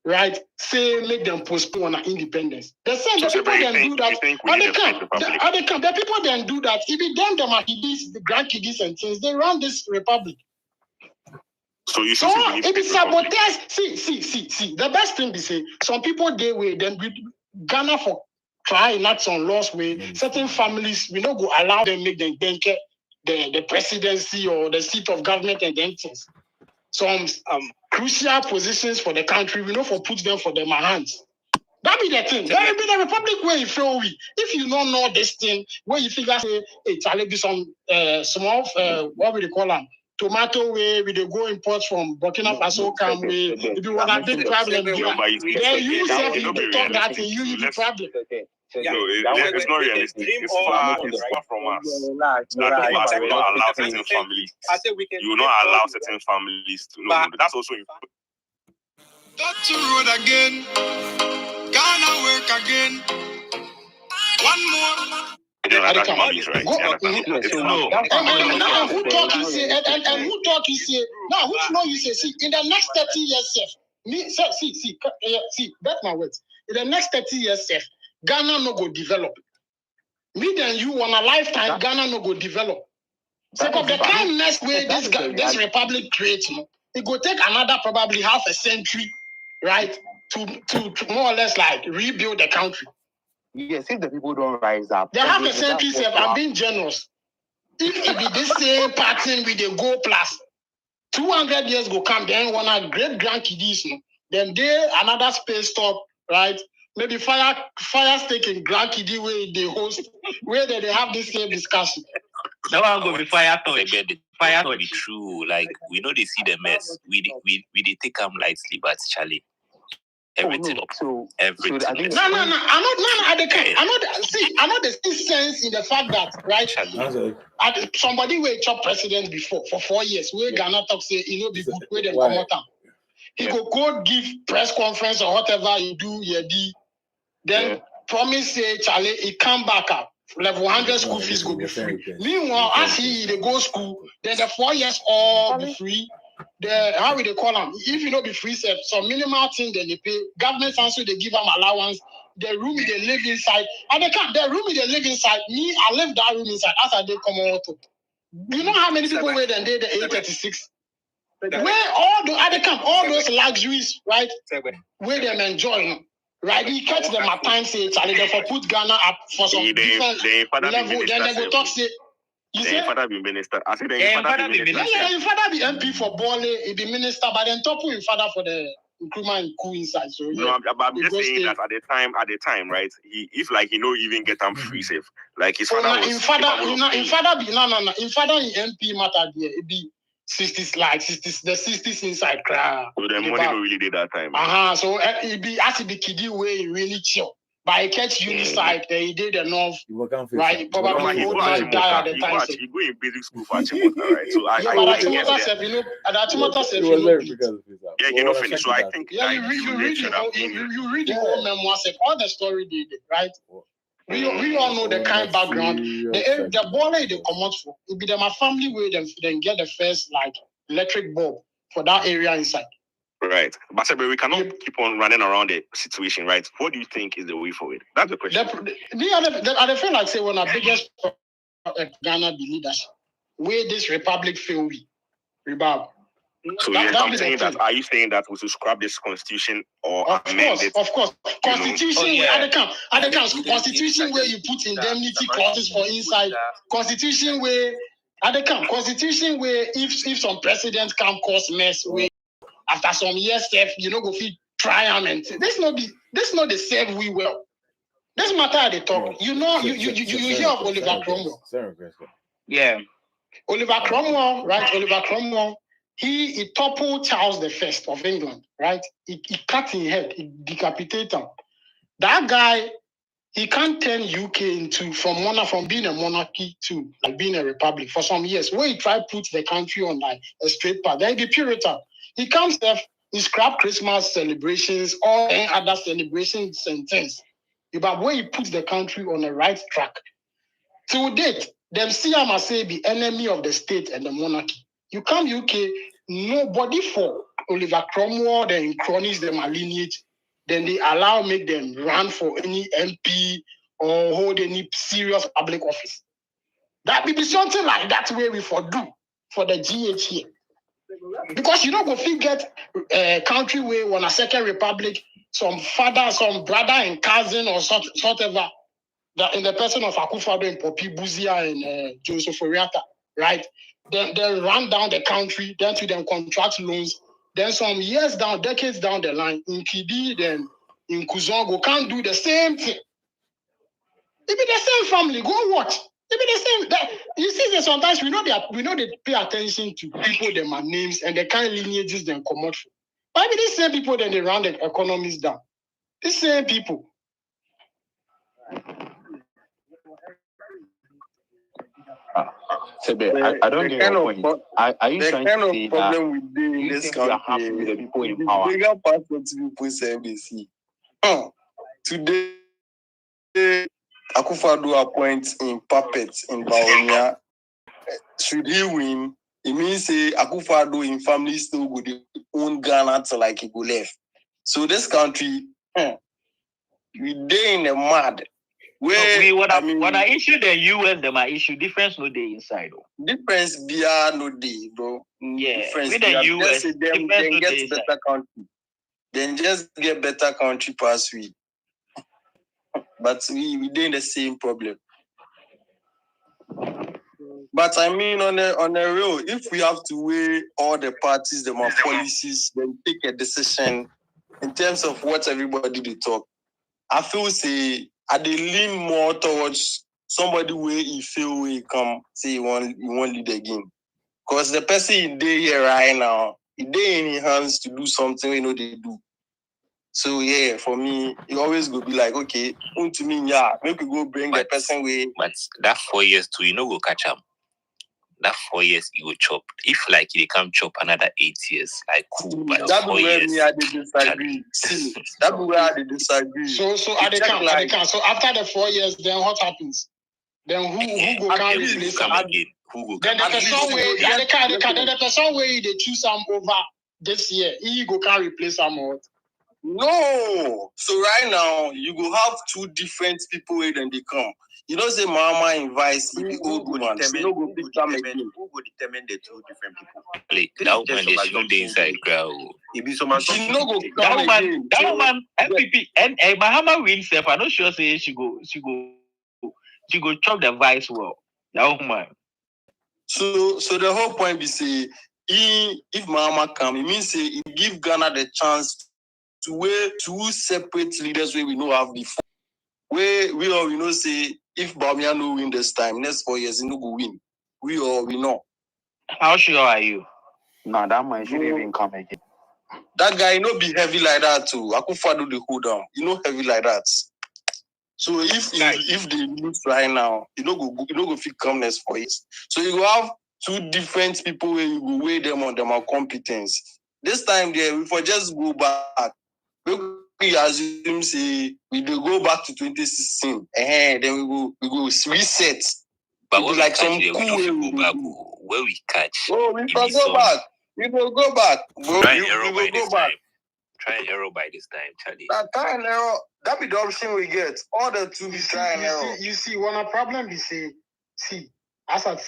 right? Say make them postpone our independence. The people then do that. The people then do that. If them are kiddies, the grandkiddies and things, they run this republic. So you so if it's sabotage, see. The best thing they say, some people they will then Ghana for try enact some laws where certain families we not go allow them make them get the presidency or the seat of government and then things. Some crucial positions for the country, we know for put them for them hands. That be the thing. That be the republic where you feel we. If you don't know this thing, where you figure say, hey, Charlie, be some small what we call them. Tomato way, we go import from Burkina Faso, come way. If you want a big problem, then you say you talk that you the problem. No, it's not realistic. It's far from us. That will not allow certain families. You will not allow certain families to. No, that's also important. That's the road again. Ghana work again. One more. Right? Who talk you say and who talk you say now? Who know you say? See, in the next 30 years, see, that's my words. In the next 30 years, Ghana no go develop. Me and you on a lifetime, Ghana no go develop. So of the kind next way this republic creates, it go take another probably half a century, right, to more or less like rebuild the country. Yes, if the people don't rise up. They have a century, I'm being generous. If it be this same pattern with the go plus, 200 years go come, then one a great grandkiddies, then they another space stop, right? Maybe fire stake in grandkiddie where they host, where they have this same discussion. That one go be fire touch. Fire touch be true. Like we know they see the mess. We take them lightly, but Charlie. Everything up. Everything. No. I'm not the sense in the fact that right. Somebody will chop president before for 4 years. Where Ghana talk say be good where they come out. He go give press conference or whatever you do, then promise say Charlie he come back up. Level 100 school fees go be free. Meanwhile, as he go school, then the 4 years all be free. How will they call them? If you know be free self, some minimal thing then they pay. Government also they give them allowance. The room they live inside. And they can't the room they live inside. Me, I live that room inside as they come out. You know how many people were then they the 836? Where all those luxuries, right? Where them enjoy. Right, he catch them at times say Charlie, they for put Ghana up for some different level. Then they go talk say Then father be minister. I said Yeah, father be minister. Yeah, your father be MP for Bole, he be minister, but then top your father for the Nkrumah and Coup inside. So yeah, No, I'm just saying that at the time, right? He no even get him free safe. Like his father was. In father in MP matter there, it be 60s like 60s the 60s inside crowd. So the money no really did that time. So it be as it be kiddie way he really chill. But I catch Uniside, he did enough. Right, probably old man died at the time. He go in basic school for Achimota, right? So I Achimota said, you know finished. So I think you read the whole memoir, all the story did, right? We all know the kind background. The baller they come out for. It be them a family where then get the first like electric bulb for that area inside. Right. But we cannot keep on running around the situation, right? What do you think is the way forward? That's the question. I feel like say one of the biggest Ghana be leadership. Where this republic fail we. Rebound. So are you saying that we should scrap this constitution or amend it? Of course. Constitution constitution where you put indemnity clauses for inside. Constitution where if some president can cause mess where after some years, go fit try and this not the save we well. This matter they talk. You hear of Oliver Cromwell. Yeah. Oliver Cromwell, right? Oliver Cromwell, he toppled Charles I of England, right? He cut his head, he decapitated him. That guy, he can't turn UK from being a monarchy to like being a republic for some years. Where he tried to put the country on like a straight path. Then he be Puritan. He comes there, he scrap Christmas celebrations, or any other celebration sentence. But where he puts the country on the right track. To date, them see him as say the enemy of the state and the monarchy. You come UK, nobody for Oliver Cromwell, then cronies them are lineage, then they make them run for any MP or hold any serious public office. That will be something like that way we for do for the GH here. Because you don't go get a country where on a second republic, some father, some brother and cousin or whatever, that in the person of Akufo-Addo and Poppy Buzia and Joseph Oriata, right? Then run down the country, then to them contract loans. Then some years down, decades down the line, in Kidi, then in Kuzongo, can't do the same thing. It be the same family. Go watch. It be the same. You see that sometimes we know they pay attention to people, them are names, and the kind of lineages them come out from. But I mean, these same people, then they run the economies down. These same people. I don't get your point. Are you trying to say problem with this country with the people in power? Bigger part of people say ABC. Today, Akufo-Addo appoints in puppets in Baonia. Should he win, it means Akufo-Addo in family still would own Ghana till like he go left. So this country, we dey in a mad. Where what I issue the US, them are issue difference no day inside. Difference beyond no day, bro. Yeah, difference with the US, then get better country. Then just get better country pass we. But we dey in the same problem. But I mean, on a real, if we have to weigh all the parties, them are policies, then take a decision in terms of what everybody they talk, I feel I lean more towards somebody where he feel he come say he won't lead the game. Because the person in there here right now, he dey in his hands to do something they do. So yeah, for me, it always go be like, okay, to me, yeah, maybe go bring the person way. But that 4 years too, go catch up. That 4 years you will chop. If like they come chop another 8 years, like cool. But that 4 years, me I disagree. That be where I disagree. So So after the 4 years, then what happens? Then who go can replace him? Then the person the person where they choose some over this year, he go can replace him or what? No. So right now you go have two different people where then they come. You don't say mama invites the old woman. So no go pick them again. Who will determine the two different people? Like, that woman, they shouldn't be inside crowd. It be so much. She no go that woman, MPP, and Mahama wins. I'm not sure say she go chop the vice well. That woman. So the whole point is say, if Mahama come, it means say it give Ghana the chance to weigh two separate leaders where we know have before. Where we all we know say if Bawumia no win this time, next 4 years he no go win. We all we know. How sure are you? No, that man shouldn't even come again. That guy no be heavy like that too. Akufo-Addo the hold down. You know heavy like that. So if they lose right now, you know go fit come next 4 years. So you go have two different people where you go weigh them on their competence. This time there, we for just go back. We assume say we will go back to 2016. Then we go reset. But when like we some catch, cool we way go back. Where we catch, oh, we can go back. We will go back. Bro. Try We error will by go this back. time. Try error by this time, Charlie. That kind of error, that be the option we get. All the two be trying error. You see, one of the problem is say, as at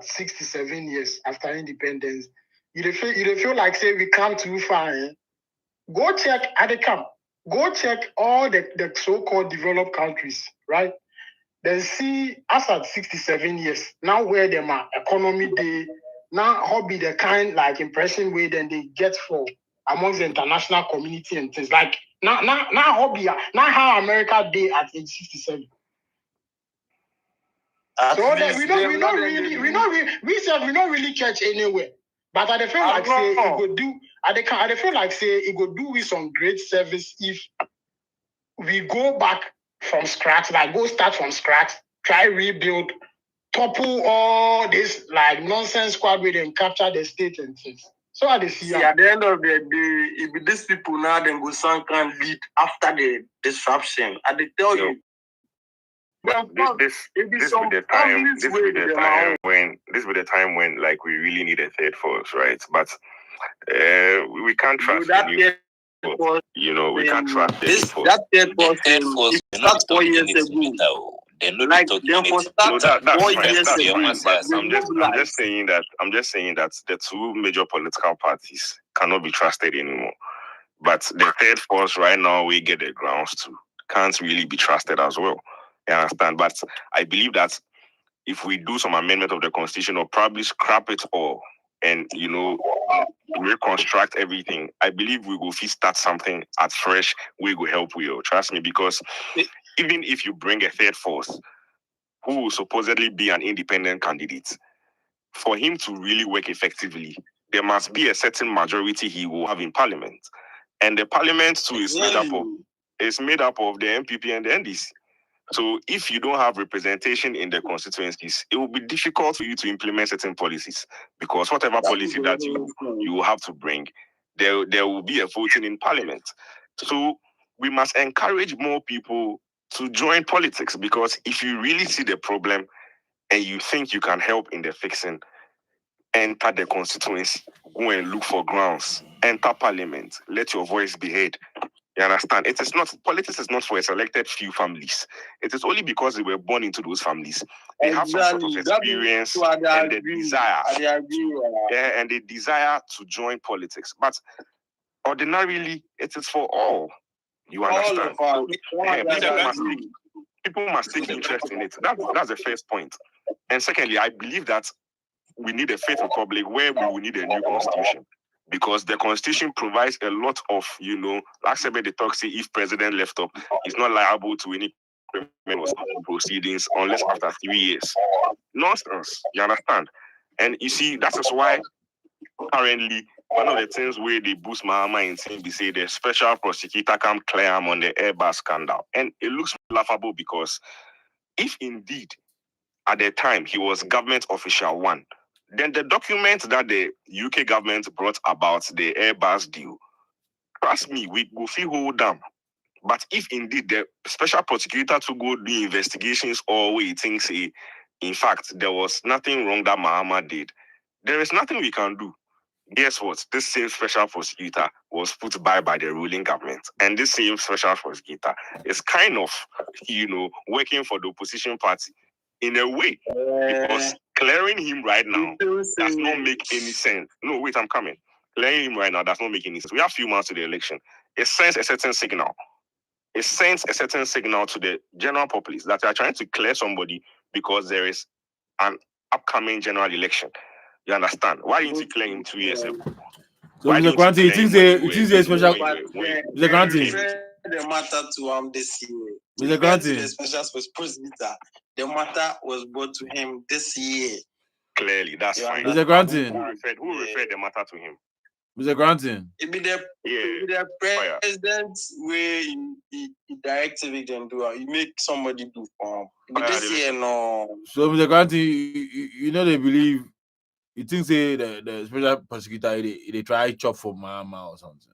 67 years after independence, you feel like say we come too far. Eh? Go check at the camp. Go check all the so-called developed countries, right? Then see as at 67 years, now where them are economy day, now how be the kind like impression way then they get for amongst the international community and things like now how be now how America day at age 67. So that we don't really catch anywhere. But I feel like say it would do. I feel like say it would do with some great service if we go back from scratch, like go start from scratch, try rebuild, topple all this like nonsense squad with and capture the state and things. So at the end of the day, if these people now then go some can lead after the disruption, and they tell you. But this be the time when like we really need a third force, right? But we can't trust the you know, we can't trust this. That third force, that's 4 years ago. Like that's fine. I'm just saying that the two major political parties cannot be trusted anymore. But the third force right now we get the grounds to can't really be trusted as well. You understand? But I believe that if we do some amendment of the constitution or probably scrap it all and reconstruct everything, I believe we will start something at fresh. We will help you. Trust me, because even if you bring a third force who will supposedly be an independent candidate, for him to really work effectively, there must be a certain majority he will have in parliament. And the parliament too is made up of the MPP and the NDC. So if you don't have representation in the constituencies, it will be difficult for you to implement certain policies, because whatever policy that you will have to bring, there will be a voting in parliament. So we must encourage more people to join politics, because if you really see the problem and you think you can help in the fixing, enter the constituency, go and look for grounds, enter parliament, let your voice be heard. You understand? Politics is not for a selected few families. It is only because they were born into those families. They have some sort of experience and the desire. And the desire to join politics. But ordinarily, it is for all. You understand? People must take interest in it. That's the first point. And secondly, I believe that we need a faith republic where we will need a new constitution. Because the constitution provides a lot of, like somebody talks, say if president left up, he's not liable to any criminal proceedings unless after 3 years. Nonsense, you understand? And you see, that is why currently one of the things where they boost Mahama in saying, they say the special prosecutor come clear him on the Airbus scandal. And it looks laughable, because if indeed at the time he was government official one, then the document that the UK government brought about the Airbus deal, trust me, we will feel hold them. But if indeed the special prosecutor to go do investigations or we think, say, in fact, there was nothing wrong that Mahama did, there is nothing we can do. Guess what? This same special prosecutor was put by the ruling government. And this same special prosecutor is kind of, working for the opposition party in a way. Because clearing him right now does not make any sense. No, wait, I'm coming. Clearing him right now does not make any sense. We have a few months to the election. It sends a certain signal. It sends a certain signal to the general populace that they are trying to clear somebody because there is an upcoming general election. You understand? Why didn't he clear him 2 years ago? So Mr. Granty, it is a special. Mr. Granty, the matter to this year. Mr. Granty, the special prosecutor, the matter was brought to him this year. Clearly, that's fine. Mr. Granty, who referred the matter to him? Mr. Granty. It be the president where he directed it and do. He make somebody do for him. This year, no. So Mr. Granty, you know they believe. You think say the special prosecutor they try chop for Mama or something.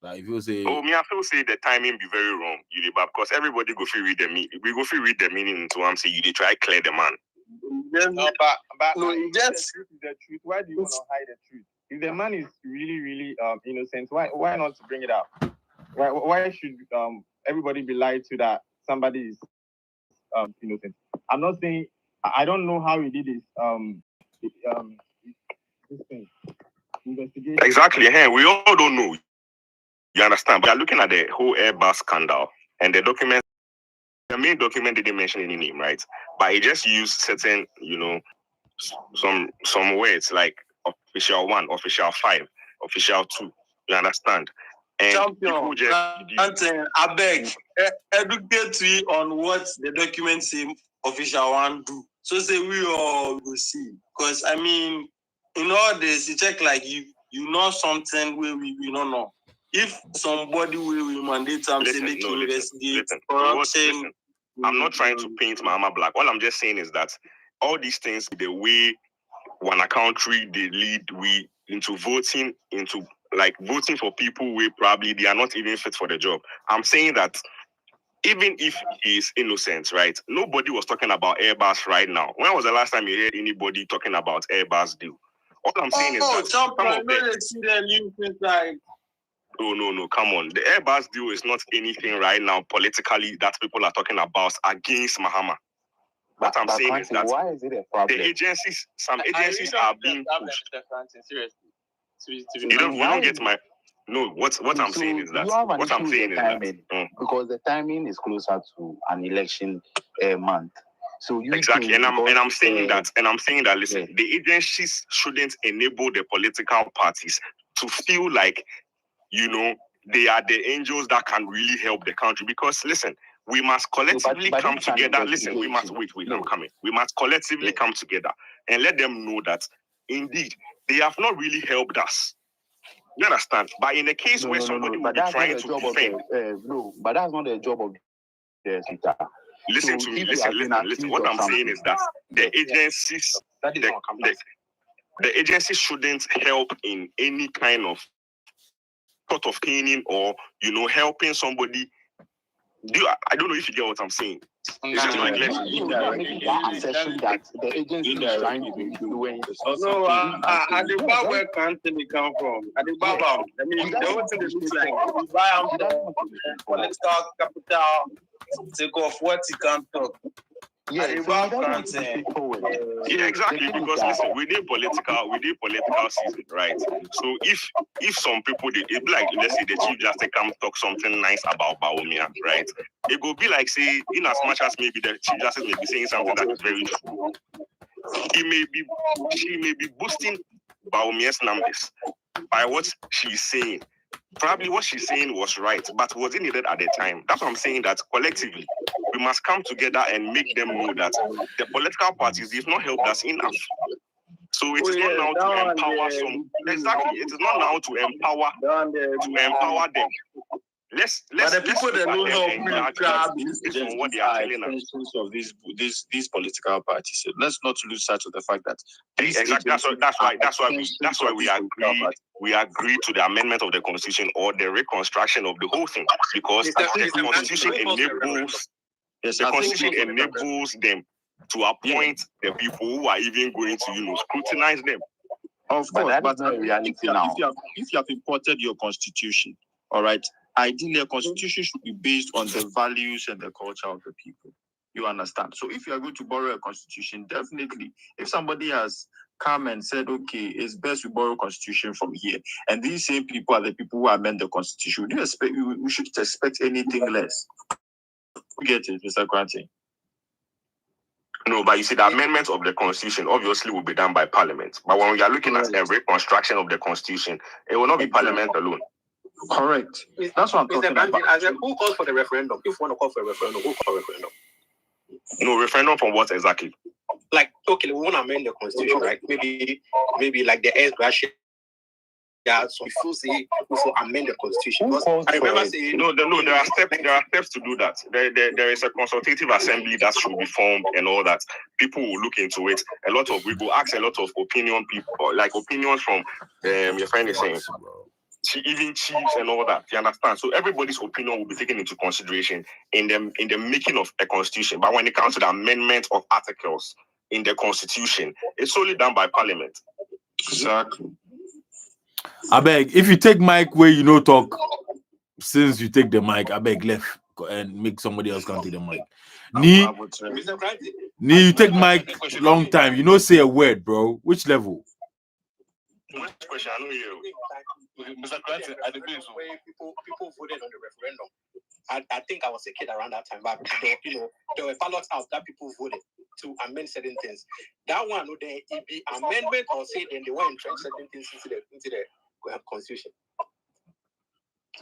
Like if you say, oh, me I feel say the timing be very wrong, because everybody go feel read the meaning. We go feel read the meaning into what I'm saying. You try clear the man. No, but no, just the truth. Why do you want to hide the truth? If the man is really innocent, why not bring it out? Why should everybody be lied to that somebody is innocent? I'm not saying I don't know how he did this this thing. Investigation. Exactly. Hey, we all don't know. You understand? But we are looking at the whole Airbus scandal and the document. The main document didn't mention any name, right? But it just used certain, some words like official 1, official 5, official 2. You understand? And Champion, I beg, educate me on what the document say official 1 do. So say we all will see. Because I mean, in all this, you check like you know something where we don't know. If somebody will mandate something, investigate corruption. I'm not trying to paint Mama black. All I'm just saying is that all these things, the way when a country they lead we into voting for people where probably they are not even fit for the job. I'm saying that even if he is innocent, right? Nobody was talking about Airbus right now. When was the last time you heard anybody talking about Airbus deal? All I'm saying is that No, come on. The Airbus deal is not anything right now politically that people are talking about against Mahama. What I'm saying is that why is it a problem? The agencies, some agencies are being pushed. Seriously. You don't get my... No, what I'm saying is that... What I'm saying is that... Because the timing is closer to an election month. So you exactly, and I'm saying that listen, the agencies shouldn't enable the political parties to feel like they are the angels that can really help the country. Because listen, we must collectively come together. Listen, we must I'm coming. We must collectively come together and let them know that indeed they have not really helped us. You understand? But in a case where somebody will be trying to defend, but that's not the job of the center. Listen to me. Listen. What I'm saying is that the agencies, the agencies shouldn't help in any kind of sort of cleaning or helping somebody. I don't know if you get what I'm saying. It's just like that the agency is trying to be doing. No, I the bar where country come from. I the bar. I mean, the whole thing is like we buy political capital, take off what he can talk. Yeah, exactly. Because listen, we did political season, right? So if some people did, it be like, let's say the chief justice come talk something nice about Bawumia, right? It will be like, say, in as much as maybe the chief justice may be saying something that is very true, she may be boosting Bawumia's numbers by what she's saying. Probably what she's saying was right, but was it needed at the time? That's what I'm saying, that collectively, we must come together and make them know that the political parties, they've not helped us enough. So it is not now to empower some. Exactly, it is not now to empower them. Let's the people that don't help based on what they are telling us of these political parties. So let's not lose sight of the fact that exactly that's why we agree to the amendment of the constitution or the reconstruction of the whole thing, because the constitution enables them to appoint the people who are even going to scrutinize them. Of course, but if you have imported your constitution, all right. Ideally, a constitution should be based on the values and the culture of the people. You understand? So if you are going to borrow a constitution, definitely, if somebody has come and said, okay, it's best we borrow constitution from here, and these same people are the people who amend the constitution, we shouldn't expect anything less. We get it, Mr. Granty. No, but you see, the amendment of the constitution obviously will be done by parliament. But when we are looking at a reconstruction of the constitution, it will not be parliament alone. Correct. That's what I'm talking about. Who calls for the referendum? If you want to call for a referendum, who calls referendum? No, referendum from what exactly? Like, okay, we want to amend the constitution, right? Maybe like the ex-Russia. Yeah, so we say we should amend the constitution. Because I remember saying there are steps to do that. There is a consultative assembly that should be formed and all that. People will look into it. We will ask a lot of opinions from your friend is saying, even chiefs and all that. You understand? So everybody's opinion will be taken into consideration in the making of a constitution. But when it comes to the amendment of articles in the constitution, it's solely done by parliament. Exactly. I beg, if you take mic where you know talk, since you take the mic, I beg left and make somebody else come take the mic. Ni, you take mic long time. You know say a word, bro. Which level? Which question? I know you. Mr. Clancy, people voted on the referendum. I think I was a kid around that time, but there were ballots out that people voted to amend certain things. That one, the amendment or say then they want to entrench certain things into the constitution.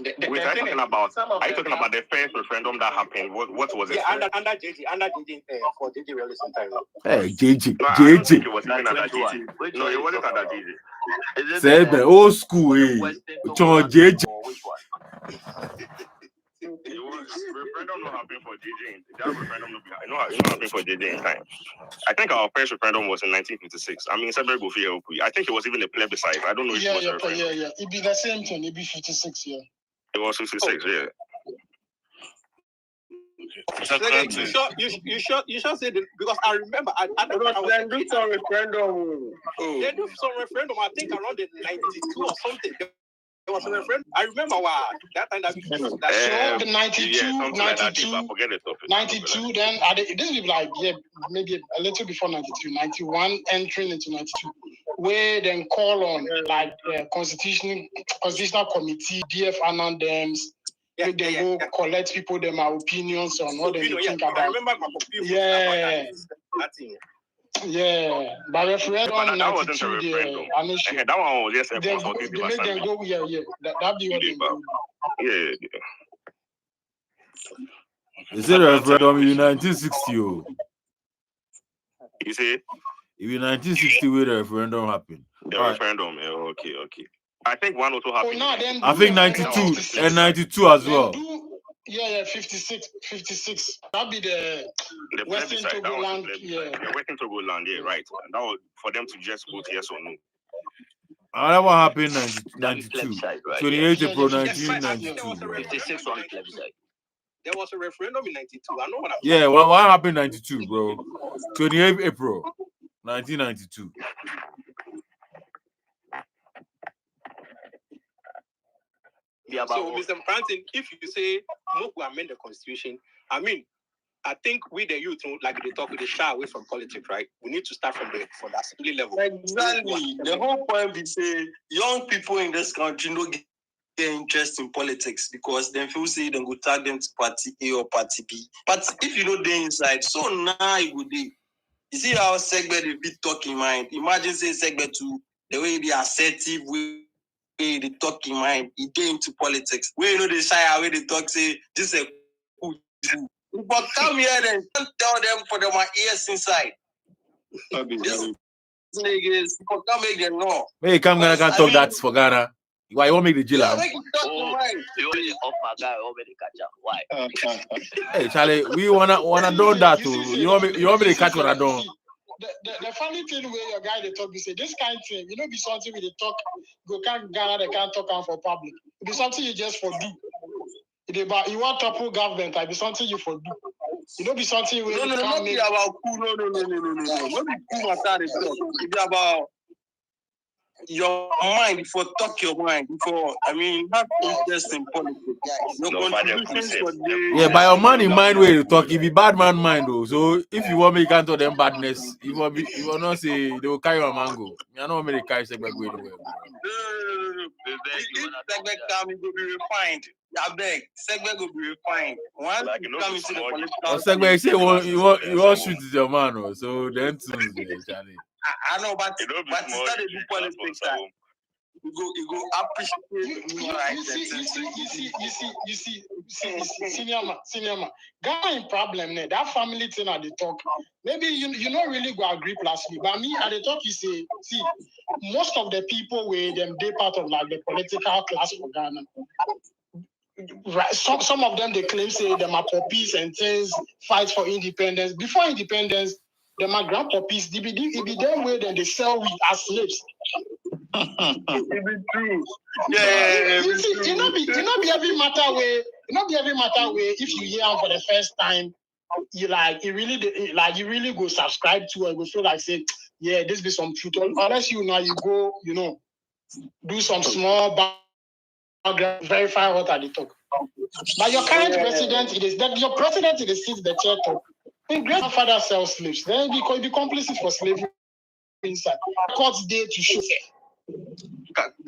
Are you talking about the first referendum that happened? What was it? Yeah, under JJ for JJ Realism time. Hey, JJ. No, I don't think it was even under JJ. No, it wasn't under JJ. Say the old school, JJ. Referendum not happening for JJ. That referendum not happening for JJ in time. I think our first referendum was in 1956. I mean, I think it was even a plebiscite. I don't know if it was a referendum. Yeah. It'd be the same thing. It'd be 56, yeah. It was 56, yeah. You should say that because I remember they do some referendum. They do some referendum. I think around the 92 or something. There was a referendum. I remember that time the 92. Then this will be like maybe a little before 92, 91 entering into 92, where then call on like constitutional committee, DF Anand Dems. They go collect people them opinions on what they think about. I remember my opinion. Yeah, but referendum 92, I'm not sure. That one was just a they make them go, that be what they do. Yeah. Is it a referendum in 1960? You see? In 1960, where the referendum happened. The referendum, okay. I think one also happened. I think 92 and 92 as well. 56. That'd be the Western Togo land. The Western Togo land, right. That was for them to just vote yes or no. That one happened in 92. 28 April 1992. 56 on plebiscite. There was a referendum in 92. I know what I'm saying. Yeah, what happened in 92, bro? 28 April 1992. So, Mr. Franklin, if you say Moku amend the constitution, I mean, I think we the youth, like they talk, they shy away from politics, right? We need to start from the assembly level. Exactly. The whole point is say young people in this country don't get interest in politics because then people say they go tag them to party A or party B. But if you know they inside, so now it would be. You see how segment they be talking mind. Imagine say segment 2, the way they assertive way. They talk in mind, he get into politics. Where they shy away, they talk, say, this is a cool. But come here and tell them for them my ears inside. This niggas, come make them know. Hey, come Ghana can't talk that for Ghana. Why you want make the jail? You already off my guy, already catch up. Why? Hey, Charlie, we wanna do that too. You want me to catch what I do? The funny thing where your guy they talk, you say this kind of thing, be something we they talk, go can't Ghana, they can't talk for public. It be something you just for do. You want to pull government, it be something you for do. Be something where no, not be about cool. No. Not be cool matter they talk. It be about your mind, before talk your mind, before have interest in politics. Your contributions for the by your man in mind where you talk, if you bad man mind though. So if you want me to cancel them badness, you will not say they will carry your mango. I don't want me to carry Segbe go anywhere. Segbe come, it will be refined. I beg, Segbe will be refined. Once you come into the political Segbe say you want shoot your man, oh, so then Charlie. I know, but instead of do politics, you go appreciate. You see, senior man. Ghana in problem there. That family thing at the talk. Maybe you not really go agree last week, but me at the talk you say, see, most of the people where them they part of like the political class for Ghana. Right, some of them they claim say them are puppies and things fight for independence. Before independence, them are grand puppies. It be them way then they sell weed as slaves. It be true. It not be every matter way. If you hear them for the first time, you really go subscribe to or go feel like say, yeah, this be some truth. Unless you go, do some small verify what are they talk. But your current president, your president in the seat the chair talk. When grandfather sells slaves, then he be complicit for slavery inside. Court's day to show.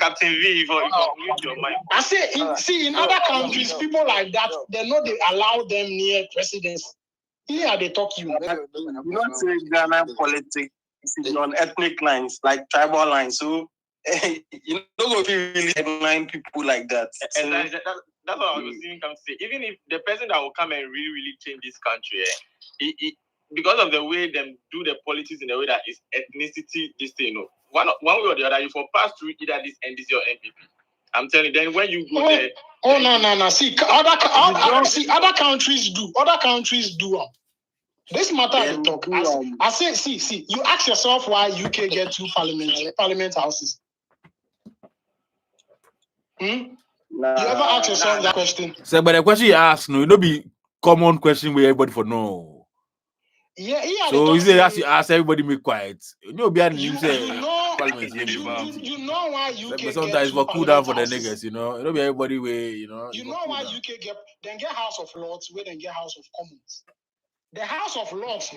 Captain V, if you mute your mind. I say, in other countries, people like that, they know they allow them near presidents. Here they talk you. You not say Ghana politics is on ethnic lines, like tribal lines. So you don't go really headline people like that. And that's what I was even come to say. Even if the person that will come and really change this country, because of the way them do the politics in a way that is ethnicity, this thing, one way or the other, you will pass through either this and this your MPP. I'm telling you, then when you go there. Oh no. See, other countries do. Other countries do. This matter they talk. I say, see. You ask yourself why UK get 2 parliament houses. You ever ask yourself that question? So, but the question you ask, no, it don't be common question where everybody for no. Yeah. So you say you ask everybody make quiet. You know why UK sometimes for cool down for the niggas, It'll be everybody way, You know why UK get House of Lords where they get House of Commons. The House of Lords,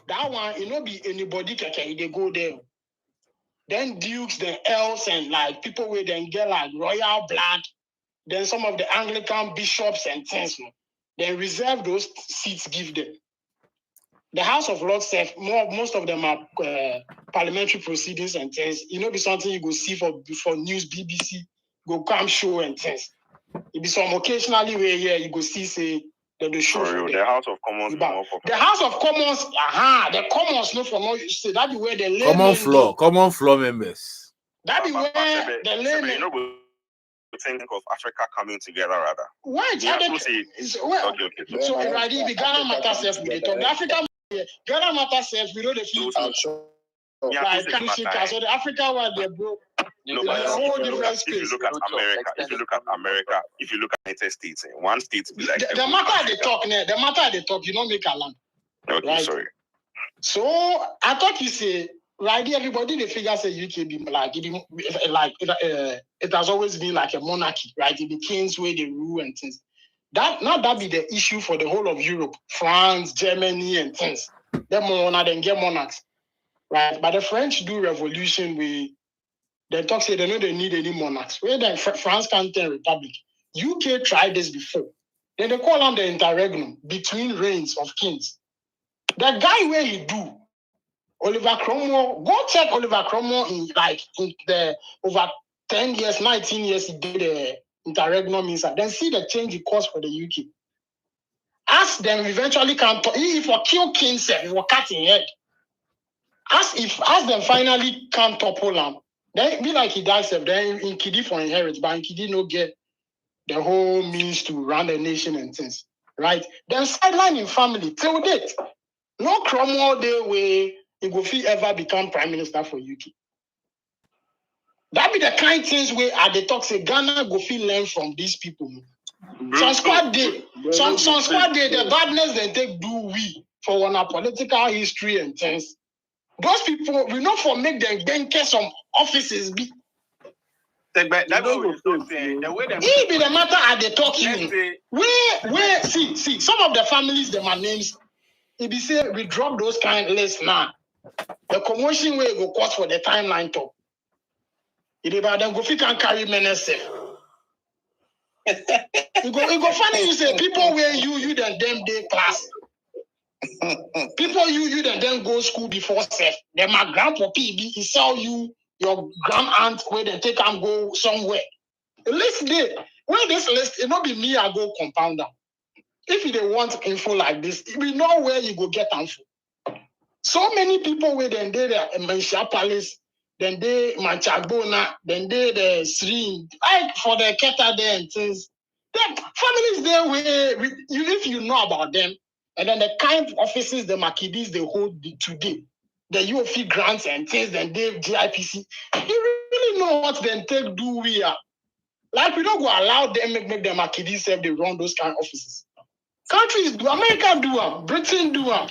that one, it not be anybody they go there. Then dukes, then earls, and like people where then get like royal blood. Then some of the Anglican bishops and things, then reserve those seats, give them. The House of Lords, most of them are parliamentary proceedings and things. Be something you go see for news, BBC, go come show and things. It be some occasionally where you go see say the show. The House of Commons. The House of Commons, the Commons no for more. Say that be where the common floor members. That be where the laymen. Think of Africa coming together rather. Why? Okay. So already the Ghana matter self we talk. The African Ghana matter self we know the feel. So the Africa one they broke. No, but if you look at America, if you look at United States, one state be like the matter they talk now. The matter they talk, you don't make a land. Okay, right? Sorry. So I thought you say right, everybody they figure say UK be like it has always been like a monarchy, right? The kings where they rule and things. That be the issue for the whole of Europe, France, Germany, and things. Then get monarchs, right? But the French do revolution with they talk say they know they need any monarchs. Where then France can't tell republic. UK tried this before. Then they call on the interregnum between reigns of kings. The guy where he do. Oliver Cromwell, go check Oliver Cromwell in the over 10 years, 19 years he did the interregnum inside. Then see the change it caused for the UK. Ask them eventually can if we kill king self, if we cut in head. Ask them finally can topple him. Then be like he dies self. Then in Kidi for inherit, but in Kidi no get the whole means to run the nation and things. Right? Then sideline in family till date. No Cromwell day way. It will ever become prime minister for UK. That be the kind of things where at the talk say Ghana go learn from these people. Some squad day, the badness they take do we for our political history and things. those people, we know for make them bank some offices be. That's what we're saying. The way them it be the matter at the talking. Where see some of the families them are names. If you say we drop those kind of lists now, the commotion will go cost for the timeline top. If about them go fit and carry menace. It go funny you say people where you then them day class. People you then go school before self. Then my grandpa PB he sell you your grand aunt where they take and go somewhere. The list day where this list it not be me I go compounder. If they want info like this, we know where you go get info. So many people where then they the Mansha Palace, then they Manchagona, then they the Sri, like for the Keta there and things. The families there where if you know about them, and then the kind of offices the Makidis they hold today, the UOF grants and things, then they GIPC, you really know what then take do we are. Like we don't go allow them make them Makidis say they run those kind of offices. Countries do, America do them, Britain do them.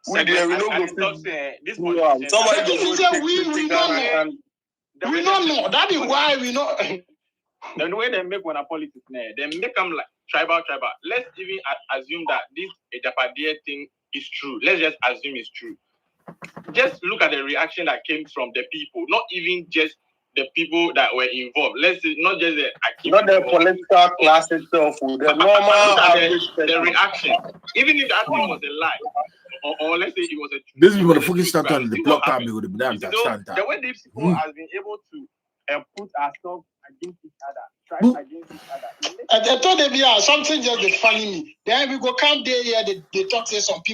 We don't know. That is why we know. The way they make one a politics, they make them like tribal. Let's even assume that this Ejapadia thing is true. Let's just assume it's true. Just look at the reaction that came from the people, not even just the people that were involved. Let's say not just the political class itself, the normal the reaction. Even if that thing was a lie, or let's say it was a this is what the fucking start on the block time with the damn the way these people has been able to put ourselves against each other, try against each other. I thought they be something just funny me. Then we go come there, they talk to some people.